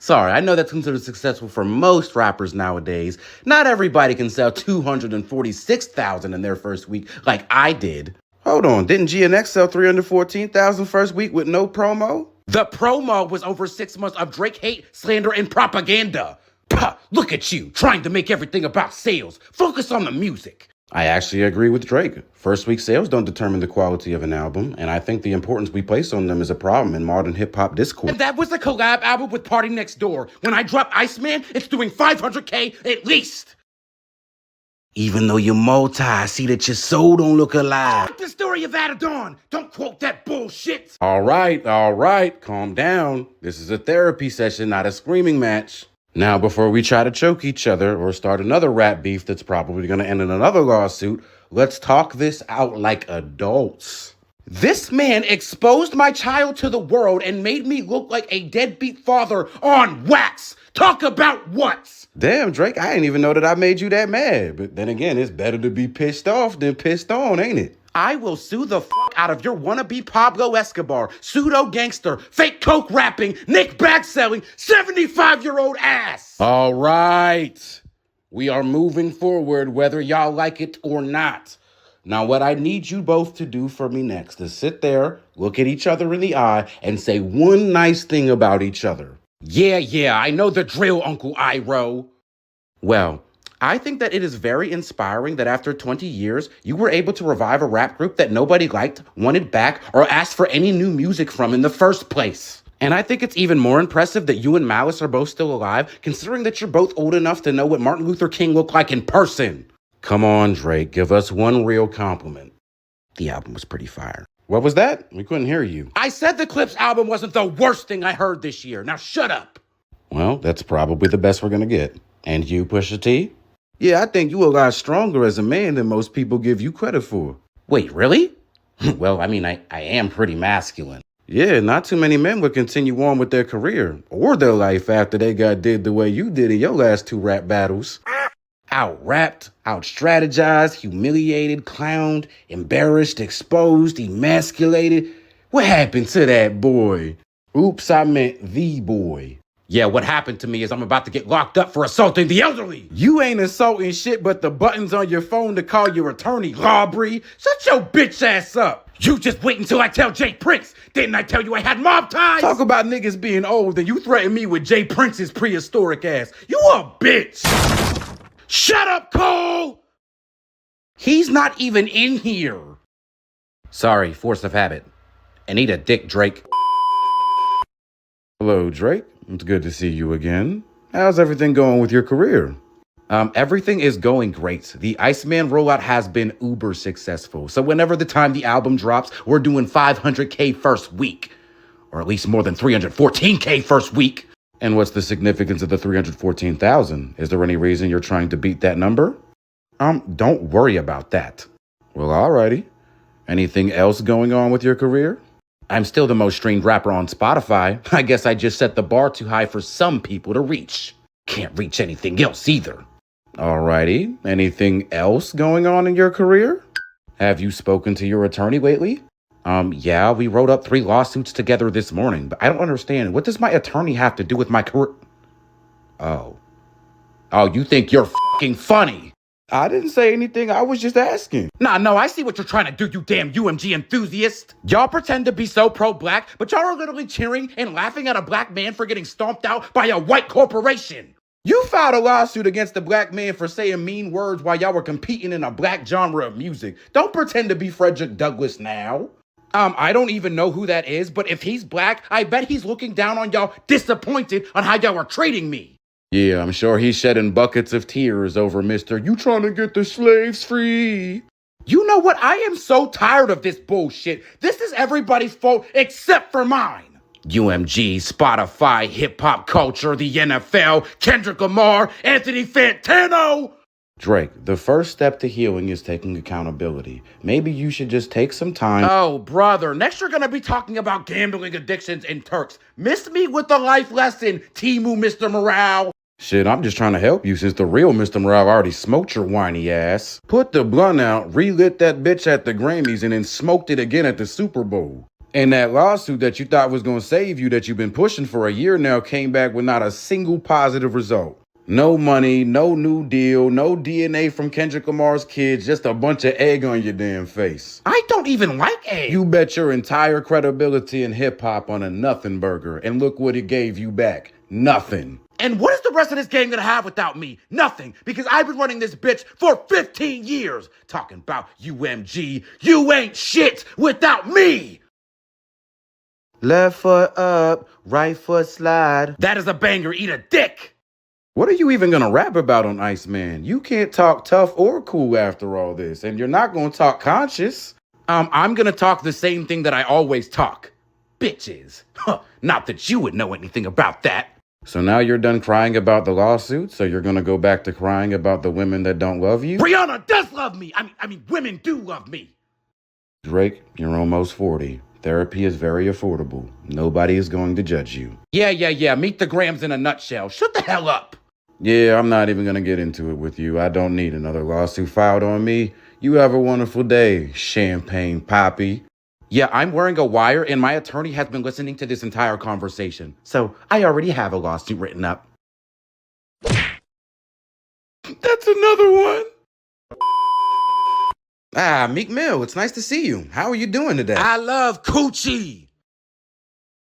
Sorry, I know that's considered successful for most rappers nowadays. Not everybody can sell 246,000 in their first week like I did. Hold on, didn't GNX sell 314,000 first week with no promo? The promo was over 6 months of Drake hate, slander, and propaganda. Pah, look at you, trying to make everything about sales. Focus on the music. I actually agree with Drake. First week sales don't determine the quality of an album, and I think the importance we place on them is a problem in modern hip-hop discourse. And that was a collab album with Party Next Door. When I drop Iceman, it's doing 500K at least. Even though you're multi, I see that your soul don't look alive. The story of Adidon. Don't quote that bullshit. All right, calm down. This is a therapy session, not a screaming match. Now, before we try to choke each other or start another rap beef that's probably going to end in another lawsuit, let's talk this out like adults. This man exposed my child to the world and made me look like a deadbeat father on wax. Talk about what? Damn, Drake, I didn't even know that I made you that mad. But then again, it's better to be pissed off than pissed on, ain't it? I will sue the fuck out of your wannabe Pablo Escobar, pseudo-gangster, fake coke rapping, Nick bag selling, 75-year-old ass. All right. We are moving forward whether y'all like it or not. Now, what I need you both to do for me next is sit there, look at each other in the eye, and say one nice thing about each other. Yeah, I know the drill, Uncle Iroh. Well, I think that it is very inspiring that after 20 years, you were able to revive a rap group that nobody liked, wanted back, or asked for any new music from in the first place. And I think it's even more impressive that you and Malice are both still alive, considering that you're both old enough to know what Martin Luther King looked like in person. Come on, Drake, give us one real compliment. The album was pretty fire. What was that? We couldn't hear you. I said the Clips album wasn't the worst thing I heard this year. Now shut up. Well, that's probably the best we're gonna get. And you, Pusha T? Yeah, I think you a lot stronger as a man than most people give you credit for. Wait, really? Well, I mean, I am pretty masculine. Yeah, not too many men would continue on with their career or their life after they got did the way you did in your last 2 rap battles. Out-rapped, out-strategized, humiliated, clowned, embarrassed, exposed, emasculated. What happened to that boy? Oops, I meant the boy. Yeah, what happened to me is I'm about to get locked up for assaulting the elderly. You ain't assaulting shit but the buttons on your phone to call your attorney, Aubrey. Shut your bitch ass up. You just wait until I tell Jay Prince. Didn't I tell you I had mob ties? Talk about niggas being old and you threaten me with Jay Prince's prehistoric ass. You a bitch. Shut up, Cole! He's not even in here. Sorry, force of habit. And eat a dick, Drake. Hello, Drake. It's good to see you again. How's everything going with your career? Everything is going great. The Iceman rollout has been uber successful. So whenever the time the album drops, we're doing 500K first week. Or at least more than 314K first week. And what's the significance of the 314,000? Is there any reason you're trying to beat that number? Don't worry about that. Well, alrighty. Anything else going on with your career? I'm still the most streamed rapper on Spotify. I guess I just set the bar too high for some people to reach. Can't reach anything else either. Alrighty. Anything else going on in your career? Have you spoken to your attorney lately? Yeah, we wrote up 3 lawsuits together this morning, but I don't understand. What does my attorney have to do with my career? Oh, you think you're fucking funny? I didn't say anything. I was just asking. No, I see what you're trying to do, you damn UMG enthusiast. Y'all pretend to be so pro-black, but y'all are literally cheering and laughing at a black man for getting stomped out by a white corporation. You filed a lawsuit against the black man for saying mean words while y'all were competing in a black genre of music. Don't pretend to be Frederick Douglass now. I don't even know who that is, but if he's black, I bet he's looking down on y'all disappointed on how y'all are treating me. Yeah, I'm sure he's shedding buckets of tears over Mr. You trying to get the slaves free. You know what? I am so tired of this bullshit. This is everybody's fault except for mine. UMG, Spotify, hip-hop culture, the NFL, Kendrick Lamar, Anthony Fantano. Drake, the first step to healing is taking accountability. Maybe you should just take some time. Oh, brother, next you're gonna be talking about gambling addictions and Turks. Miss me with the life lesson, Timu Mr. Morale. Shit, I'm just trying to help you since the real Mr. Morale already smoked your whiny ass. Put the blunt out, relit that bitch at the Grammys, and then smoked it again at the Super Bowl. And that lawsuit that you thought was gonna save you that you've been pushing for a year now came back with not a single positive result. No money, no new deal, no DNA from Kendrick Lamar's kids, just a bunch of egg on your damn face. I don't even like egg. You bet your entire credibility in hip-hop on a nothing burger, and look what it gave you back. Nothing. And what is the rest of this game gonna have without me? Nothing, because I've been running this bitch for 15 years. Talking about UMG, you ain't shit without me. Left foot up, right foot slide. That is a banger, eat a dick. What are you even gonna rap about on Iceman? You can't talk tough or cool after all this, and you're not gonna talk conscious. I'm gonna talk the same thing that I always talk. Bitches. Huh, not that you would know anything about that. So now you're done crying about the lawsuit, so you're gonna go back to crying about the women that don't love you? Rihanna does love me. I mean, women do love me. Drake, you're almost 40. Therapy is very affordable. Nobody is going to judge you. Yeah. Meet the Grams in a nutshell. Shut the hell up. Yeah, I'm not even gonna get into it with you. I don't need another lawsuit filed on me. You have a wonderful day, Champagne Poppy. Yeah, I'm wearing a wire and my attorney has been listening to this entire conversation. So I already have a lawsuit written up. That's another one. Ah, Meek Mill, it's nice to see you. How are you doing today? I love coochie.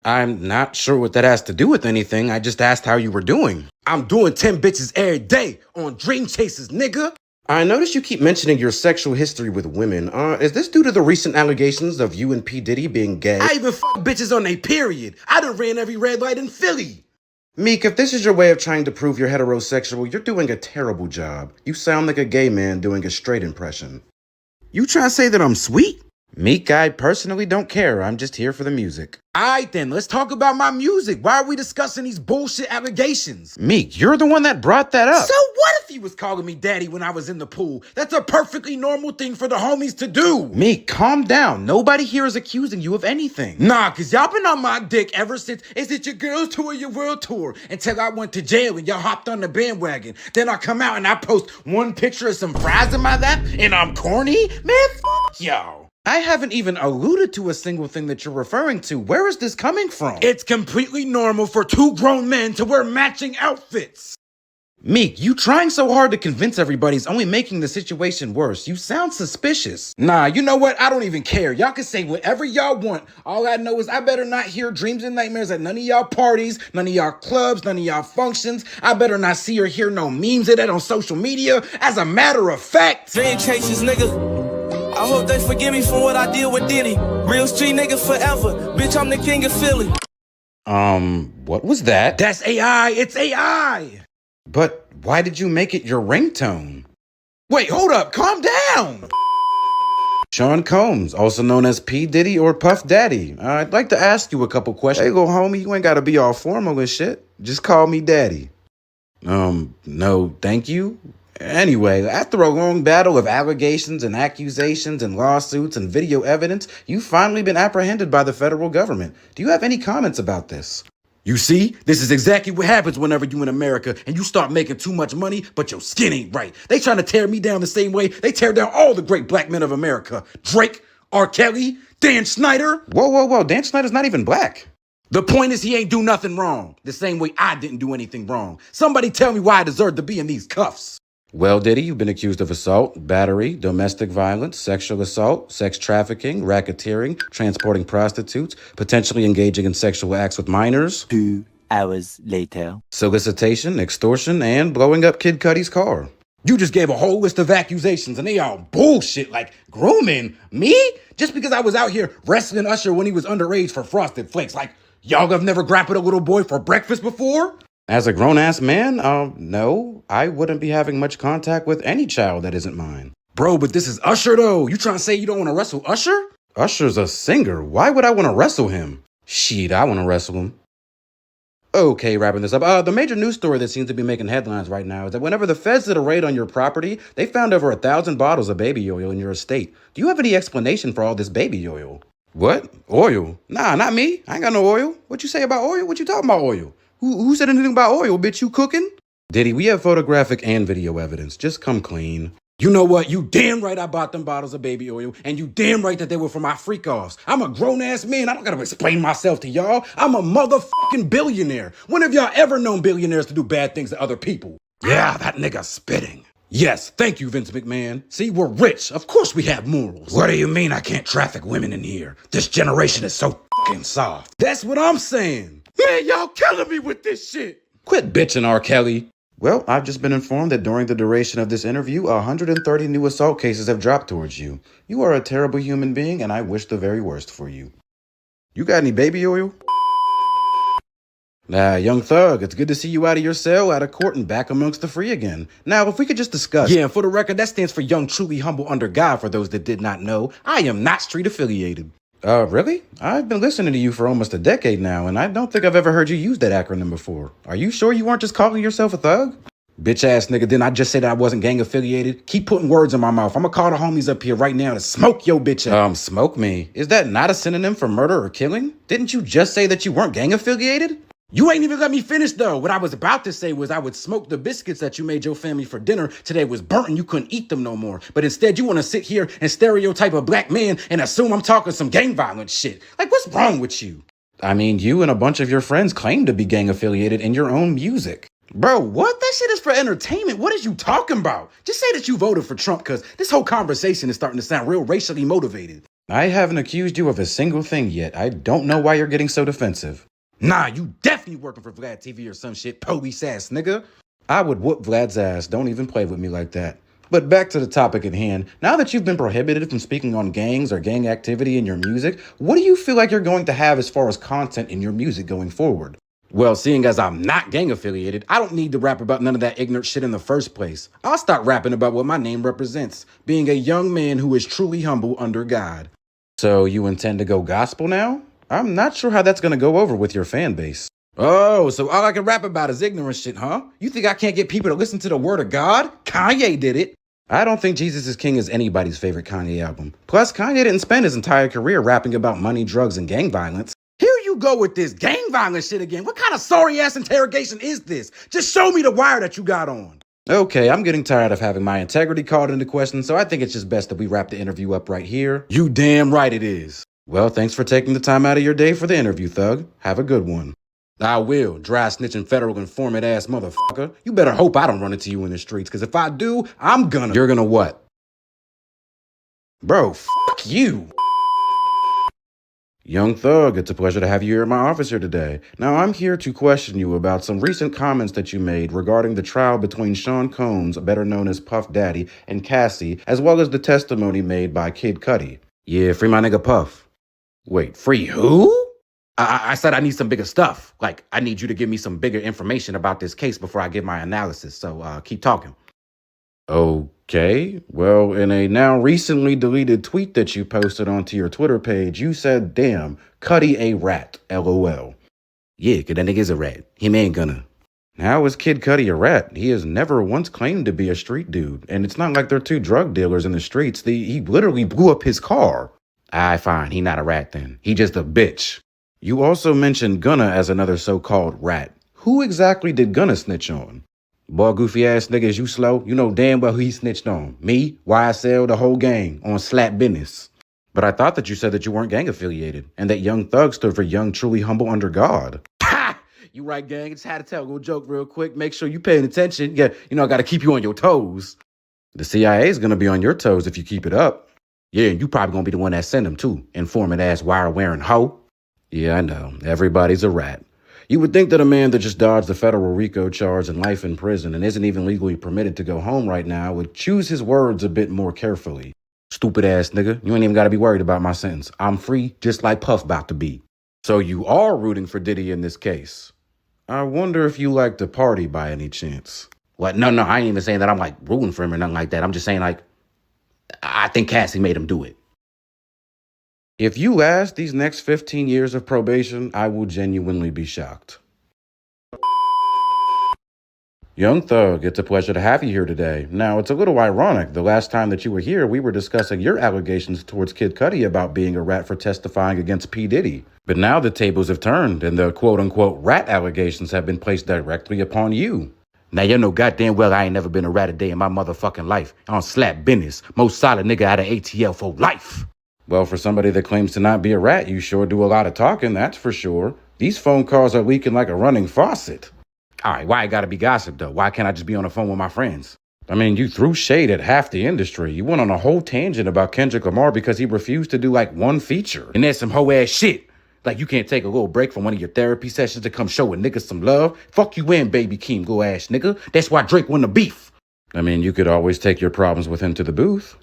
I'm not sure what that has to do with anything. I just asked how you were doing. I'm doing 10 bitches every day on Dream Chasers, nigga. I notice you keep mentioning your sexual history with women. Is this due to the recent allegations of you and P. Diddy being gay? I even fuck bitches on their period. I done ran every red light in Philly. Meek, if this is your way of trying to prove you're heterosexual, you're doing a terrible job. You sound like a gay man doing a straight impression. You trying to say that I'm sweet? Meek, I personally don't care. I'm just here for the music. Alright then, let's talk about my music. Why are we discussing these bullshit allegations? Meek, you're the one that brought that up. So what if he was calling me daddy when I was in the pool? That's a perfectly normal thing for the homies to do. Meek, calm down. Nobody here is accusing you of anything. Nah, cause y'all been on my dick ever since Is It Your Girls Tour or Your World Tour? Until I went to jail and y'all hopped on the bandwagon. Then I come out and I post one picture of some fries in my lap and I'm corny? Man, fuck y'all. I haven't even alluded to a single thing that you're referring to. Where is this coming from? It's completely normal for two grown men to wear matching outfits. Meek, you trying so hard to convince everybody is only making the situation worse. You sound suspicious. Nah, you know what? I don't even care. Y'all can say whatever y'all want. All I know is I better not hear dreams and nightmares at none of y'all parties, none of y'all clubs, none of y'all functions. I better not see or hear no memes of that on social media. As a matter of fact. Dream chasers, nigga. I hope they forgive me for what I did with Diddy. Real street nigga forever. Bitch, I'm the king of Philly. What was that? That's AI. It's AI. But why did you make it your ringtone? Wait, hold up. Calm down. Sean Combs, also known as P. Diddy or Puff Daddy. I'd like to ask you a couple questions. Hey, little homie, you ain't gotta be all formal and shit. Just call me Daddy. No, thank you. Anyway, after a long battle of allegations and accusations and lawsuits and video evidence, you've finally been apprehended by the federal government. Do you have any comments about this? You see, this is exactly what happens whenever you in America and you start making too much money, but your skin ain't right. They trying to tear me down the same way they tear down all the great black men of America. Drake, R. Kelly, Dan Snyder. Whoa, Dan Snyder's not even black. The point is he ain't do nothing wrong. The same way I didn't do anything wrong. Somebody tell me why I deserve to be in these cuffs. Well, Diddy, you've been accused of assault, battery, domestic violence, sexual assault, sex trafficking, racketeering, transporting prostitutes, potentially engaging in sexual acts with minors. 2 hours later. Solicitation, extortion, and blowing up Kid Cudi's car. You just gave a whole list of accusations and they all bullshit, like grooming me? Just because I was out here wrestling Usher when he was underage for Frosted Flakes. Like, y'all have never grappled a little boy for breakfast before? As a grown-ass man, no, I wouldn't be having much contact with any child that isn't mine. Bro, but this is Usher though. You trying to say you don't want to wrestle Usher? Usher's a singer. Why would I want to wrestle him? Shit, I want to wrestle him. Okay, wrapping this up. The major news story that seems to be making headlines right now is that whenever the feds did a raid on your property, they found over 1,000 bottles of baby oil in your estate. Do you have any explanation for all this baby oil? What? Oil? Nah, not me. I ain't got no oil. What you say about oil? What you talking about oil? Who said anything about oil, bitch? You cooking? Diddy, we have photographic and video evidence. Just come clean. You know what? You damn right I bought them bottles of baby oil, and you damn right that they were for my freak-offs. I'm a grown-ass man. I don't gotta explain myself to y'all. I'm a motherfucking billionaire. When have y'all ever known billionaires to do bad things to other people? Yeah, that nigga spitting. Yes, thank you, Vince McMahon. See, we're rich. Of course we have morals. What do you mean I can't traffic women in here? This generation is so fucking soft. That's what I'm saying. Man, y'all killing me with this shit. Quit bitching, R. Kelly. Well, I've just been informed that during the duration of this interview, 130 new assault cases have dropped towards you. You are a terrible human being, and I wish the very worst for you. You got any baby oil? Nah, young thug, it's good to see you out of your cell, out of court, and back amongst the free again. Now, if we could just discuss... Yeah, and for the record, that stands for Young Truly Humble Under God, for those that did not know. I am not street affiliated. Really? I've been listening to you for almost a decade now, and I don't think I've ever heard you use that acronym before. Are you sure you weren't just calling yourself a thug? Bitch ass nigga, didn't I just say that I wasn't gang affiliated? Keep putting words in my mouth. I'ma call the homies up here right now to smoke your bitch ass. Smoke me? Is that not a synonym for murder or killing? Didn't you just say that you weren't gang affiliated? You ain't even let me finish though. What I was about to say was I would smoke the biscuits that you made your family for dinner today was burnt and you couldn't eat them no more. But instead you want to sit here and stereotype a black man and assume I'm talking some gang violence shit. Like, what's wrong with you? I mean, you and a bunch of your friends claim to be gang affiliated in your own music. Bro, what? That shit is for entertainment. What is you talking about? Just say that you voted for Trump, because this whole conversation is starting to sound real racially motivated. I haven't accused you of a single thing yet. I don't know why you're getting so defensive. Nah, you definitely working for Vlad TV or some shit, police ass nigga. I would whoop Vlad's ass. Don't even play with me like that. But back to the topic at hand. Now that you've been prohibited from speaking on gangs or gang activity in your music, what do you feel like you're going to have as far as content in your music going forward? Well, seeing as I'm not gang affiliated, I don't need to rap about none of that ignorant shit in the first place. I'll start rapping about what my name represents, being a young man who is truly humble under God. So you intend to go gospel now? I'm not sure how that's going to go over with your fan base. Oh, so all I can rap about is ignorant shit, huh? You think I can't get people to listen to the word of God? Kanye did it. I don't think Jesus is King is anybody's favorite Kanye album. Plus, Kanye didn't spend his entire career rapping about money, drugs, and gang violence. Here you go with this gang violence shit again. What kind of sorry-ass interrogation is this? Just show me the wire that you got on. Okay, I'm getting tired of having my integrity called into question, so I think it's just best that we wrap the interview up right here. You damn right it is. Well, thanks for taking the time out of your day for the interview, Thug. Have a good one. I will, dry snitching federal informant ass motherfucker. You better hope I don't run into you in the streets, because if I do, I'm gonna... You're gonna what? Bro, fuck you. Young Thug, it's a pleasure to have you here at my office here today. Now, I'm here to question you about some recent comments that you made regarding the trial between Sean Combs, better known as Puff Daddy, and Cassie, as well as the testimony made by Kid Cudi. Yeah, free my nigga Puff. Wait, free who? I said I need some bigger stuff. Like, I need you to give me some bigger information about this case before I give my analysis. So, keep talking. Okay. Well, in a now recently deleted tweet that you posted onto your Twitter page, you said, damn, Cudi a rat, LOL. Yeah, because that nigga's a rat. Him ain't gonna. How is Kid Cudi a rat? He has never once claimed to be a street dude. And it's not like they're two drug dealers in the streets. He literally blew up his car. Alright, fine. He not a rat then. He just a bitch. You also mentioned Gunna as another so-called rat. Who exactly did Gunna snitch on? Boy, goofy ass niggas, you slow. You know damn well who he snitched on. Me, YSL, the whole gang, on slap business. But I thought that you said that you weren't gang affiliated, and that Young Thug stood for Young Truly Humble Under God. Ha! You right, gang. Just had to tell a little joke real quick. Make sure you paying attention. Yeah, you know I gotta keep you on your toes. The CIA's gonna be on your toes if you keep it up. Yeah, and you probably gonna be the one that send them too. Informant ass wire wearing hoe. Yeah, I know. Everybody's a rat. You would think that a man that just dodged the federal RICO charge and life in prison and isn't even legally permitted to go home right now would choose his words a bit more carefully. Stupid ass nigga. You ain't even gotta be worried about my sentence. I'm free just like Puff about to be. So you are rooting for Diddy in this case. I wonder if you like to party by any chance. What? No, I ain't even saying that I'm like rooting for him or nothing like that. I'm just saying like, I think Cassie made him do it. If you last these next 15 years of probation, I will genuinely be shocked. Young Thug, it's a pleasure to have you here today. Now, it's a little ironic. The last time that you were here, we were discussing your allegations towards Kid Cudi about being a rat for testifying against P. Diddy. But now the tables have turned, and the quote-unquote rat allegations have been placed directly upon you. Now, you know goddamn well I ain't never been a rat a day in my motherfucking life. I don't slap business. Most solid nigga out of ATL for life. Well, for somebody that claims to not be a rat, you sure do a lot of talking, that's for sure. These phone calls are leaking like a running faucet. All right, why I gotta be gossip, though? Why can't I just be on the phone with my friends? I mean, you threw shade at half the industry. You went on a whole tangent about Kendrick Lamar because he refused to do, like, one feature. And that's some hoe-ass shit. Like, you can't take a little break from one of your therapy sessions to come show a nigga some love? Fuck you in, baby Keem, go ass nigga. That's why Drake won the beef. I mean, you could always take your problems with him to the booth.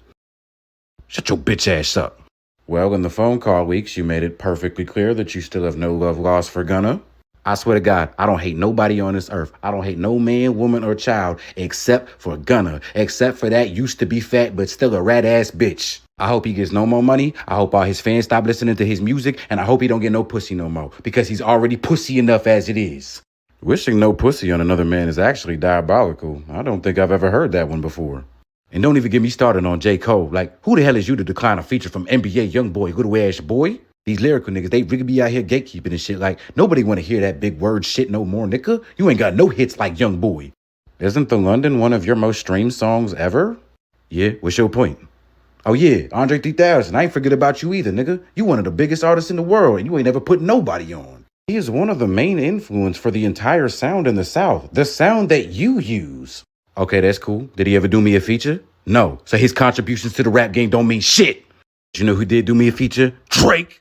Shut your bitch ass up. Well, in the phone call leaks, you made it perfectly clear that you still have no love lost for Gunna. I swear to God, I don't hate nobody on this earth. I don't hate no man, woman, or child except for Gunna. Except for that used to be fat but still a rat-ass bitch. I hope he gets no more money. I hope all his fans stop listening to his music. And I hope he don't get no pussy no more. Because he's already pussy enough as it is. Wishing no pussy on another man is actually diabolical. I don't think I've ever heard that one before. And don't even get me started on J. Cole. Like, who the hell is you to decline a feature from NBA Youngboy, little ass boy? These lyrical niggas, they really be out here gatekeeping and shit. Like, nobody want to hear that big word shit no more, nigga. You ain't got no hits like Youngboy. Isn't The London one of your most streamed songs ever? Yeah, what's your point? Oh yeah, Andre 3000. I ain't forget about you either, nigga. You one of the biggest artists in the world, and you ain't never put nobody on. He is one of the main influence for the entire sound in the South. The sound that you use. Okay, that's cool. Did he ever do me a feature? No. So his contributions to the rap game don't mean shit. You know who did do me a feature? Drake.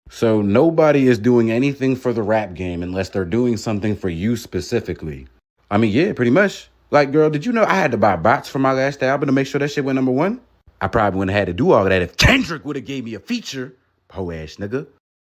So nobody is doing anything for the rap game unless they're doing something for you specifically. I mean, yeah, pretty much. Like, girl, did you know I had to buy bots for my last album to make sure that shit went #1? I probably wouldn't have had to do all of that if Kendrick would have gave me a feature. Po-ass nigga.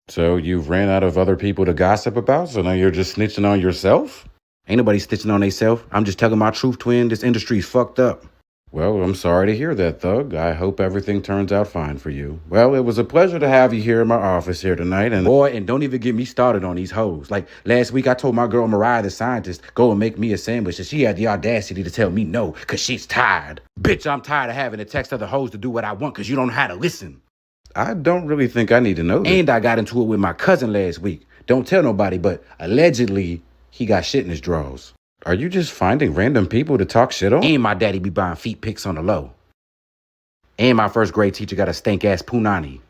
So you've ran out of other people to gossip about, so now you're just snitching on yourself? Ain't nobody snitching on theyself. I'm just telling my truth, twin. This industry's fucked up. Well, I'm sorry to hear that, Thug. I hope everything turns out fine for you. Well, it was a pleasure to have you here in my office here tonight. And boy, and don't even get me started on these hoes. Like, last week I told my girl Mariah the scientist, go and make me a sandwich, and she had the audacity to tell me no, because she's tired. Bitch, I'm tired of having to text other hoes to do what I want because you don't know how to listen. I don't really think I need to know that. And I got into it with my cousin last week. Don't tell nobody, but allegedly, he got shit in his drawers. Are you just finding random people to talk shit on? And my daddy be buying feet pics on the low. And my first grade teacher got a stank-ass punani.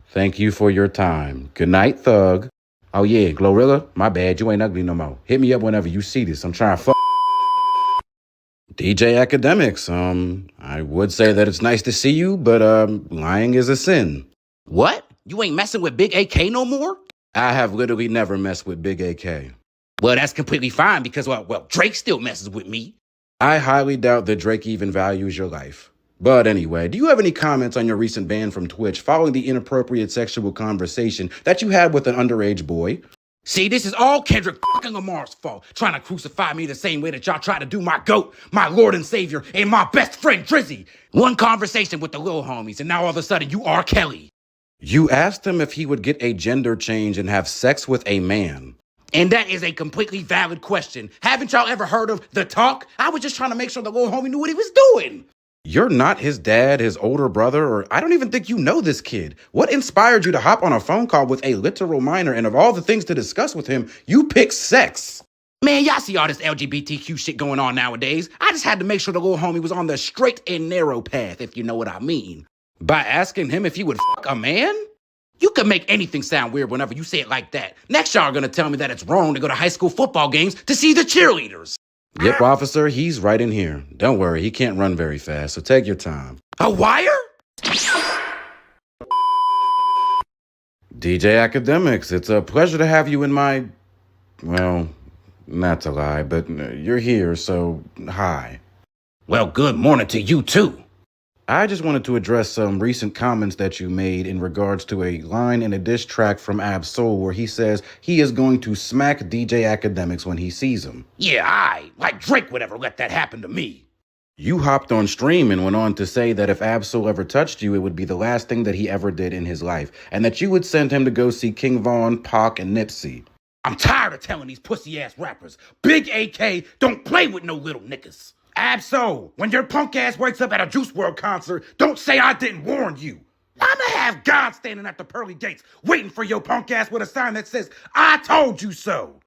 Thank you for your time. Good night, Thug. Oh yeah, Glorilla, my bad, you ain't ugly no more. Hit me up whenever you see this. I'm trying to fuck. DJ Academics, I would say that it's nice to see you, but lying is a sin. What? You ain't messing with Big AK no more? I have literally never messed with Big AK. Well, that's completely fine because, well, Drake still messes with me. I highly doubt that Drake even values your life. But anyway, do you have any comments on your recent ban from Twitch following the inappropriate sexual conversation that you had with an underage boy? See, this is all Kendrick fucking Lamar's fault, trying to crucify me the same way that y'all tried to do my GOAT, my Lord and Savior, and my best friend Drizzy. One conversation with the little homies, and now all of a sudden you R. Kelly. You asked him if he would get a gender change and have sex with a man. And that is a completely valid question. Haven't y'all ever heard of The Talk? I was just trying to make sure the little homie knew what he was doing. You're not his dad, his older brother, or I don't even think you know this kid. What inspired you to hop on a phone call with a literal minor, and of all the things to discuss with him, you picked sex? Man, y'all see all this LGBTQ shit going on nowadays. I just had to make sure the little homie was on the straight and narrow path, if you know what I mean. By asking him if he would fuck a man? You can make anything sound weird whenever you say it like that. Next, y'all are gonna tell me that it's wrong to go to high school football games to see the cheerleaders. Yep, officer, he's right in here. Don't worry, he can't run very fast, so take your time. A wire? DJ Academics, it's a pleasure to have you in my... Well, not to lie, but you're here, so hi. Well, good morning to you, too. I just wanted to address some recent comments that you made in regards to a line in a diss track from Ab Soul where he says he is going to smack DJ Academics when he sees him. Yeah, like Drake would ever let that happen to me. You hopped on stream and went on to say that if Ab Soul ever touched you, it would be the last thing that he ever did in his life, and that you would send him to go see King Von, Pac, and Nipsey. I'm tired of telling these pussy-ass rappers, Big AK don't play with no little niggas. Absol, when your punk ass wakes up at a Juice WRLD concert, don't say I didn't warn you. I'ma have God standing at the pearly gates waiting for your punk ass with a sign that says, I told you so.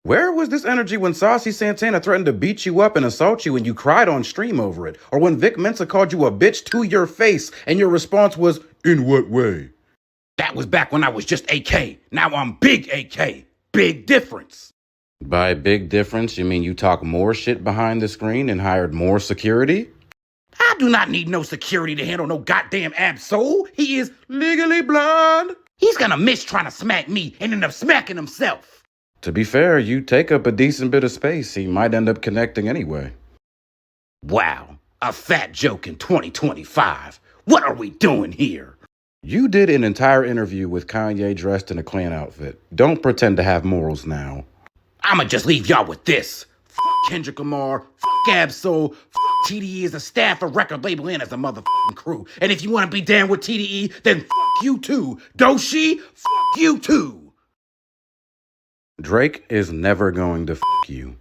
Where was this energy when Saucy Santana threatened to beat you up and assault you and you cried on stream over it? Or when Vic Mensa called you a bitch to your face and your response was, in what way? That was back when I was just AK. Now I'm Big AK. Big difference. By big difference, you mean you talk more shit behind the screen and hired more security? I do not need no security to handle no goddamn Absol. He is legally blind. He's gonna miss trying to smack me and end up smacking himself. To be fair, you take up a decent bit of space. He might end up connecting anyway. Wow, a fat joke in 2025. What are we doing here? You did an entire interview with Kanye dressed in a Klan outfit. Don't pretend to have morals now. I'ma just leave y'all with this. Fuck Kendrick Lamar, fuck Absol, fuck TDE as a staff, a record label, and as a motherfucking crew. And if you wanna be down with TDE, then fuck you too. Doshi, fuck you too. Drake is never going to fuck you.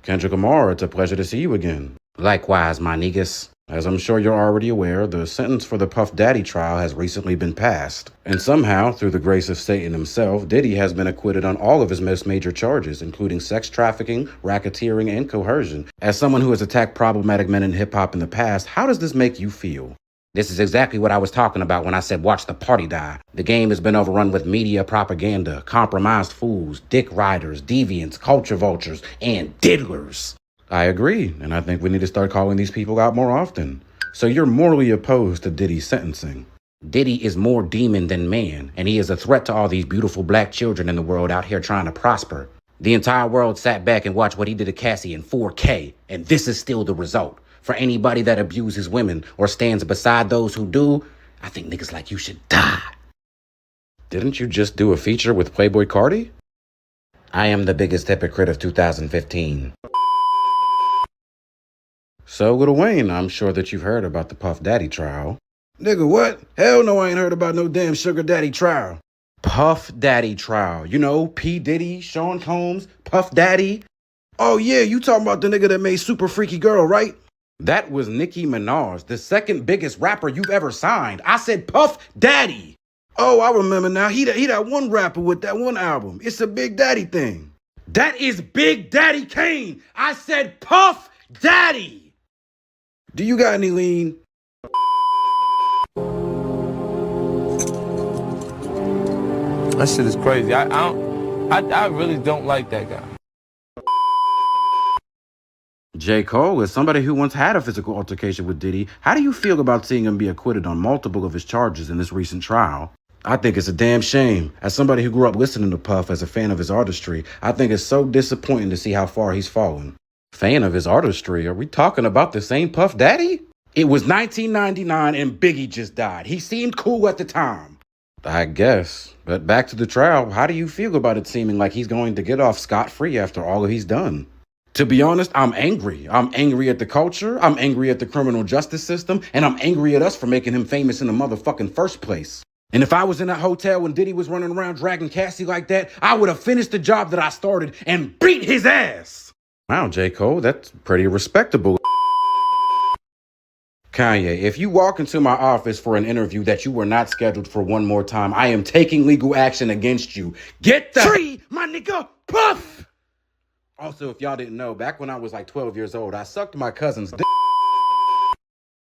Kendrick Lamar, it's a pleasure to see you again. Likewise, my niggas. As I'm sure you're already aware, the sentence for the Puff Daddy trial has recently been passed. And somehow, through the grace of Satan himself, Diddy has been acquitted on all of his most major charges, including sex trafficking, racketeering, and coercion. As someone who has attacked problematic men in hip-hop in the past, how does this make you feel? This is exactly what I was talking about when I said watch the party die. The game has been overrun with media propaganda, compromised fools, dick riders, deviants, culture vultures, and diddlers. I agree, and I think we need to start calling these people out more often. So you're morally opposed to Diddy's sentencing. Diddy is more demon than man, and he is a threat to all these beautiful black children in the world out here trying to prosper. The entire world sat back and watched what he did to Cassie in 4K, and this is still the result. For anybody that abuses women or stands beside those who do, I think niggas like you should die. Didn't you just do a feature with Playboy Cardi? I am the biggest hypocrite of 2015. So, Lil Wayne, I'm sure that you've heard about the Puff Daddy trial. Nigga, what? Hell no, I ain't heard about no damn Sugar Daddy trial. Puff Daddy trial. You know, P. Diddy, Sean Combs, Puff Daddy. Oh yeah, you talking about the nigga that made Super Freaky Girl, right? That was Nicki Minaj, the second biggest rapper you've ever signed. I said Puff Daddy. Oh, I remember now. He that one rapper with that one album. It's a Big Daddy thing. That is Big Daddy Kane. I said Puff Daddy. Do you got any lean? That shit is crazy. I really don't like that guy. J. Cole, as somebody who once had a physical altercation with Diddy, how do you feel about seeing him be acquitted on multiple of his charges in this recent trial? I think it's a damn shame. As somebody who grew up listening to Puff as a fan of his artistry, I think it's so disappointing to see how far he's fallen. Fan of his artistry? Are we talking about the same Puff Daddy? It was 1999 and Biggie just died. He seemed cool at the time. I guess. But back to the trial, how do you feel about it seeming like he's going to get off scot-free after all he's done? To be honest, I'm angry. I'm angry at the culture, I'm angry at the criminal justice system, and I'm angry at us for making him famous in the motherfucking first place. And if I was in that hotel when Diddy was running around dragging Cassie like that, I would have finished the job that I started and beat his ass. Wow, J. Cole, that's pretty respectable. Kanye, if you walk into my office for an interview that you were not scheduled for one more time, I am taking legal action against you. Get the tree, my nigga, Puff! Also, if y'all didn't know, back when I was like 12 years old, I sucked my cousin's dick.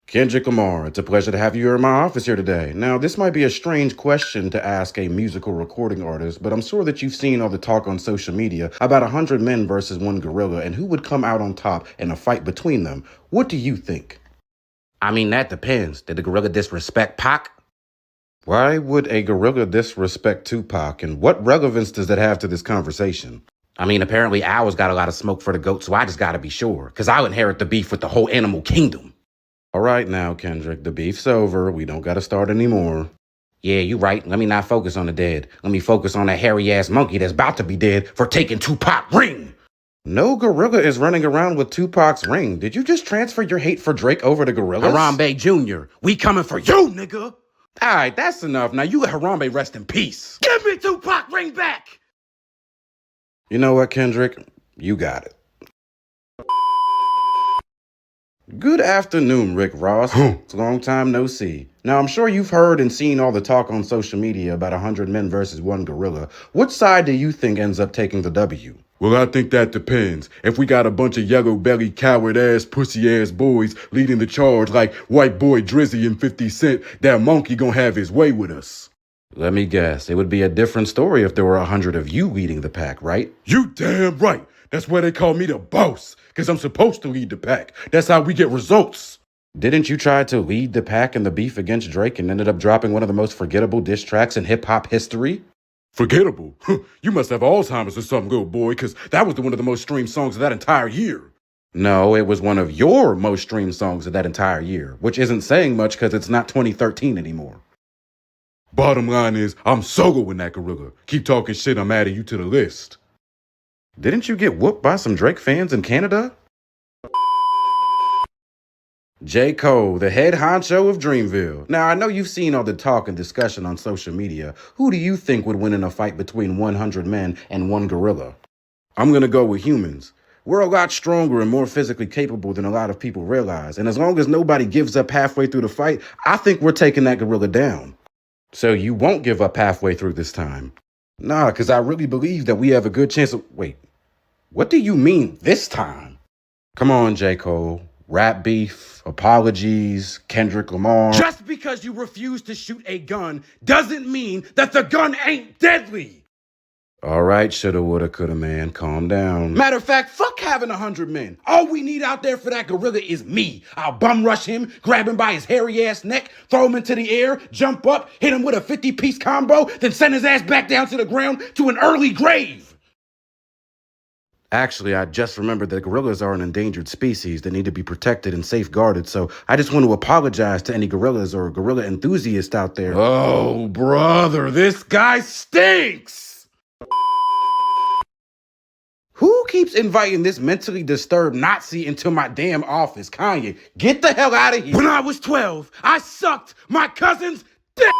Kendrick Lamar, it's a pleasure to have you here in my office here today. Now, this might be a strange question to ask a musical recording artist, but I'm sure that you've seen all the talk on social media about 100 men versus one gorilla and who would come out on top in a fight between them. What do you think? I mean, that depends. Did the gorilla disrespect Pac? Why would a gorilla disrespect Tupac, and what relevance does that have to this conversation? I mean, apparently Owl's got a lot of smoke for the goat, so I just gotta be sure, because I'll inherit the beef with the whole animal kingdom. All right now, Kendrick, the beef's over. We don't gotta start anymore. Yeah, you right. Let me not focus on the dead. Let me focus on that hairy-ass monkey that's about to be dead for taking Tupac's ring. No gorilla is running around with Tupac's ring. Did you just transfer your hate for Drake over to gorillas? Harambe Jr., we coming for you, nigga. All right, that's enough. Now you let Harambe rest in peace. Give me Tupac, ring back! You know what, Kendrick? You got it. Good afternoon, Rick Ross. It's a long time no see. Now, I'm sure you've heard and seen all the talk on social media about 100 men versus one gorilla. Which side do you think ends up taking the W? Well, I think that depends. If we got a bunch of yellow-bellied, coward-ass, pussy-ass boys leading the charge like white boy Drizzy and 50 Cent, that monkey gonna have his way with us. Let me guess. It would be a different story if there were 100 of you leading the pack, right? You damn right. That's why they call me the boss, because I'm supposed to lead the pack. That's how we get results. Didn't you try to lead the pack in the beef against Drake and ended up dropping one of the most forgettable diss tracks in hip-hop history? Forgettable? You must have Alzheimer's or something, little boy, because that was one of the most streamed songs of that entire year. No, it was one of your most streamed songs of that entire year, which isn't saying much because it's not 2013 anymore. Bottom line is, I'm soloing that gorilla. Keep talking shit, I'm adding you to the list. Didn't you get whooped by some Drake fans in Canada? J. Cole, the head honcho of Dreamville. Now, I know you've seen all the talk and discussion on social media. Who do you think would win in a fight between 100 men and one gorilla? I'm gonna go with humans. We're a lot stronger and more physically capable than a lot of people realize. And as long as nobody gives up halfway through the fight, I think we're taking that gorilla down. So you won't give up halfway through this time? Nah, because I really believe that we have a good chance of... Wait, what do you mean this time? Come on, J. Cole. Rap beef, apologies, Kendrick Lamar. Just because you refuse to shoot a gun doesn't mean that the gun ain't deadly. All right, shoulda, woulda, coulda, man. Calm down. Matter of fact, fuck having 100 men. All we need out there for that gorilla is me. I'll bum rush him, grab him by his hairy ass neck, throw him into the air, jump up, hit him with a 50-piece combo, then send his ass back down to the ground to an early grave. Actually, I just remembered that gorillas are an endangered species that need to be protected and safeguarded, so I just want to apologize to any gorillas or gorilla enthusiasts out there. Oh, brother, this guy stinks! Who keeps inviting this mentally disturbed Nazi into my damn office? Kanye, get the hell out of here. When I was 12, I sucked my cousin's dick!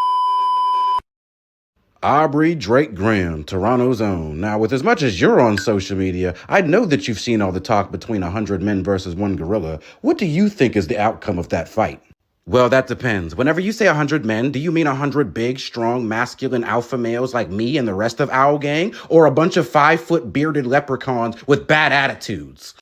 Aubrey Drake Graham, Toronto's own. Now, with as much as you're on social media, I know that you've seen all the talk between 100 men versus one gorilla. What do you think is the outcome of that fight? Well, that depends. Whenever you say 100 men, do you mean 100 big, strong, masculine alpha males like me and the rest of Owl Gang? Or a bunch of 5-foot bearded leprechauns with bad attitudes?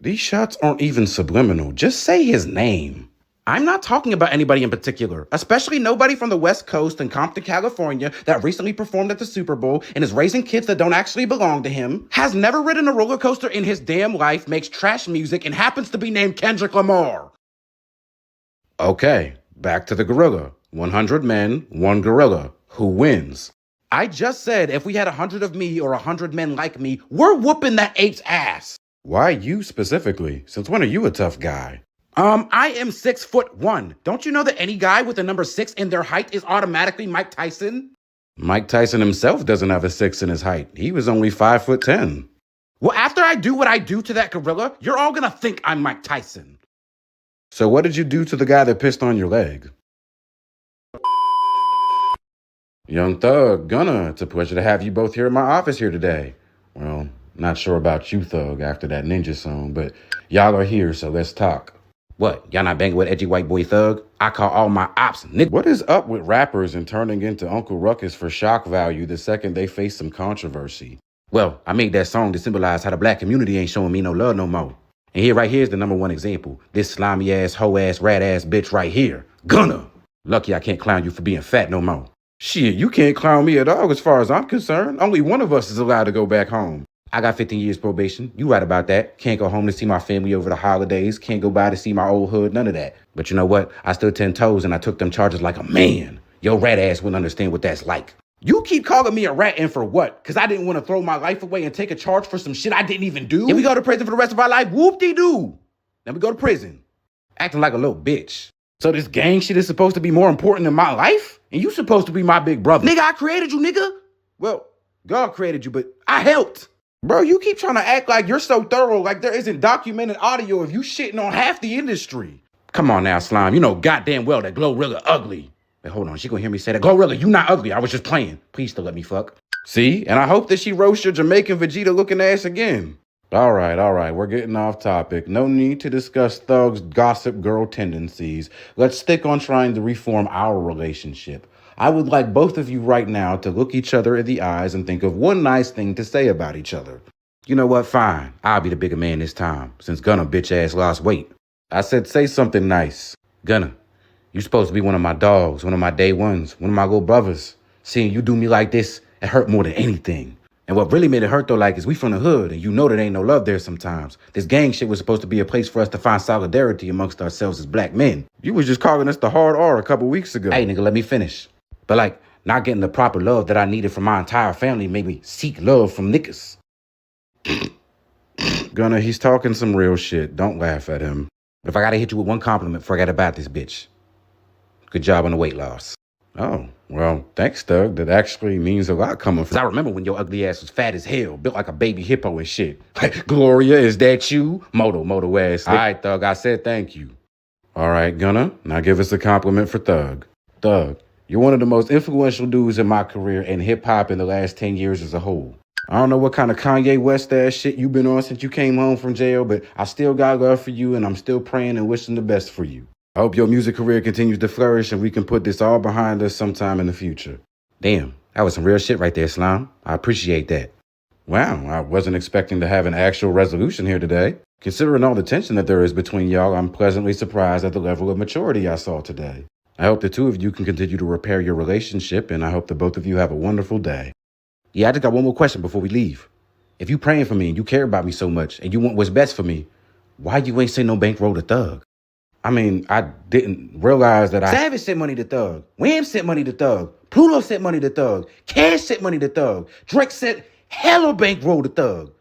These shots aren't even subliminal. Just say his name. I'm not talking about anybody in particular, especially nobody from the West Coast and Compton, California that recently performed at the Super Bowl and is raising kids that don't actually belong to him, has never ridden a roller coaster in his damn life, makes trash music, and happens to be named Kendrick Lamar. Okay, back to the gorilla. 100 men, one gorilla. Who wins? I just said if we had 100 of me or 100 men like me, we're whooping that ape's ass. Why you specifically? Since when are you a tough guy? I am 6'1". Don't you know that any guy with a number 6 in their height is automatically Mike Tyson? Mike Tyson himself doesn't have a 6 in his height. He was only 5'10". Well, after I do what I do to that gorilla, you're all gonna think I'm Mike Tyson. So what did you do to the guy that pissed on your leg? Young Thug, Gunna, it's a pleasure to have you both here in my office here today. Well, not sure about you, Thug, after that Ninja song, but y'all are here, so let's talk. What, y'all not banging with edgy white boy Thug? I call all my ops nigga. What is up with rappers and turning into Uncle Ruckus for shock value the second they face some controversy? Well, I made that song to symbolize how the black community ain't showing me no love no more. And here right here is the number one example. This slimy ass, hoe ass, rat ass bitch right here. Gunna. Lucky I can't clown you for being fat no more. Shit, you can't clown me at all as far as I'm concerned. Only one of us is allowed to go back home. I got 15 years probation. You right about that. Can't go home to see my family over the holidays. Can't go by to see my old hood. None of that. But you know what? I stood 10 toes and I took them charges like a man. Your rat ass wouldn't understand what that's like. You keep calling me a rat and for what? Because I didn't want to throw my life away and take a charge for some shit I didn't even do? If we go to prison for the rest of our life, whoop-de-doo. Then we go to prison. Acting like a little bitch. So this gang shit is supposed to be more important than my life? And you supposed to be my big brother. Nigga, I created you, nigga. Well, God created you, but I helped. Bro, you keep trying to act like you're so thorough, like there isn't documented audio of you shitting on half the industry. Come on now, Slime. You know goddamn well that Glorilla ugly. Wait, hold on. She gonna hear me say that. Glorilla, you not ugly. I was just playing. Please still let me fuck. See? And I hope that she roasts your Jamaican Vegeta looking ass again. All right. We're getting off topic. No need to discuss Thug's gossip girl tendencies. Let's stick on trying to reform our relationship. I would like both of you right now to look each other in the eyes and think of one nice thing to say about each other. You know what? Fine. I'll be the bigger man this time, since Gunna bitch ass lost weight. I said say something nice. Gunna, you supposed to be one of my dogs, one of my day ones, one of my little brothers. Seeing you do me like this, it hurt more than anything. And what really made it hurt though, like, is we from the hood, and you know there ain't no love there sometimes. This gang shit was supposed to be a place for us to find solidarity amongst ourselves as black men. You was just calling us the hard R a couple weeks ago. Hey, nigga, let me finish. But like, not getting the proper love that I needed from my entire family made me seek love from niggas. Gunna, he's talking some real shit. Don't laugh at him. But if I gotta hit you with one compliment, forget about this bitch. Good job on the weight loss. Oh, well, thanks, Thug. That actually means a lot coming from... I remember when your ugly ass was fat as hell, built like a baby hippo and shit. Like, Gloria, is that you? Moto ass. All right, Thug, I said thank you. All right, Gunna, now give us a compliment for Thug. Thug, you're one of the most influential dudes in my career and hip-hop in the last 10 years as a whole. I don't know what kind of Kanye West ass shit you've been on since you came home from jail, but I still got love for you and I'm still praying and wishing the best for you. I hope your music career continues to flourish and we can put this all behind us sometime in the future. Damn, that was some real shit right there, Slime. I appreciate that. Wow, I wasn't expecting to have an actual resolution here today. Considering all the tension that there is between y'all, I'm pleasantly surprised at the level of maturity I saw today. I hope the two of you can continue to repair your relationship, and I hope that both of you have a wonderful day. Yeah, I just got one more question before we leave. If you praying for me and you care about me so much and you want what's best for me, why you ain't send no bankroll to Thug? I mean, I didn't realize that Savage sent money to Thug. Wham sent money to Thug. Pluto sent money to Thug. Cash sent money to Thug. Drake sent hella bankroll to Thug.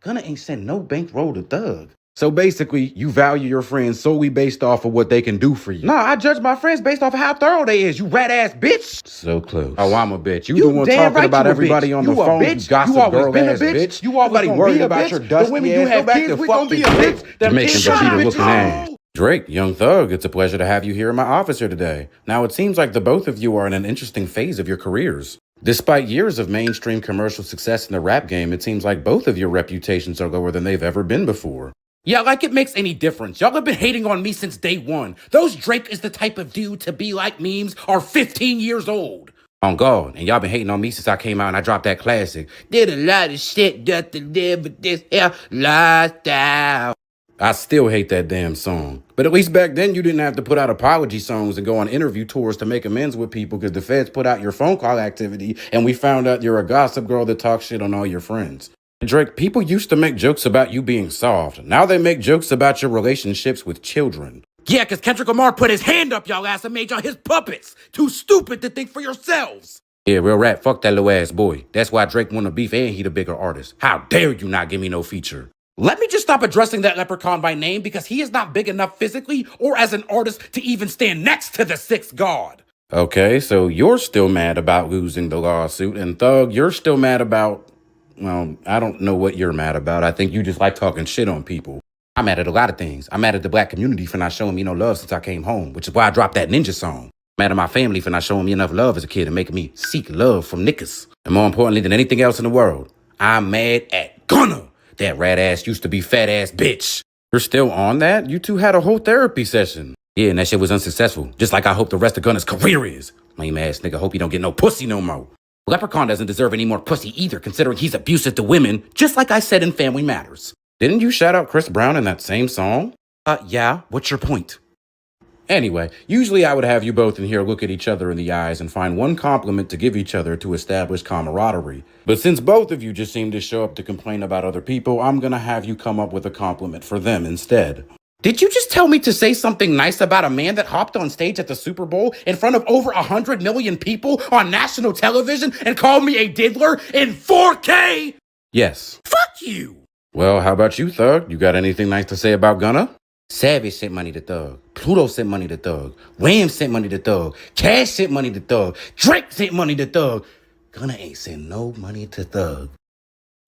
Gunna ain't sent no bankroll to Thug. So basically, you value your friends solely based off of what they can do for you. Nah, I judge my friends based off of how thorough they is, you rat-ass bitch. So close. Oh, I'm a bitch. You the one talking right about everybody on the phone, you gossip girl-ass bitch. You always worried about your dusty ass. Go back to fucking bitch. Jamaican Vegeta looking ass. Drake, Young Thug, it's a pleasure to have you here in my office here today. Now, it seems like the both of you are in an interesting phase of your careers. Despite years of mainstream commercial success in the rap game, it seems like both of your reputations are lower than they've ever been before. Yeah, like it makes any difference. Y'all have been hating on me since day one. Those Drake is the type of dude to be like memes are 15 years old. On God, and y'all been hating on me since I came out and I dropped that classic. Did a lot of shit just to live with this here lifestyle. I still hate that damn song. But at least back then you didn't have to put out apology songs and go on interview tours to make amends with people because the feds put out your phone call activity and we found out you're a gossip girl that talks shit on all your friends. Drake, people used to make jokes about you being soft. Now they make jokes about your relationships with children. Yeah, because Kendrick Lamar put his hand up y'all ass and made y'all his puppets. Too stupid to think for yourselves. Yeah, real rap, fuck that little ass boy. That's why Drake won the beef and he the bigger artist. How dare you not give me no feature? Let me just stop addressing that leprechaun by name because he is not big enough physically or as an artist to even stand next to the sixth god. Okay, so you're still mad about losing the lawsuit, and Thug, you're still mad about... Well, I don't know what you're mad about. I think you just like talking shit on people. I'm mad at a lot of things. I'm mad at the black community for not showing me no love since I came home, which is why I dropped that Ninja song. I'm mad at my family for not showing me enough love as a kid and making me seek love from niggas. And more importantly than anything else in the world, I'm mad at Gunna. That rat ass used to be fat ass bitch. You're still on that? You two had a whole therapy session. Yeah, and that shit was unsuccessful. Just like I hope the rest of Gunna's career is. Lame ass nigga, hope you don't get no pussy no more. Leprechaun doesn't deserve any more pussy either, considering he's abusive to women, just like I said in Family Matters. Didn't you shout out Chris Brown in that same song? Yeah, what's your point? Anyway, usually I would have you both in here look at each other in the eyes and find one compliment to give each other to establish camaraderie. But since both of you just seem to show up to complain about other people, I'm gonna have you come up with a compliment for them instead. Did you just tell me to say something nice about a man that hopped on stage at the Super Bowl in front of over 100 million people on national television and called me a diddler in 4K? Yes. Fuck you! Well, how about you, Thug? You got anything nice to say about Gunna? Savage sent money to Thug. Pluto sent money to Thug. Wham sent money to Thug. Cash sent money to Thug. Drake sent money to Thug. Gunna ain't sent no money to Thug.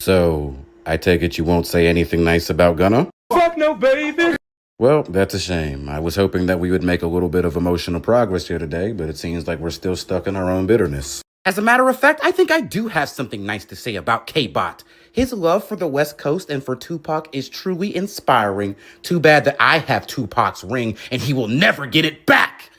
So, I take it you won't say anything nice about Gunna? Fuck no, baby! Well, that's a shame. I was hoping that we would make a little bit of emotional progress here today, but it seems like we're still stuck in our own bitterness. As a matter of fact, I think I do have something nice to say about K-Bot. His love for the West Coast and for Tupac is truly inspiring. Too bad that I have Tupac's ring and he will never get it back.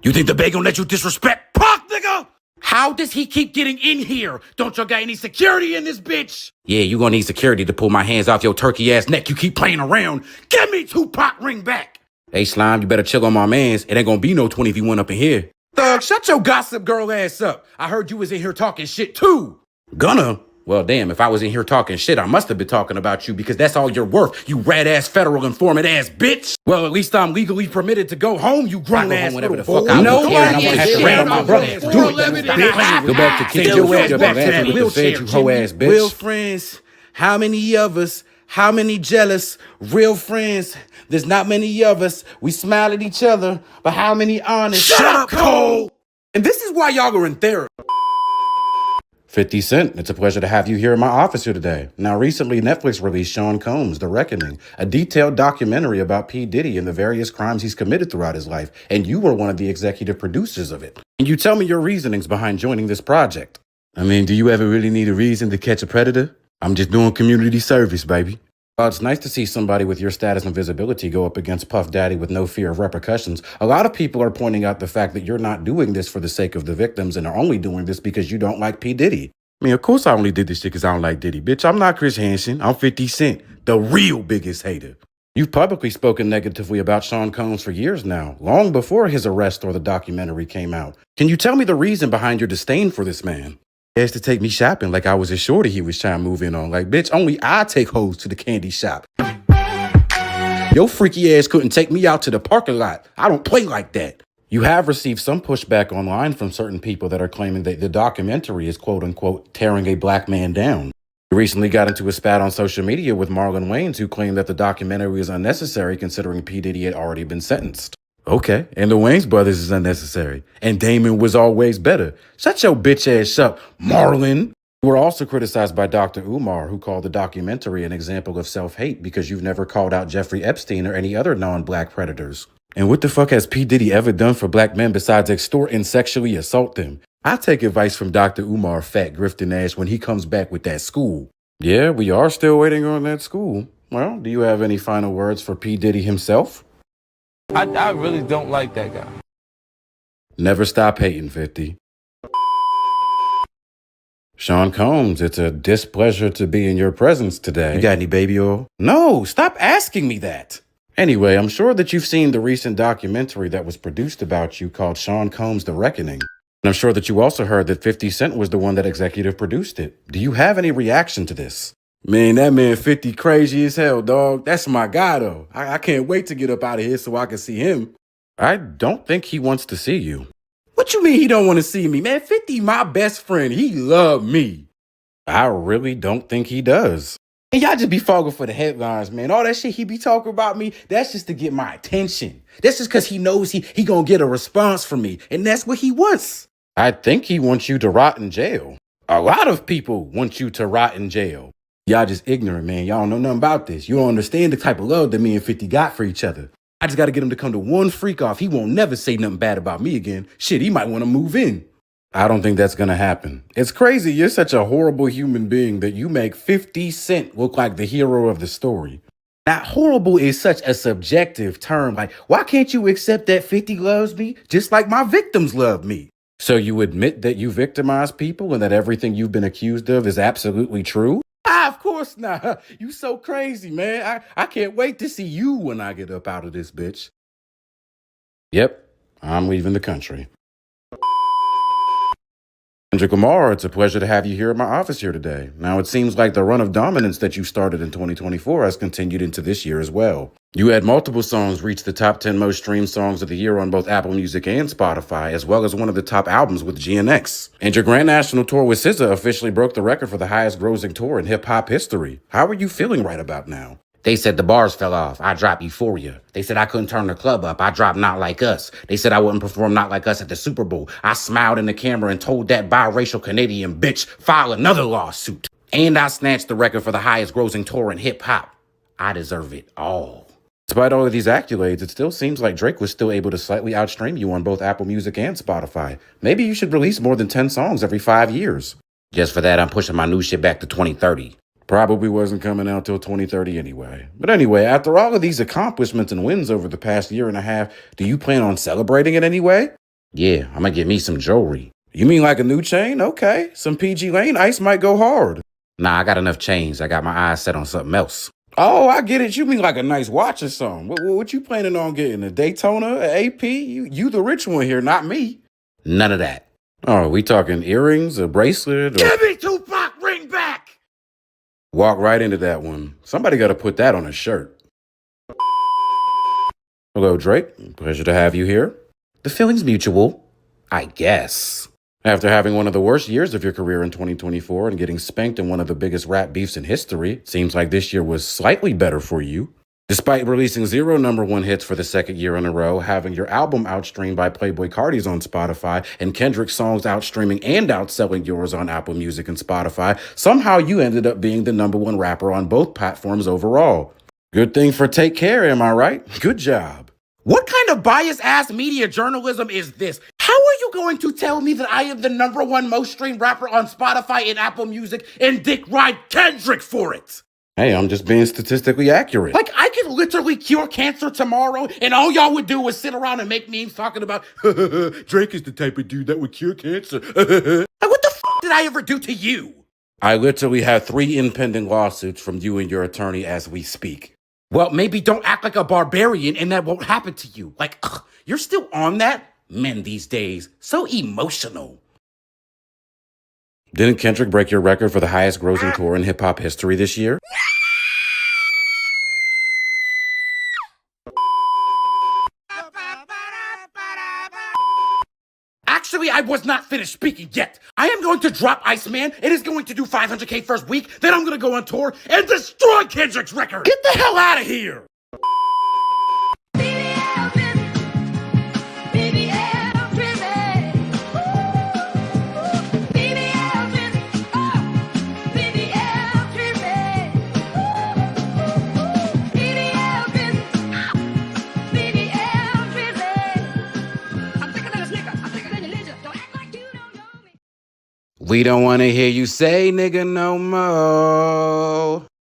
You think the Bay gonna let you disrespect Pac, nigga? How does he keep getting in here? Don't y'all got any security in this bitch? Yeah, you gonna need security to pull my hands off your turkey ass neck. You keep playing around. Give me Tupac ring back. Hey, Slime, you better chill on my mans. It ain't gonna be no 20 if you went up in here. Thug, shut your gossip girl ass up. I heard you was in here talking shit too. Gonna? Well, damn, if I was in here talking shit, I must have been talking about you because that's all you're worth, you rat-ass federal informant ass bitch. Well, at least I'm legally permitted to go home, you grown-ass whenever the little fuck I bull. want to, and I'm Nobody gonna have to is rat on my brother. shit. Do it. 411 and a half. Go back to kick your ass back to that wheelchair, you hoe ass bitch. Real friends, how many of us? How many jealous? Real friends, there's not many of us. We smile at each other, but how many honest? Shut up, Cole! And this is why y'all are in therapy. 50 Cent, it's a pleasure to have you here in my office here today. Now, recently, Netflix released Sean Combs' The Reckoning, a detailed documentary about P. Diddy and the various crimes he's committed throughout his life, and you were one of the executive producers of it. Can you tell me your reasonings behind joining this project? I mean, do you ever really need a reason to catch a predator? I'm just doing community service, baby. While it's nice to see somebody with your status and visibility go up against Puff Daddy with no fear of repercussions, a lot of people are pointing out the fact that you're not doing this for the sake of the victims and are only doing this because you don't like P. Diddy. I mean, of course I only did this shit because I don't like Diddy. Bitch, I'm not Chris Hansen. I'm 50 Cent, the real biggest hater. You've publicly spoken negatively about Sean Combs for years now, long before his arrest or the documentary came out. Can you tell me the reason behind your disdain for this man? He has to take me shopping like I was a shorty he was trying to move in on. Like, bitch, only I take hoes to the candy shop. Your freaky ass couldn't take me out to the parking lot. I don't play like that. You have received some pushback online from certain people that are claiming that the documentary is quote-unquote tearing a black man down. You recently got into a spat on social media with Marlon Wayans, who claimed that the documentary is unnecessary considering P. Diddy had already been sentenced. Okay, and the Wayans brothers is unnecessary. And Damon was always better. Shut your bitch ass up, Marlon. You were also criticized by Dr. Umar, who called the documentary an example of self-hate because you've never called out Jeffrey Epstein or any other non-black predators. And what the fuck has P. Diddy ever done for black men besides extort and sexually assault them? I take advice from Dr. Umar, fat grifting ass, when he comes back with that school. Yeah, we are still waiting on that school. Well, do you have any final words for P. Diddy himself? I really don't like that guy. Never stop hating, 50. Sean Combs, it's a displeasure to be in your presence today. You got any baby oil? No, stop asking me that. Anyway, I'm sure that you've seen the recent documentary that was produced about you called Sean Combs' The Reckoning. And I'm sure that you also heard that 50 Cent was the one that executive produced it. Do you have any reaction to this? Man, that man 50 crazy as hell, dog. That's my guy, though. I can't wait to get up out of here so I can see him. I don't think he wants to see you. What you mean he don't want to see me? Man, 50 my best friend. He love me. I really don't think he does. And y'all just be falling for the headlines, man. All that shit he be talking about me, that's just to get my attention. That's just because he knows he gonna get a response from me. And that's what he wants. I think he wants you to rot in jail. A lot of people want you to rot in jail. Y'all just ignorant, man. Y'all don't know nothing about this. You don't understand the type of love that me and 50 got for each other. I just got to get him to come to one freak off. He won't never say nothing bad about me again. Shit, he might want to move in. I don't think that's going to happen. It's crazy. You're such a horrible human being that you make 50 Cent look like the hero of the story. Now, horrible is such a subjective term. Like, why can't you accept that 50 loves me just like my victims love me? So you admit that you victimize people and that everything you've been accused of is absolutely true? Of course not. You so crazy, man. I can't wait to see you when I get up out of this bitch. Yep, I'm leaving the country. Kendrick Lamar, it's a pleasure to have you here in my office here today. Now, it seems like the run of dominance that you started in 2024 has continued into this year as well. You had multiple songs reach the top 10 most streamed songs of the year on both Apple Music and Spotify, as well as one of the top albums with GNX. And your Grand National Tour with SZA officially broke the record for the highest grossing tour in hip-hop history. How are you feeling right about now? They said the bars fell off. I dropped Euphoria. They said I couldn't turn the club up. I dropped Not Like Us. They said I wouldn't perform Not Like Us at the Super Bowl. I smiled in the camera and told that biracial Canadian bitch, file another lawsuit. And I snatched the record for the highest grossing tour in hip hop. I deserve it all. Despite all of these accolades, it still seems like Drake was still able to slightly outstream you on both Apple Music and Spotify. Maybe you should release more than 10 songs every 5 years. Just for that, I'm pushing my new shit back to 2030. Probably wasn't coming out till 2030 anyway. But anyway, after all of these accomplishments and wins over the past year and a half, do you plan on celebrating it anyway? Yeah, I'm gonna get me some jewelry. You mean like a new chain? Okay. Some PG Lane ice might go hard. Nah, I got enough chains. I got my eyes set on something else. Oh, I get it. You mean like a nice watch or something. What you planning on getting? A Daytona, a AP? You the rich one here, not me. None of that. Oh, we talking earrings, a bracelet? Or... Give me Tupac ring back! Walk right into that one. Somebody got to put that on a shirt. Hello, Drake. Pleasure to have you here. The feeling's mutual, I guess. After having one of the worst years of your career in 2024 and getting spanked in one of the biggest rap beefs in history, it seems like this year was slightly better for you. Despite releasing 0 #1 hits for the second year in a row, having your album outstreamed by Playboi Carti's on Spotify, and Kendrick's songs outstreaming and outselling yours on Apple Music and Spotify, somehow you ended up being the #1 rapper on both platforms overall. Good thing for Take Care, am I right? Good job. What kind of bias-ass media journalism is this? How are you going to tell me that I am the #1 most streamed rapper on Spotify and Apple Music and dick ride Kendrick for it? Hey, I'm just being statistically accurate. Like, I could literally cure cancer tomorrow, and all y'all would do is sit around and make memes talking about, Drake is the type of dude that would cure cancer. Like, what the f*** did I ever do to you? I literally have 3 impending lawsuits from you and your attorney as we speak. Well, maybe don't act like a barbarian and that won't happen to you. Like, you're still on that? Men these days, so emotional. Didn't Kendrick break your record for the highest grossing tour in hip-hop history this year? Actually, I was not finished speaking yet. I am going to drop Iceman. It is going to do 500K first week. Then I'm going to go on tour and destroy Kendrick's record. Get the hell out of here. We don't want to hear you say nigga no more.